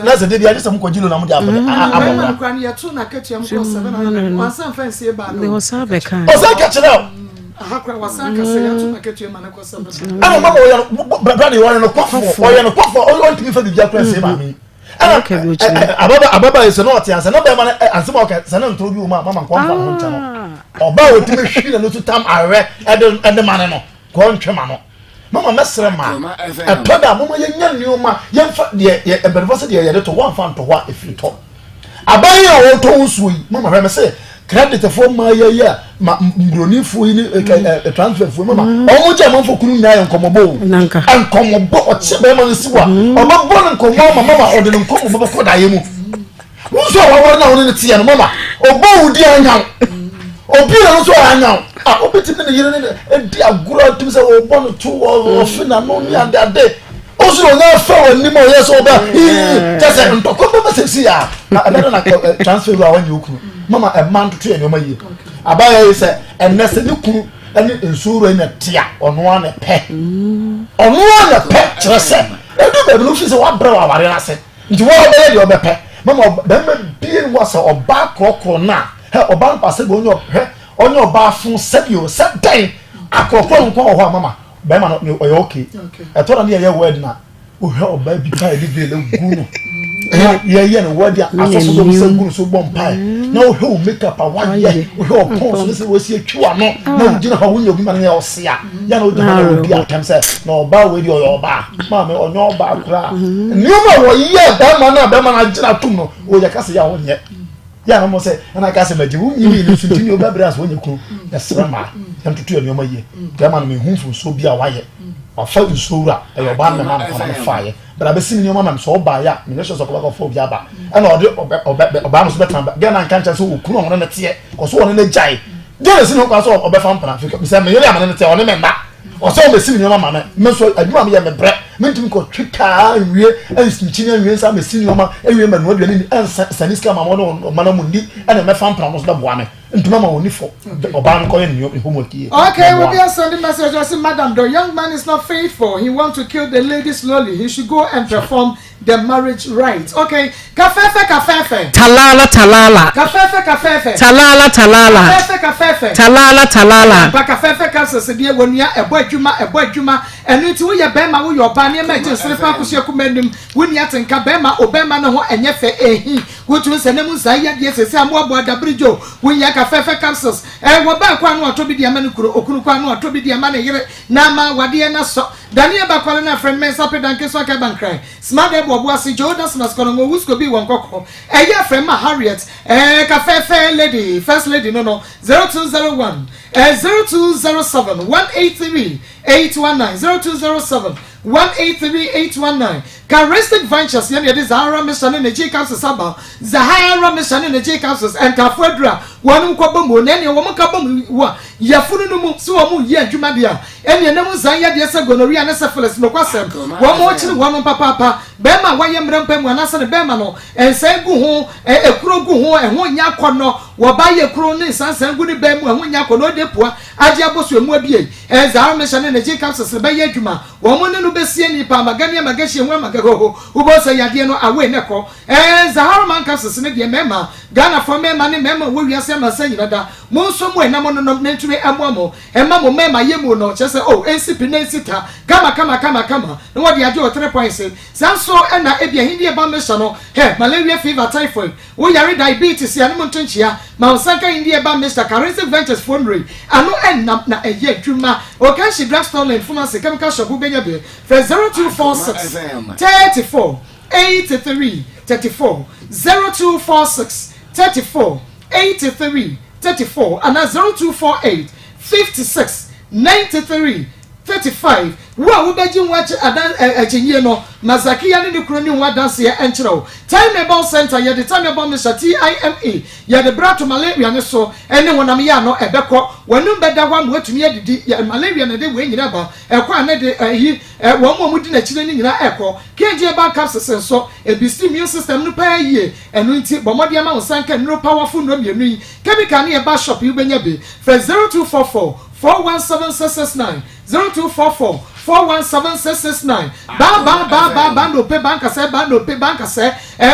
na se dia just am ko jilo na mu dia abona kwan ya tu na katua mo 700 wansan fancy ba no they was have a kind o se kachira ahakra wasan ka se ya tu na katua ma na ko 700 ana mama o ya brother you no kwafo o ya no kwafo o want me for the dia class ma mi ababa is not answer no be man answer o ka se na nto bi o mama ko mfa ho ncha no oba o ti me hwi na no to tam are e de man no ko ntwe ma no mama mesre ma e toda mama ye nya nioma ye mfa de e berfo de ye de to one fan to wa if you to abaye o to nsuo yi mama hwe me say credit for ma ye ma mbroni fu ni transfer fu mama o mo je manfo kunu nya nkomobo nkomobo o che be ma nsi wa o ba bo nkomo mama o de nkomo bo ko da ye mu wo so wa wor na woni tie no mama o bo udi anya obi na so anya obeti ne yire ne edi agura tum se o bo no to o fina no ni ade o so na fa woni mo ye so ba just ntoko be se ya na na transfer wa wani okuru mama e man to e nyoma yi abaya se enese ni kuru eni ensuro na tia ono ana pe kire se edu be no fi se wa bra wa ware na se nti wo be de obepe mama be ma bien wa se oba krokro na he oba pase go onyo oba fun sebio sedan akokro nko ho mama be ma no o okay e to na ne ye word na o he oba bi pa e de le gu no ye no word ya asoso do se gu so bom pa na o he o make up a one ye o he o pon so se wo si atwa no na ugina ha wonyo bi ma ne o sia ya na o jina o bi atem se na oba we di o oba ma me onyo oba kra ni ma wo ye be ma na jina tum no o ya kase ya wo nye ya no mo se na ka se maji wu yimi ni so tini obabra so onye kru ya srama ya ntutu ya ma ye ya ma no me hunfu so bi a waye afa so wura e yo ba na ma na fire but abesi ni ma so ba ya me so so ko fo bi aba e na oba no so betan ga na nkan cha so okru on na tie ko so on na jai je si no ko so obefa mpana afrika bi se me yele amana na tie on me ma o so me si ni ma me so aduma me ya me bre mentum ko twika wie ensinchini wie sa me si ni ma ewie ma no aduane ni saniska ma mo no mana mundi ana me fa mpana no so da boa me ntuma ma woni fo oba no ko ye ni homework here. Okay, we be sending message I say madam, the young man is not faithful, he want to kill the lady slowly, he should go and perform the marriage rites. Okay, kafefe talala kafefe talala kafefe ba kafefe kasa se die wonua ebo adwuma enu ti wo ye be ma wo yo ba bema ne ma je sere pa kuhye kumanum woni atenka bema obema no ho enye fe ehi wotu se ne mu sai ya de sese amoabo adabrijo wonya ka fefe capsules wo ba kwa no otobi de amane kuro okunu kwa no otobi de amane yire na ma wade na so Daniel bakwala na friend men sape danke so ka ban cry smart dey bobo asi Jordan maskono ngo wusko bi won kokko eya friend ma Harriet ka fefe lady first lady no 0201 0207 183 819 0207 183-819. Charistic Ventures, yani the Zahara Mission in the J Capsules Saba, Zahara Mission in the J Capsules, and Kafedra, one Kobomo, Nany, woman Kabum, Yafunu, Suamu, Yen Jumadia, and Yanamu Zaya, the Sagonoria, and Cephalus, no question. One more to one papa, Bema, Wayam Rampem, Wanasa, the Bemano, and Sangu, a Krogu, and one Yakono, Wabaya Cronis, and Sanguni Bemu, and one Yakono de Pua, Ajiabos, Mobie, and Zahara Mission in the J Capsules, Bayajuma, woman. Besieni pa magania magashi nwa magago ubosa yade no awe neko Zahara man capsules ne de mema Ghana for mema ne mema wo wiase ma sanyina da mo nso mo enamo no ntwe amoamo emamo mema yemu no chese NCP na sita kama no wo de ade o 3 points sanso na ebia hindi e ba mesha no malaria fever typhoid wo yare diabetes ya ne mo ntonchia ma osanka hindi e ba mesha Charistic Ventures phone ano na eye adwuma o kan shi drugstore and pharmacy chemical shop benya be 0246 34 83 34 0246 34 83 34 and 0248 56 93 35 wo beji watch ajenye no Mazakia ni kroni wa dance ya enchero time about center ya the time about Mr. TIMA ya the brato malaria ne so ene wonam ya no ebeko wonum beda wa mwatumi adidi ya malaria ne de we nyina ba ekwa ne de yi won mo mudi na chire ni nyina eko kenje ba capsules so ebisi immune system no pa yie enu nti bomode ama osanka no powerful no mienu yi chemical ne ba shop yu benya be 0244 417669 0244 417669 ba no pe banka se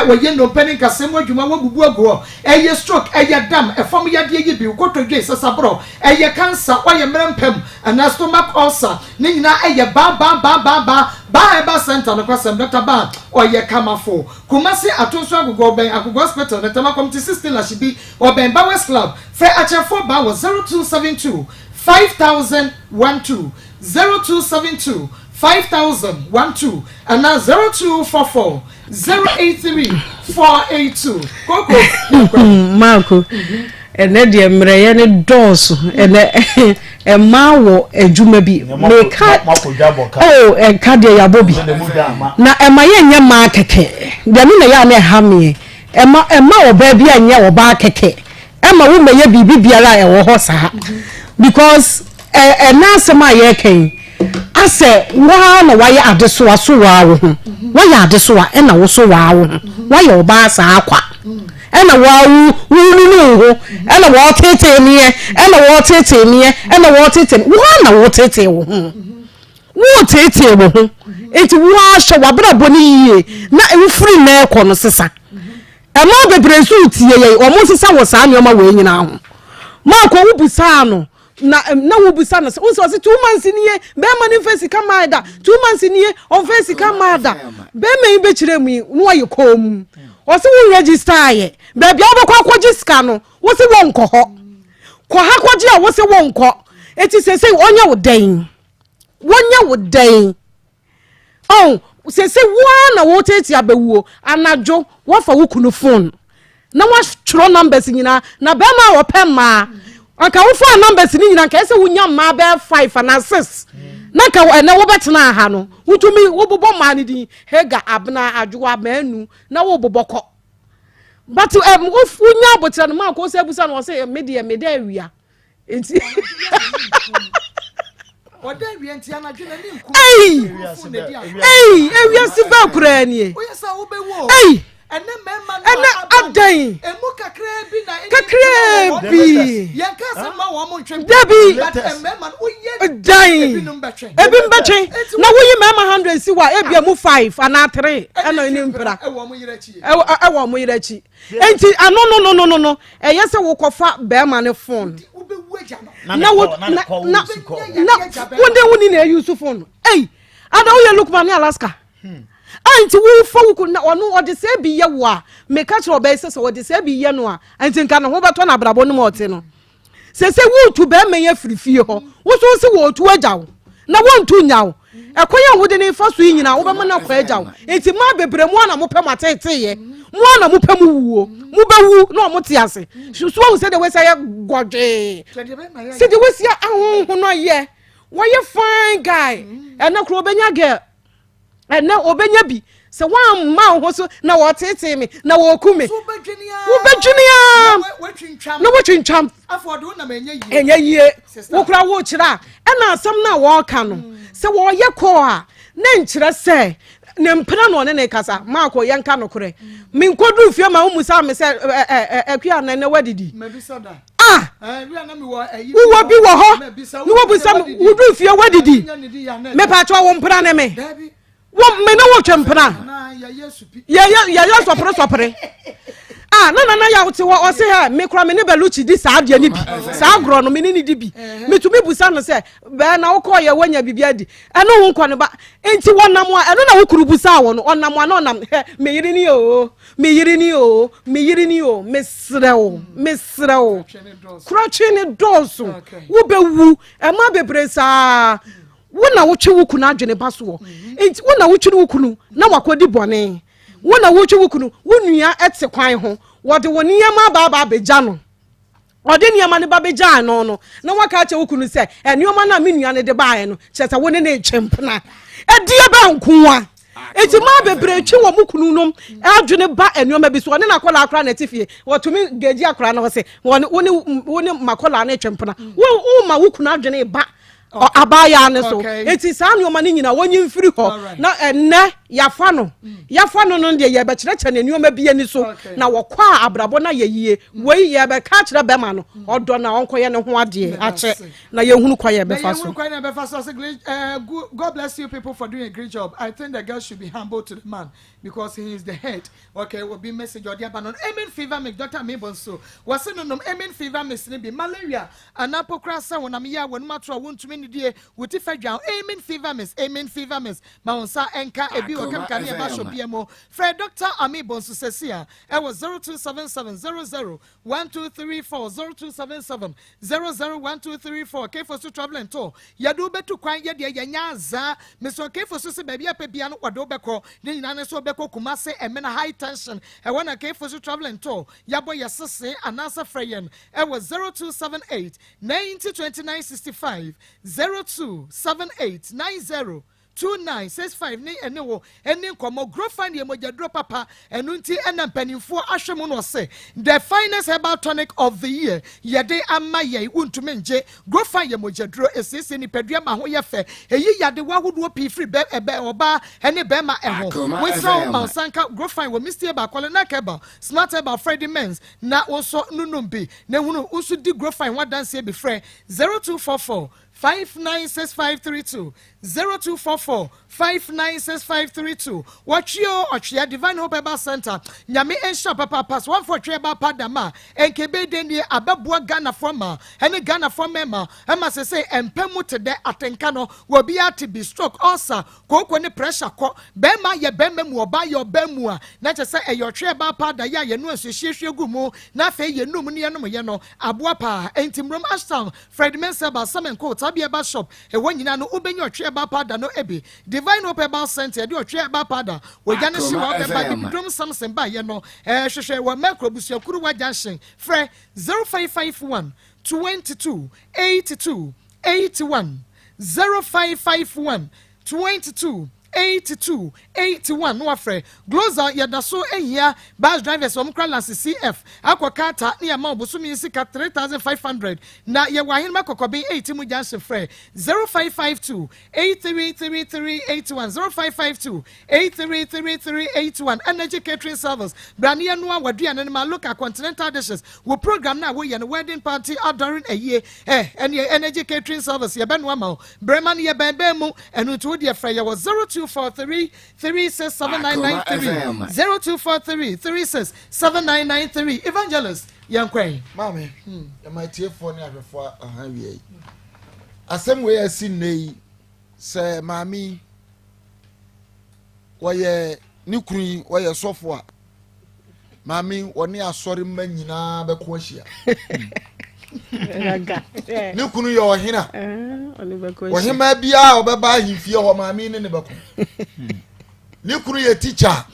we ye no pe nka se mo adwuma wo bubu ago ye stroke ye dam fam ye de ye bi ukotodwe sesabro ye cancer ye mrempem and stomach ulcer ni nyina ye ba center no kwasem Dr. Ba ye kamafo kumasi atonso agogo ben agogo hospital na tema community system la shibi oben ba West Club fe achefo ba was 0272 5012 0272 5012 and now 0244 083 482 Koko Marco ene de mreye ne doso ene emawo adwuma bi meka enka de yabobi na emaye nya ma keke de me na ya na hame ema oba bi anya oba keke ema wo meye bibi biara e wo ho saa because na asema ye ken ase wa na waye adesoa so wa wo ho waye adesoa na wo so wa wo ho waye oba sa akwa na wa wu ho na wo tete nie na wo tete nie na wo tete wa na wo tete wo ho wo tete wo ho enti wa hwe wa bra boni yie na efuri na ekọ no sesa ma bebre so tie ye o mo sesa wo sa nyoma we nyina ho ma ko wo busa no na wo busa no so 2 months niye be ma ni face kamada 2 months niye on face kamada be me be kire mu no aye kom o se wo register ye be bia wo kwa register no wo se wo nko ho ko ha kwaji a wo se wo nko eti se onya wo den oh se wo na wo tete abewuo anajo wo fa wo kunu phone na wa tro numbers nyina na be ma wo pema aka wo phone numbers ni nyina ka se wo nya ma be 5 na 6 na ka na wo betena ha no wutumi wo bobo ma ni din hega abna adwoa manu na wo boboko but wo nya botra no ma ko se busa no se media awia enti oda wi enti anadwe na ni nku ewia si ba kura ni oya sa wo be wo ene mema no adan emu kakra bi na kakra bi yanka se ma wo mo ntwe dabi mema no oye dan ebi mbetwe na wo yi mema 100 si wa ebia mu 5 ana 3 eno ni mpra ewo mo yirachi ewo mo yirachi enti no eyese wo kofa be ma ne phone na wo na wonde woni na use phone ada wo ye Lukman ni Alaska anti wo fa wo na ono ode se bi ye wo a me ka kire obey se ode se bi ye no a anti nka no ho beto na brabo no mote no se wo tu be me ye frifie ho wo so se wo tu agyawo na wo ntu nyawo ekoya wo de ne fa so nyina wo be mo na kwa agyawo enti ma bebre mo na mo pe matete ye mo na mo pe mu wuo mo be wu na mo te ase so wo se de we say godwe se de we sia ahonho no ye wo ye fine guy na kro obenya girl na obenya bi se wan ma ho so na wo tete me na wo kume wo bedwunia na wo twintwam afode wo na menye yie enye yie wo kura wo kira na asam na wo ka no se wo ye ko a na nkire se ne mpena no ne kasa ma ko ye nka no kore me nkodu fie ma wo musa me se akua na ne wadidi mebisoda wi na me wo wo bi wo ho ni wo busa wo du fie wadidi me pa cho wo mpena ne me wo me no wo twempena ya sopre na ya wote wo o se ha me kura me ne beluchi di sa ade ni bi sa agro no me ni di bi me tumi busa no se be na wo ko ye wanya bibia di eno wo nko ne ba enti wonam a eno na wo kuru busa wo no onam a na onam me yiri ni o me srewo kura chini dosu wo bewu e ma bebre sa wona wo twe wo kunu adwene ba so wo enti wona wo twe wo kunu na wakodi bone wona wo twe wo kunu wo nua ete kwan ho wode wo niam aba beja no ode niam ne ba beja no na waka che wo kunu se enioma na me nua ne de baaye no chesa wo ne na etwempna edie ba nkoa enti ma bebre twe wo mukunu nom adwene ba enioma bi so ne na kola akra na tifie wotumi geji akra na wo se woni makola na etwempna wo ma wo kunu adwene ba abaya ne so eti saa ne oma ne nyina wonyi mfiri ho na enne yafa no no de ye be kire ne nioma bia ni so na wokwa abrabo na yeyie wei ye be ka kire be ma no odo na onkoye ne ho ade ache na ye hunu kwaye be fa so God bless you people for doing a great job. I think the girl should be humble to the man because he is the head. Okay, will be message or the abanon amen fever make Dr. Mebonso was no amen fever miss be malaria and apocrasa when I'm here when matro won't to many day with if amen fever miss maunsa enka ebi o kam kan ba so biamo Fred Dr. Amebonso says here I was 0277001234 0277 001234 K for traveling to yadu betu kwan ye de yanya za meso K for so baby apebia no wado beko de nyina so beko kumase emena high tension e wanna K for traveling to yabo yesese anasa freyen I was 0278 902965 0278 90 2965 ni ene wo ene nkomo grow find ye moja drop papa enu nti ena mpanimfo ahwemu no se the finest herbal tonic of the year yede ama ye untumi nje grow find ye moja draw esese ni pedua ma ho ye fe eyi yade wa hodo pi free be oba ene be ma eho we so ma sanka grow find we Mr. ba kwale na keba smart about Freddy Men's na also nunumbi na hunu usu di grow find wa dance be free 0244 596532 0244 596532 watch your ochia Divine Hope Herbal Center nyame ensha papa pass one for treba padama enkebe deni ababua Ghana forma ene Ghana forma ema se empemu tede atenka no wo bia ti be stroke ulcer koko ne pressure ko bema ye bema mu oba ye obemu a na che se e your treba pada ya ye no asihihie gumu na fe ye num ne ye no aboa pa entimrom ashtown Fred Menseba Samenko Tabieba shop e wanyina no ubenyo treba pada no ebi Divine Hope Herbal Center de otwe aba pada we gane shi wa aba bi drum samson ba ye no hwehwe wa macro busuakuru wa junction frɛ 0551 22 82 81 0551 22 8281 no afre gloza yada so ehia bus drivers om kralance CF akwakata ne ama obosumi sika 3500 na ye wahin makokobi 80 mu janse frɛ 0552 833381 0552 833381 energy catering service brania no awadua ne ma local continental dishes wo program na wo ye no wedding party adoring a year energy catering service ye benwa ma breman ye bebe mu enu to de frɛ ye was 0243 367993 0243 367993 evangelist yankwan mame my tie-for ne ahwefo aha wie asem we asi nei se mami wɔyɛ ne kunu wɔyɛ sɔfo a maame wɔne asɔre mma nyinaa bɛko ahyia ne kunu yɛ ɔhena ɔhema biara ɔbɛba ahemfie hɔ maame ne bɛko ne kunu yɛ teacher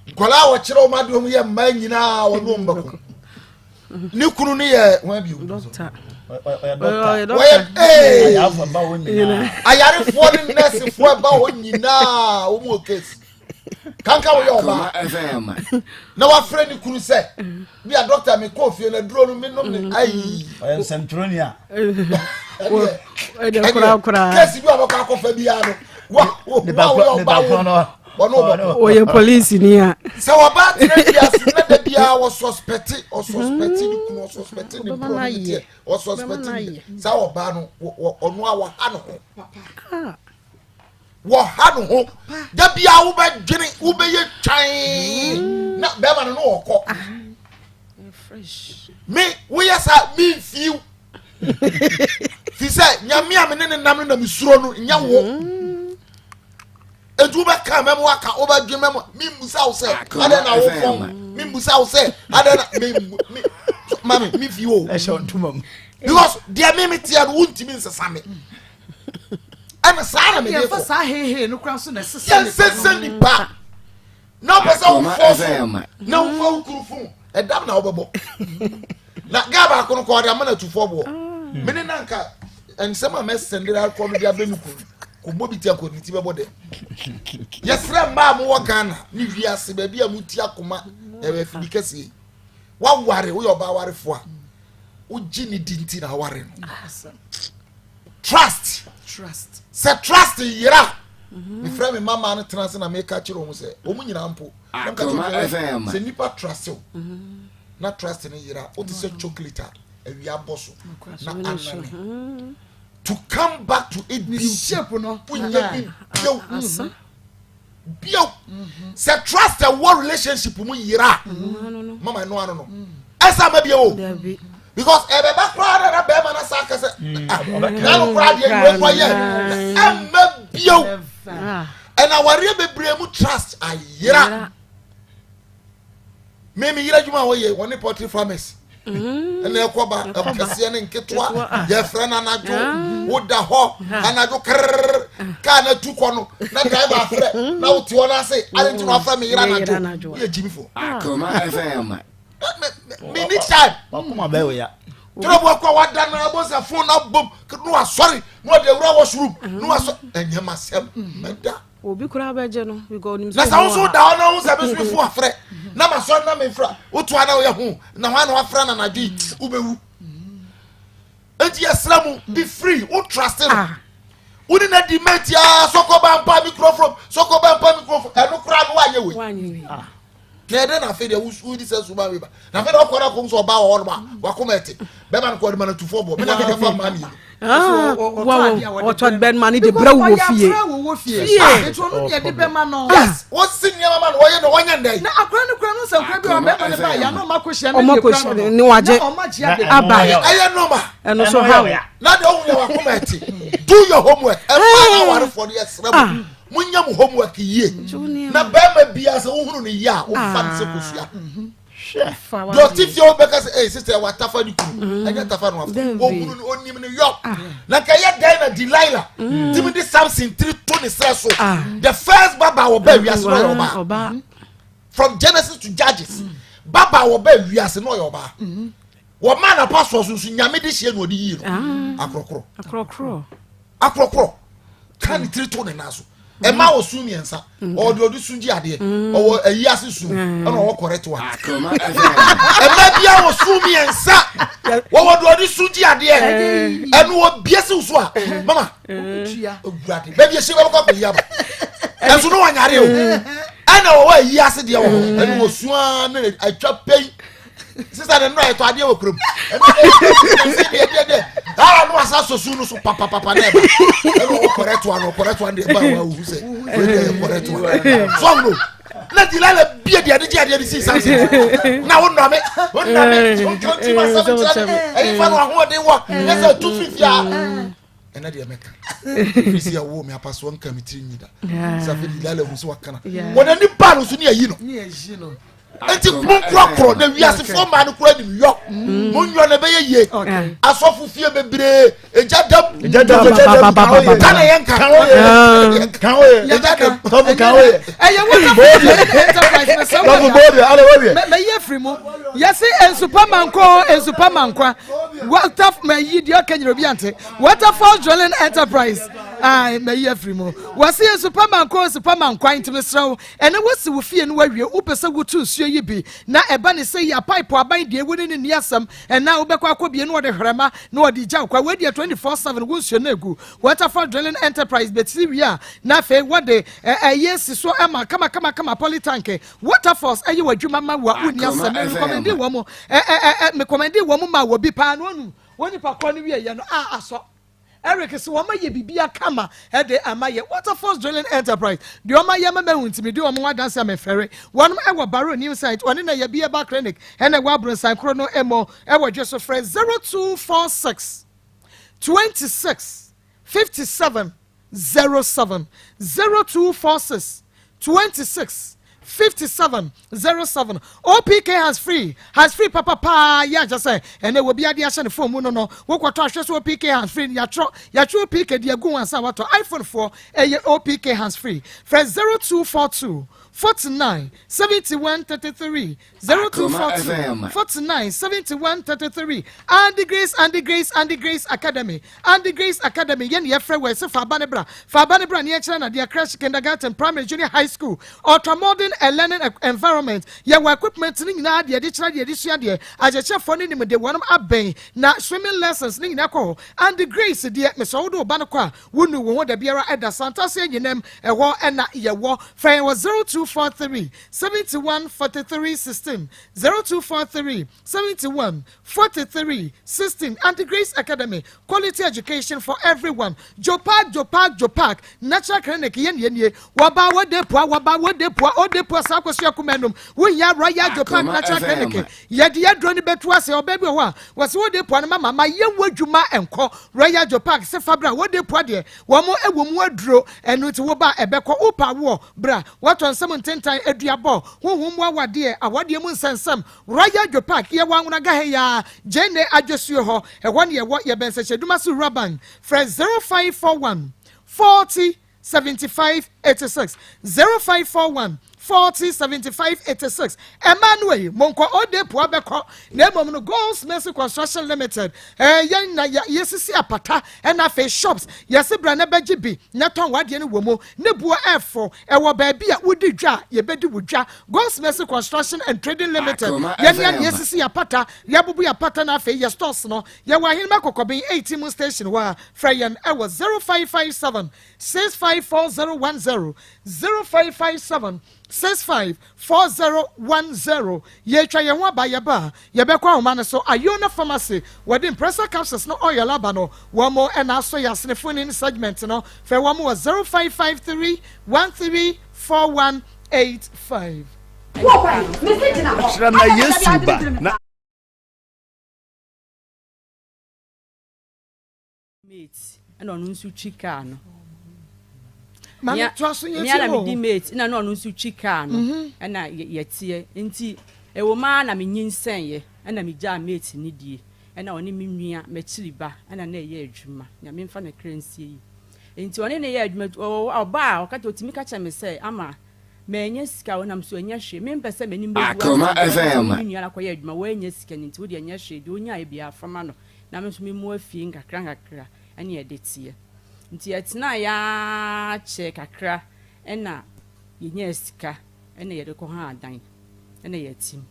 nkɔla wɔkyerɛ wɔn adom yɛ mma nyinaa wɔne wɔn bɛko ne kunu ne yɛ wɔn abi doctor ayarefoɔ ne nursefoɔ ba hɔ nyinaa wɔn mu case kanka wo yɛ ɔba na wafrɛ ne kunu sɛ bi a doctor me kɔ fie na duro no me nom ne ayi sentroni a case bi a wɔkɔ akɔfa bi ano oye police ni a sɛ wɔba tena biase na da biara wɔ suspect ne kunu wɔ suspect ne bro ne tie wɔ suspect ne sɛ wɔba no ɔno a wɔha no ho wɔha no ho da biara wobɛdwene wobɛyɛ twan na bɛrima no wɔkɔ me woyɛ sa me mfiw fi sɛ nyame a me ne nam no na mesuro no nya wo edu bɛ kan mɛ mu aka o bɛ dun mɛ mu mi musa o sɛ adɛ na o fɔn mi musa o sɛ adɛ na mi mami mi fi o. ɛsɛ ntoma mu. because deɛ mi tia no wuntumi nsesa mi ɛna saa na mi de fɔ. yɛn fɔ saa hehe no kura so na sisa nipa. yɛn sisa nipa na o pɛ sɛ o fɔ so na o fɔ o kuru fun ɛdam na o bɛ bɔ na gaaba akono kɔ ɔdi ama na tu fɔ bɔ mi ni nanka nsɛm a mɛ sɛndera akɔ no bi abɛ mi kuru. Kubo bi tia ko ni ti bebo de yesra mba mo wo Ghana ni wiase ba bi a muti akoma e fi kese wa ware wo yo ba ware fo a wo gi ni dinti na ware no trust se trust yira mi fra me mama no trans na me ka kire wo se o mu nyina mpo na ka se nipa trust o na trust ni yira o ti se chocolate a wi aboso na anane to come back to it the shape no bio say trust a war relationship mu yira mama no ano no esa ma bio because e be ba crowd na be ma na sa ka say na no crowd ye we for ye am bio and our bebre mu trust a yira me yira juma wo ye woni poultry farmers ene ekoba kase ne nketwa ye fra na najo woda ho anajo krr ka na tukọ no na driver afre na wuti wona ase ale ti no afra me yira najo ye jimi fo Akoma FM me ni time Akoma be we ya tro bo kwa wada na bosa phone na bom no asori no de wura washroom no aso enye masem meda obi kura beje no we go nim na sa so da na wo se be so fu afre na maso na me fra otu ana wo ye hu na wa na afra na nadwi ubewu enti yesramu be free wo trust him uni na dimentia sokoba mpa microphone enu kura no wa nye we na de na fe de wo di se suba we ba na fe de okora ko so ba wo ba wa komete be man ko de man tu fo bo me na ka fa ma mi what Ben money the bro wo fie it won't be a depend no yes what senior man wo ye no wonya ndai na akra no kra no se kra bi o be ma ba ya no ma ko hia na ni waje abaye aye no ma eno so how na de wo wa komete do your homework e ma na ware for the extra munya mu homework ye na be ma bia se wo hunu ni ya wo fan se kofia do tifie o be ka say eh sister wa tafa ni kuru anya tafa no wo hunu ni onim ni yo na ka ye dai na Delilah timi di Samson 3:20 says so the first baba wo ba wiase no oba from Genesis to Judges baba wo ba wiase no oba wo man na pastor so nyame de hie no odi yi no akrokro kan 3:20 na so Emma was soon answer, or do sunji ade, or a yasi soon, and all correct one. And maybe I was soon answer. What do this sunji ade? And what BSU, Mama, maybe she will go here. And so no one are you. I know why yasi dear, and was swan, I chop pay. Sister and right to idea group. Ah, no, as so soon so papa never. Correct one, the bar who say, correct one. So, no, let Delilah be the idea see something. Now, one rabbit, don't count myself, and if I know what they want, that's a 250. ɛna deɛ mɛka fisi awo me apaso nka me tiri nyida safi dilala hu so wakana wona ni ba no so ne ayi no enti mo kro na wiase fo ma no kro di yo mo nyo na be ye asofo fie bebre ejadam kana yenka kan we ejadam tobu kan we enterprise me so tobu body ale we me ye free mo yesi en superman kwa water me yi di okanyiro bi ante waterfall drilling enterprise ai me ye free mo wasi en superman kwa intime srawo ene wasi wo fie no wawie wo pese wo tu nsuo yi bi na eba ne say ya pipe aban de ewu ne niasam ena wo bekwa akobie no de hwerema na odi gya kwa we de 24/7 wo nsuo na egu waterfall drilling enterprise betiriya na fe wode yes so ema kama polytank waterfalls ayi wadwuma ma wa uniasam me recommend wo mo me recommend wo mo ma wo bi pa no nu woni pa kwa no wie ye no aso Eric so wama ye bibia kama e de amaye waterfalls drilling enterprise de oma ye mama huntimi de oma wadanse amefere wonum e wo baro new site one na ye bia ba clinic e na wa bronsan kro no emo e wo dweso frɛ 0246 26 57 07 0246 26 5707 OPK has free papa ya just say and there will be a share phone no wo kwato ahwe so OPK has free ya tro OPK de agu ansa wato iPhone 4 OPK has free fresh 0242 49 71 33 0242 49 71 33 and the Grace Academy yen ye frɛ we se fa banebra ne kira na de crash kindergarten primary junior high school ultra modern learning environment ye equipment ni nyina de kira de sua de ajeche fo ni nim de wonum aben na swimming lessons ni nyina ko and the Grace de me so do ba no ko a wonu wo da biara eda santa se nyinem eho na ye wo frɛ was 0243 71 43 16 0243 71 43 16 and the Grace Academy quality education for everyone Jopak natural clinic yen waba wode sakosia kumenum wonya royal Jopak natural clinic yede yadro ni betu ase obabi ho a wose wode po na mama ye wadwuma enko royal Jopak se fabra wode po de wo mo ewomu aduro enu ti wo ba ebekọ upa wo bra waton 17 aduabo honhom awade mu nsensem royal Jopak ye wanwona gahe ya jene adwesuo ho ehwo ne ye bense cheduma su raban fresh 0541 40 75 86 0541 40 75 86 Emmanuel Monko Odepo abeko na emom no Goals Mercy Construction Limited yen na yesisi apata na fe shops yesi bra na beji bi na ton wade ne womo ne buo efo ewo ba bia wodi dwa ye bedi wodwa Goals Mercy Construction and Trading Limited yen yesisi apata yabubu apata na fe ye stores no ye wa hin makokoben 18 station wa frayen ewo 0557 654010 0557 654010 ye twa ye ho aba ye ba ye be kwa homa ne so Ayona Pharmacy within pressure capsules no oil aba no wo mo na so ya snefoni in segment no fe wo mo 0553 134185 na Yesu ba na mate and on unsu chika no Mama trust you. Me na me mate na no nsu chika no na yetie nti ewo ma na me nyinsen ye na me ja mate ni die na oni me nua me chiriba na ye adwuma na me mfa na kransie yi nti oni na ye adwuma oba o kata otimi ka cha me say ama me nya sika wona mso nya hwe me mpese me nim bewu Akoma FM nua na kwa ye adwuma we nya sika nti wo de nya hwe de onya e bia afama no na me so me mu afie nkakra ene ye detie nti etina ya che kakra ena yenya sika ena ye de ko ha adan ena ye tim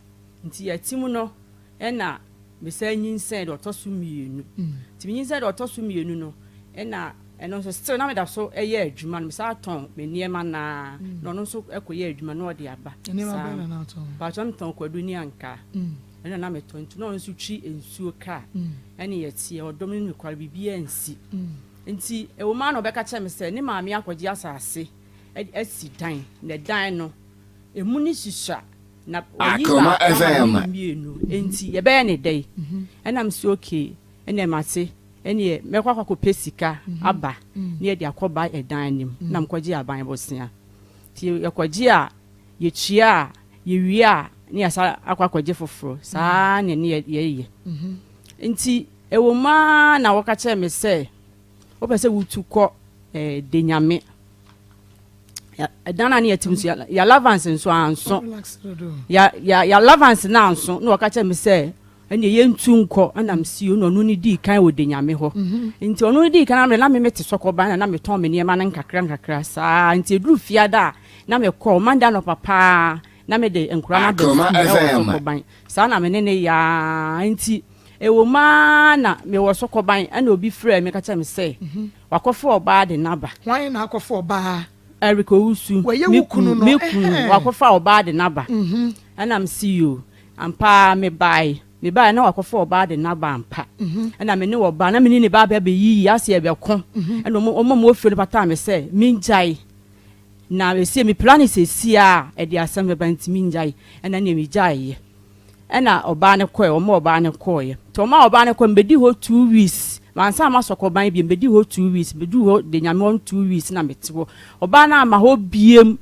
nti ye tim no ena me say nyinsen de otoso mienu ti nyinsen de otoso mienu no ena eno so still na me da so eye adwuma no me sa ton me niema na no no so ekoye adwuma no de aba niema ba na na ton ba ton ton kwadu ni anka ena na me ton no nso twi ensuo ka ena ye tie odom ni kwal bibia nsi nti ewo ma no beka che me se ne maami akwaji asase asi dan na dan no emu ni shisha na Akoma FM mienu nti ye be ne dai enam si okay ene mate ene me kwa pesika aba ne ye de akoba edan anim na mkwaji aban bosia ti yakwaji a ye tua ye wi a ne asa akwaje foforo saa ne ye nti ewo ma na woka che me se wo pese wutukọ de nyame dana ne yatimsu ya lavance nso anso ya lavance na anso na woka che me se ene ye ntunko anam si o no ni di kan wo de nyame ho nti ono di kan na me mete sokoban na me ton me niema na nkakra saa nti eduru fiada na me call manda no papa na me de enkura na de sokoban saa na me ne ya nti ewo ma na me wo sokoban ana obi frɛ me ka cha me se wakofo oba de naba hwan na akofo oba Eric Owusu me kunu no wakofo oba de naba ana am see you ampa me bai na wakofo oba de naba ampa ana me ne oba na me ne ba ba yi ase e be ko ana mo ofio ne pata me se minjai na we see me plan se sia e de asem be banti minjai ana ne mi jai ana oba ne koe oba ne koe to ma oba ne ko mbedi ho 2 weeks mansa ma sokoban bi mbedi ho 2 weeks bedu ho de nyame on 2 weeks na metiwo oba na ma ho biem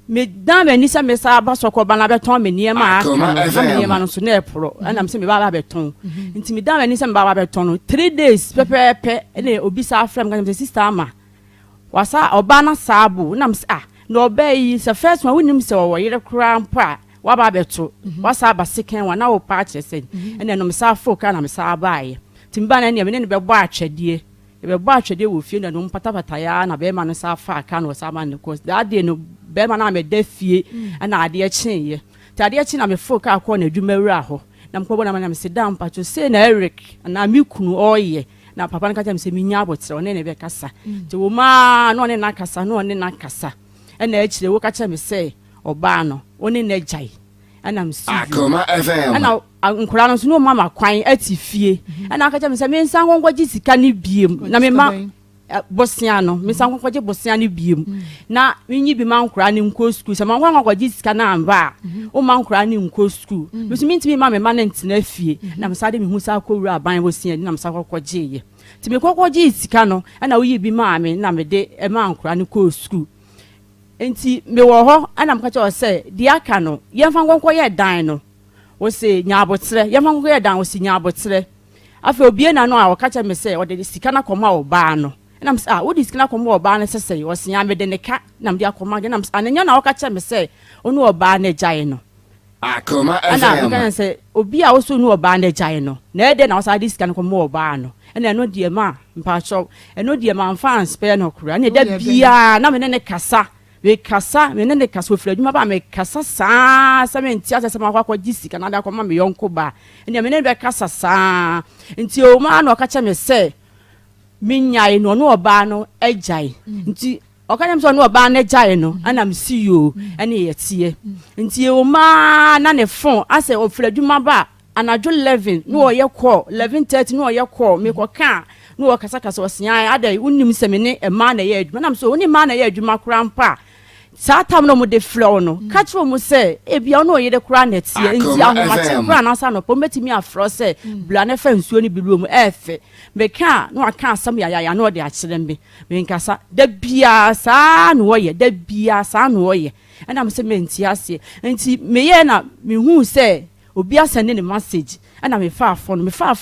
me dan me nisa me sa ba sokoban na beton me niema aka me niema no so na epro ana me se me ba beton nti me dan me nisa me ba beton no 3 days pepepe ene obi sa afrem ga me sister ama wasa oba na sabu na me no obey se first one wonim se wo yire kura mpa waba beto wasa ba second one na wo pa chese ene no me sa foka na me sa baaye timba na ne me ne be bo atwede wo fie na no mpatapata ya na be ma no sa fa aka no sa ma ne course that day no be ma na me da fie na ade chenye ti ade chi na me foka akọ na adwumawura ho na mkọbọ na me se da mpacho se na Eric na me kunu oye na papa na kacha me se minya abotre one ne be kasa ti wo ma no ne na kasa no ne na kasa ena achire wo kacha me se oba no one ne jai ana msi Akoma FM ana nkura no so no mama kwan atifie ana akacha me se me nsan konkwaji sika ne biem na me ma bosia no me nsan konkwaji bosia ne biem na winyi bi ma nkura ne nko school se ma konkwaji sika na amba o ma nkura ne nko school me so minti ma me ma na ntina fie na me sa de me hu sa akowura aban bosia na me sa konkwaji ye ti me konkwaji sika no ana wo yi bi ma me na me de e ma nkura ne ko school enti me wo ho ana mkacha o se di aka no yemfa nkonko ye dan no wo se nyaabotre yemfa nkonko ye dan wo se nyaabotre afa obie na no a wo kacha me se o de sika na koma o ba no na me wo di sika na koma o ba no sese wo se nya me de ne ka na me di akoma ge na me anenya na wo kacha me se onu o ba na gyae no Akoma FM ana mkacha se obi a wo so nu o ba na gyae no na ede na wo sa di sika na koma o ba no ena no die ma mpacho eno die ma fans pe no kura na de bia na me ne kasa we kasa me ne kasa ofra dwuma ba me kasa saa sementi asese ma kwa gisika na da kwa ma me yonko ba ene me ne be kasa saa nti o ma na okacha me se minyai no no oba no ejai nti okacha me so no oba na ejai no ana me si yo ene yetie nti o ma na ne phone ase ofra dwuma ba anajo 11 no o ye call 11:30 no o ye call me ko ka no o kasa kasa osia ada unnim se me ne e ma na ye adwuma na me so oni ma na ye adwuma krampa Satam no mo de flow no catch wo mo say e bia no ye de kura na tie nti ahomate kura na sa no pometimi afro say bla na fa nsuo ni biluo mu efe me ka no aka asam ya no de akire me nkasa da bia sa no ye da bia sa no ye ana me say me nti ase nti me ye na me hu say obi asende ne message ana me fa afo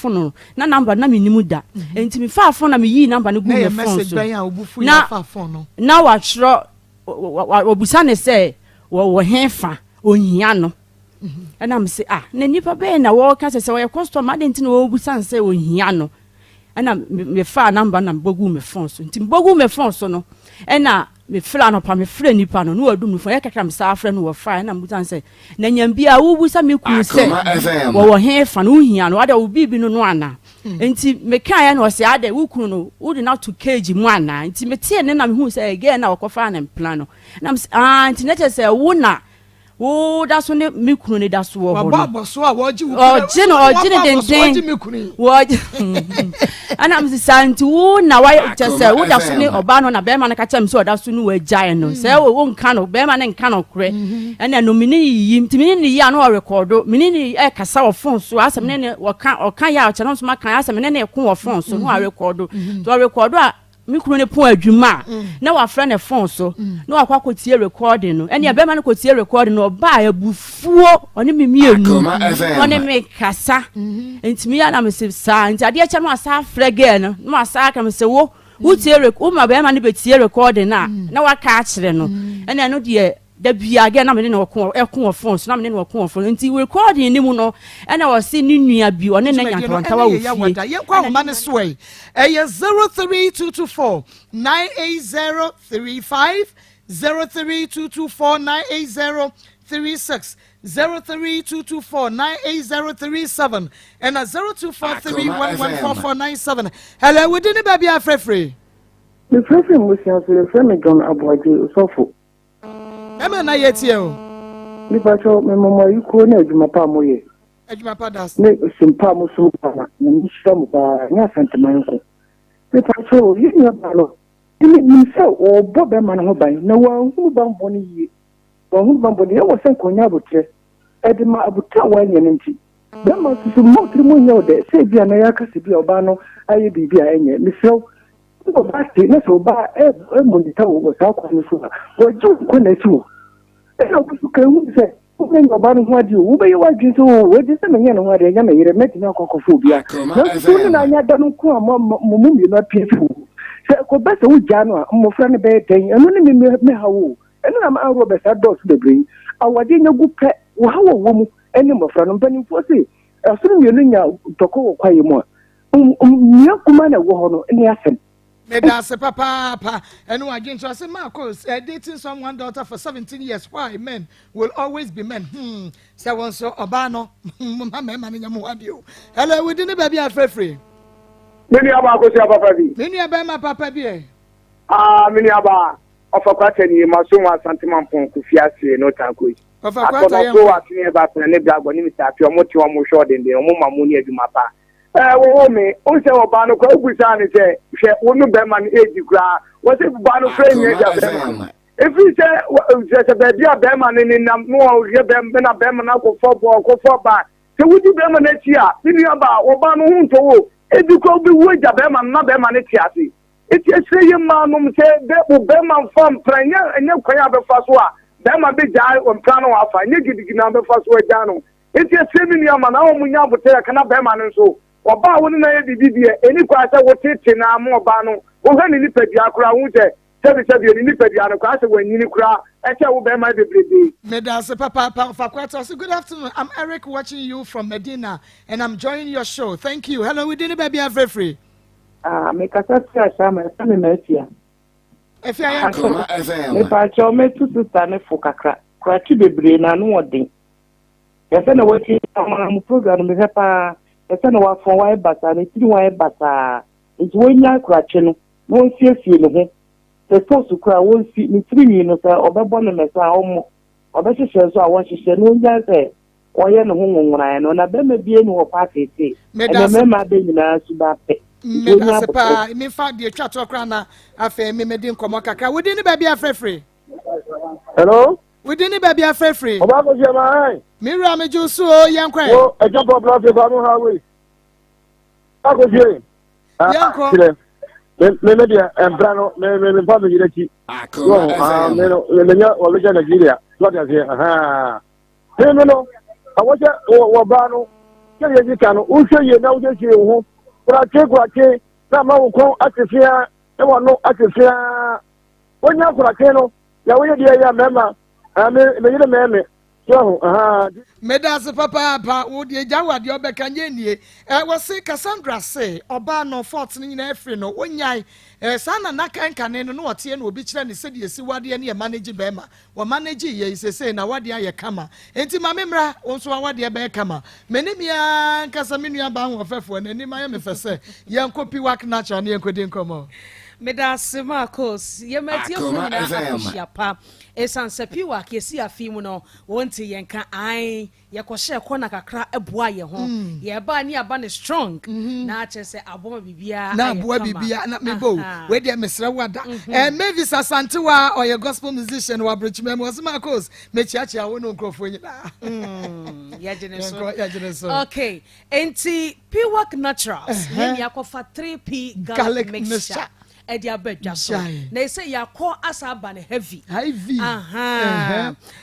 no na number na me nimu da nti me fa afo na me yi number no gu me phone so na wa tro obusa ne se wo hefa ohia no ana me se na nipa be na wo ka se wo customer de ntine wo obusa se ohia no ana me fa number na bogu me phone so nti bogu me phone so no ana me fra no pa me fra nipa no no adum no fo ye kakra me sa fra no wo fa ana mbusa se na nyambia wo busa me ku se wo hefa no ohia no ada wo bibi no ana enti me kan ya no se ade wo kunu no wo de na to cage mu ana enti me tie ne na me hu se again na okofa na plan no na enti na che se wo na wo da so ne me kunu ne da so wo ho baba so a wo ji wo den wo ana am santi wo na wa just wo da so ne oba no na be ma na ka chem so da so no wa jai no se wo nka no be ma ne nka no kure ena no mini yi mtimi ni ya no record mini ni e kasa wo phone so asem ne wo kan ya che no so ma kan asem ne ko wo phone so no record to record a mi kunu ne pon adwuma na wa fra ne phone so na wa kwa kotie recording no ene be ma ne kotie recording no ba abufuo one me mienu one me kasa entimi ya na me se sa enti ade echa no asa fra girl no asa ka me se wo tie record ma be ma ne be tie recording na wa ka akire no ene no de da bia ge na me ne ekon phone so na me ne ekon phone enti recording ni mu no ena wo se ni nua bi one na nyantonta wa wo fie ye kwa ma ne so e 03224 98035 03224 98036 03224 98037 and 0243114497. Hello, we didn't baby afrefre. The frefre musia so the frame John Aboaje Osofo. Ema na yetie o. Ni pacho me mama yuko na adwuma pa moye. Adwuma pa das. Ne simpa mo so pa na ni sham ba nya sentiment ko. Ni pacho yi na balo. Ni se o bobe man ho ban na wa hu ban boni yi. Wa hu ban boni e wo sen konya abotre. E de ma abuta wa nya nti. Be ma su mo tri mo nya de se bia na ya kase bia oba no aye bibia enye. Ni se o ba ti na so ba e mo ni ta wo sa kwa ni so. Wo ju ko na ti wo. E na wo su kan hu se o be oba no ho adi wo be wa dwin so wo di se me nya no ho adi nya me yire meti na kokofo bia. Na so ni na nya da no ko mo mo mi na pie fu. Se ko be se wo ja no a mo fra ne be den enu ni me hawo. Enu na ma ro be sa dos de brin. Awade nya gu pe wo hawo wo mu eni mo fra no mpani fo se asuru mi nya toko wo kwaye mu a. Nya kuma na wo ho no ni asem. Me that's a papa, and no again. So I said, Maa Akos, dating someone daughter for 17 years. Why men will always be men? So one so Obano, hello, we didn't baby afraid free. Many about Papa. Many about my papa be. Many about of a quaternary, Masuma Santiman Kufiasi, no tanku. Of a quaternary, about the Nebla, when you start your motor more short than the Omuma Munia du Mapa. Me, also Obano Kobusan is a woman Beman age gra. Was it Bano frame? If we say just a baby Beman in more Beman football, go for back. So would you Beman next year? Thinking about Obano Hunto, if you could be with a Beman, not Beman Tiasi. It's a saying, Mamma said that will Beman from Pranya and no Kayaba Faswa. Beman be die on Plano Alpha, and you get the number first way down. It's a 7 year man, I will tell cannot Beman and so. Oba woni na ye bibie eni kwa se wotete na mo oba no wo hwe ni nipadua kura hu je sebi ni nipadua no kwa se wanyini kura e che wo be ma bebrebe me da se papa fakwata. So good afternoon, I'm Eric watching you from Medina and I'm joining your show. Thank you. Hello, we didn't baby free. Me kasa tia sama se me metia if ya Akoma me pa cho me tutu tane fo kakra kwa ti bebre na no odin ya se na wati am program me pa ese na wa fon wa basa na tiri wa basa nti wonya krache no won fiefie ne ho se so su kra won fi ni tiri ni no sa obebo no mesa omo obehye so a won hyehyɛ no nya se oye ne ho nwonwran no na be ma bie ni wo party te na me ma be nyina su ba pe me da se pa me fa de twa to kra na afa me medin komo kaka we ni ba bia frefre. Hello, we ni ba bia frefre oba ko je ma Mira me jusu o yankwa. Oh, e jump up love go no highway. Ako je. Yanko. Me dia embrano me family deki. Akoma. Me nya o leja Nigeria. What does he? Aha. Me no. Awoje wo ba no. Ke ye jika no, o hwe ye na o je hwe ho. Kura che na ma wo kon atefia, e wo no atefia. Wonya kura che no, ya wo ye dia ya mema. Me yire me. Medas papa wo de jawa de obeka nyenie wo se Cassandra say oba no 14 nyina afri no wonyai sana na kanka ne no wote na obi kire ne se de esi wade ne manage bema wo manage ye sese na wade aye kama enti ma memra wo so wade be kama menimia nkasa menua ba ho fefo na ni ma ye me fese ye nkopi wak na cha ne enkodi nkomo Medase Maa Akos yemati afuna afiapa esanse piwa kesi afimu no wonte yenka ai yakoshe kona kakra eboa ye ho ye ba ni aba ne strong na achese aboma bibia na aboa bibia na mebo we dia mesra wada Mavis Asante wa oye gospel musician wa Bridgman was Maa Akos mechiachi awo no nkrofo nyina ya geneso okay enti Piwak Naturals ni yakofa 3P garlic mixture edi abedwa so na say yakọ asaba ne heavy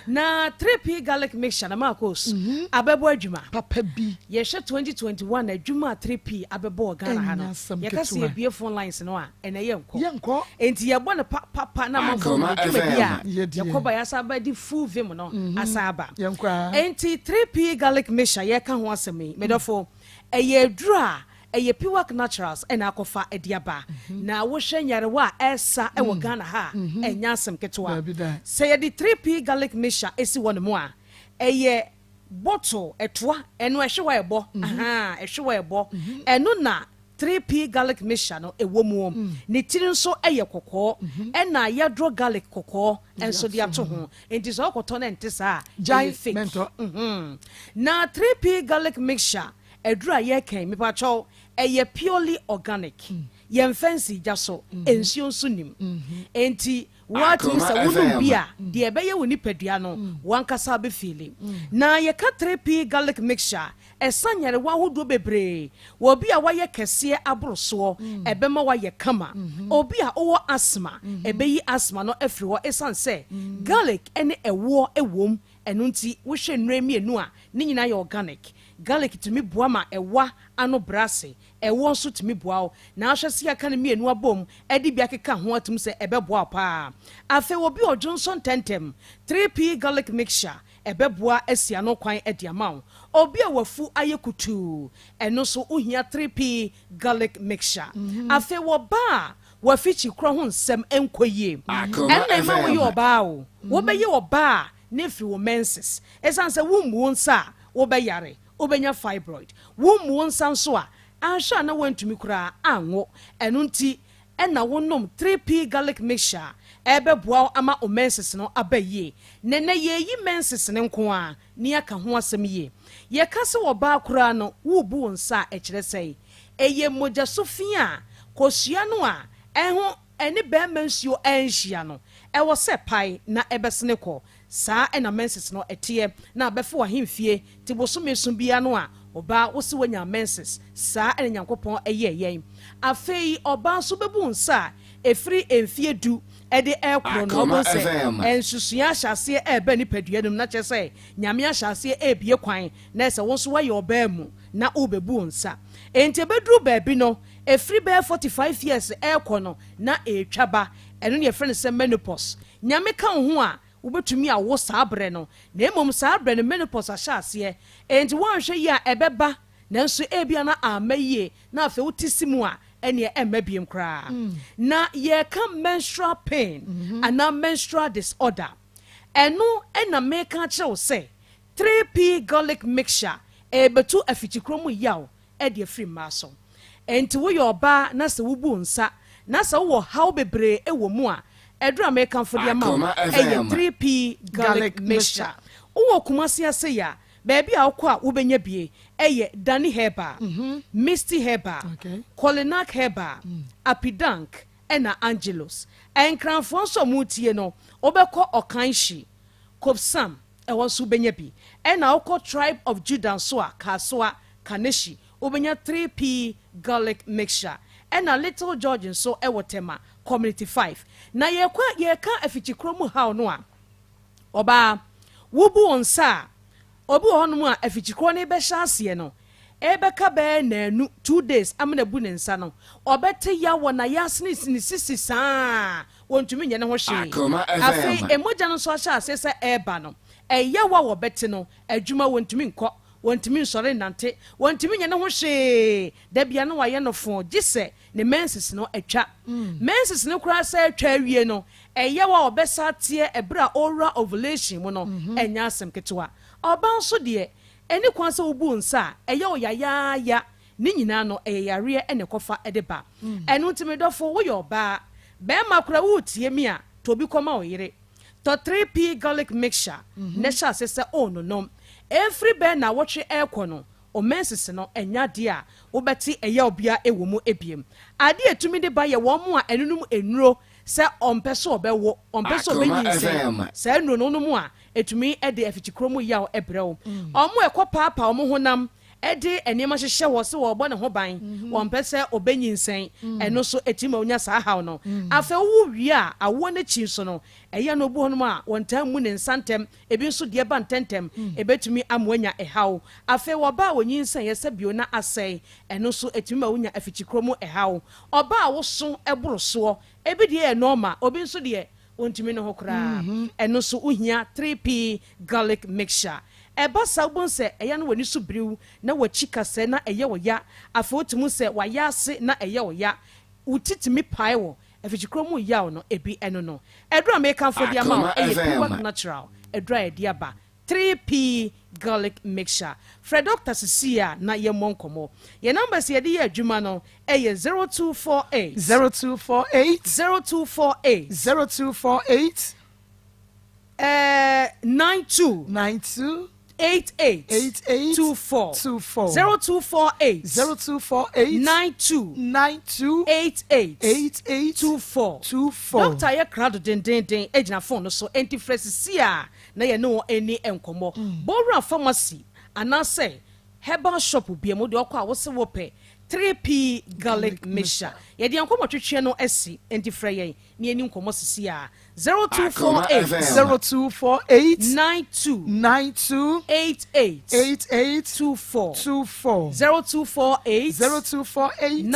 na 3P garlic mixture na Maa Akos abebo adwuma papa bi ye hwe 2021 adwuma 3P abebo Ghana ha no ye ka se ebie phone lines no a ene yenko enti ye bo ne papa na manfo adwuma bia ye koba ya asaba di full vim no asaba enti 3P garlic mixture ye ka ho asemi medofo eye dura eye Piwak Naturals ena akofa ediaba na wo hwenyarewa esa e wo Ghana ha enya asem ketwa say ye di 3P garlic mixture esi won mu a eye bottle etwa eno ehwewa ebo ehwewa ebo eno na 3P garlic mixture no ewo mu ne tiri nso eye kokko ena yedro garlic kokko enso dia to ho enti so koto na ntisa jai fake na 3P garlic mixture edura ye kan me pacho eye purely organic yen fancy jaso ensio sunim enti what is a wonu bia de ebeye woni padua no wankasa be feeling na ye ka 3P garlic mixture esanyare wa hodo bebre wo bia wa ye kese abroso ebema wa ye kama obi a owo asthma ebeyi asthma no afri wo esanse garlic ene ewo ewom enu nti wo hwe nremi enu a ni nyina ye organic garlic to me boama ewa ano brase ewo so to me boa na ahwese aka ne mienu abom edi bia keka ho atum se ebeboa pa afa obi o Johnson tentem 3P garlic mixture ebeboa asia no kwan edi amaw obi a wafu ayekutu eno so ohia 3P garlic mixture afa wo ba wafichi kro ho nsem enkoyie enna ma wo ye oba o wo be ye oba na fi wo menses esanse wo mu nsa wo be yare obenya fibroid wo mu nsanso a ansha na wantumi kura anwo eno nti ena wonom 3P garlic mixture ebeboa ama o menses no abaye nene yeyi menses ne nko a ni aka ho asem ye ye kase wo ba kura no wo bu nsa e kire sei eye moja sofia kosua no a eho ene be mansuo enhia no e wo se pai na ebesene ko saa ena menses no etie na abefo wa hemfie ti bosomesun bia no a oba wo se wanya menses saa ena nyankopon eye afei oba so bebu nsa efri emfie du ede ekro no mo se ensusua hyase ebe ni padua num na kyese nyame hyase ebie kwan na se won so wa ye oba mu na obebu nsa enti bedru baabi no efri be 45 years ekro no na etwaba eno ne friend se menopause nyame kan ho a ubetumi awo sabre no na emom sabre no menopause ahyase enti wonhwe yi a ebeba nanso ebia na amaye na afa utisimu a ene emabiem kra na ye kan menstrual pain and menstrual disorder eno ena meka kyew se 3P garlic mixture ebetu afichikromu yaw e de free maso enti wo yoba na se wubu nsa na se wo haw bebre ewo mu a edura American for the mouth 3P garlic mixture uwo kumasi ase ya baby a okwa ubenya bie eye Danny Herba Misty Herba Colinac Herba Apidank ena Angelos enkranfo so mutie no obekọ okanshi Kopsam ewo so benya bi ena okọ Tribe of Judah so a kasoa kaneshi obenya 3P garlic mixture ena Little George so ewo tema community 5 na ye ka afichikromu ha no a oba wubu onsa obi honum a afichikro ne be hyase no ebeka be na anu 2 days amna bu ne nsa no obete ya wona yasne sisi saa wontumi nye ne ho hwe afei emoja no so hyase se eba no eya wa wobete no adwuma wontumi nkọ wontumi nsore nante wontumi nye ne ho hwe da bia no waye no fo gise ne menses no atwa menses no kura sa atwa wie no eya wa obesa tie ebra oral ovulation mu no enya asem ketwa oba nso de eni kwanse obu nsa eya oyaya ni nyina no yare ene kofa edeba eno ntimedofo wo yo ba be makura wo tie mi a to bi koma oyire to 3p garlic mixture ne sha sese ono no every be na wotwe ekono o menses no enya de a wo beti eye obia ewo mu ebiem ade etumi de ba ye wo mu a enunum enuro se ompeso obewo ompeso obenyinse se enuro no mu a etumi ede afichikromu yaw ebrew omo ekopapa omo honam ede enema hyehye wo se wo bo ne ho ban wo mpese obenyinsen eno so etima onya sa haw no afa wo wi a awo ne chi so no eye no bu honum a wontam mu ne nsantem ebi nso de ba ntentem ebetumi amwanya ehaw afa wo ba wonyinsen ye se bio na asai eno so etima onya afichikromu ehaw oba wo so eboro so ebi de e normal obi nso de ontimi no hokra eno so uhia 3p garlic mixture eba sabon se eya no wani so briw na wachika se na eye wo ya afotumu se waya ase na eye wo ya utitimi pai wo afichikromu ya no ebi eno no edra me kan for dia ma eye pure natural edra e dia ba 3p garlic mixture Fred Dr. Cecilia na ye monkomo ye number se ye de adwuma no eye 0248 92 88 24 0248 92 88 24 Dr. ye crowd den ejina phone no so anti-fresia na ye no any enkomo Bora pharmacy anase herbal shop bi mo de okwa wo se wo pe 3p garlic mixture ye de enkomo twetwe no asi anti-frey ni eni enkomo sisi a 0248 92 88 24 0248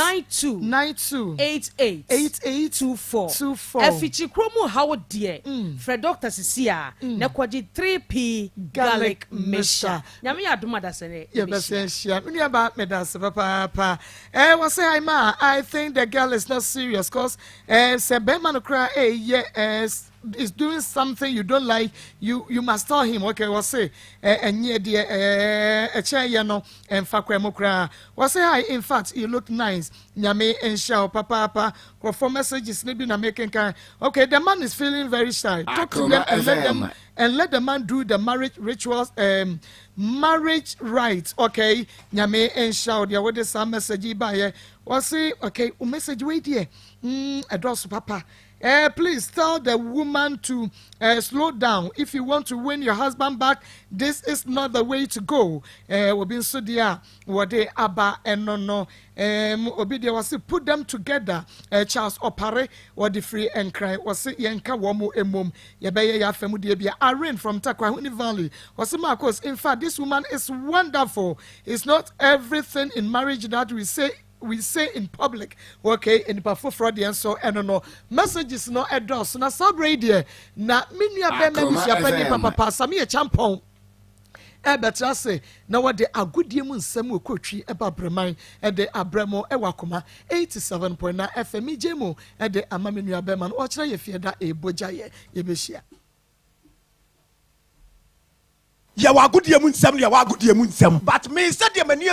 92 88 24 Efichi kromu hawo de Fred Dr. Cecilia na kwaji 3p garlic mixture nyame adoma da sene ye besensia me aba medase papa what say I think the girl is not serious cause se be man cry is doing something you don't like, you must tell him, okay, what say, and yeah, dear, a chair, no, and fakramokra. What say, in fact, you look nice, Yame and show, papa, or for messages, maybe not making kind. Okay, the man is feeling very shy. Talk to them and let the man do the marriage rituals, marriage rites, okay, Yame and show, there was some message by what say, okay, message wait here, address papa. Please tell the woman to slow down. If you want to win your husband back, this is not the way to go. Obin Sudia, what they aba and no. Obidia was put them together. Charles Opare, what the free and cry was Yanka Womo Emum, Yabaya Yafemudi, Irene from Takwahuni Valley. Was Maa Akos. In fact, this woman is wonderful. It's not everything in marriage that we say in public, okay, in the fraud and so no messages no address na sabrade na minia be me bia pani papa sami e champon betra say na what the agudie mu nsem okotwi eba breman de abramo e wakoma 87.9 FM jemu de amamenua be man o kira ye fieda e boja ye behia ya wagudie mu nsem but me said the mani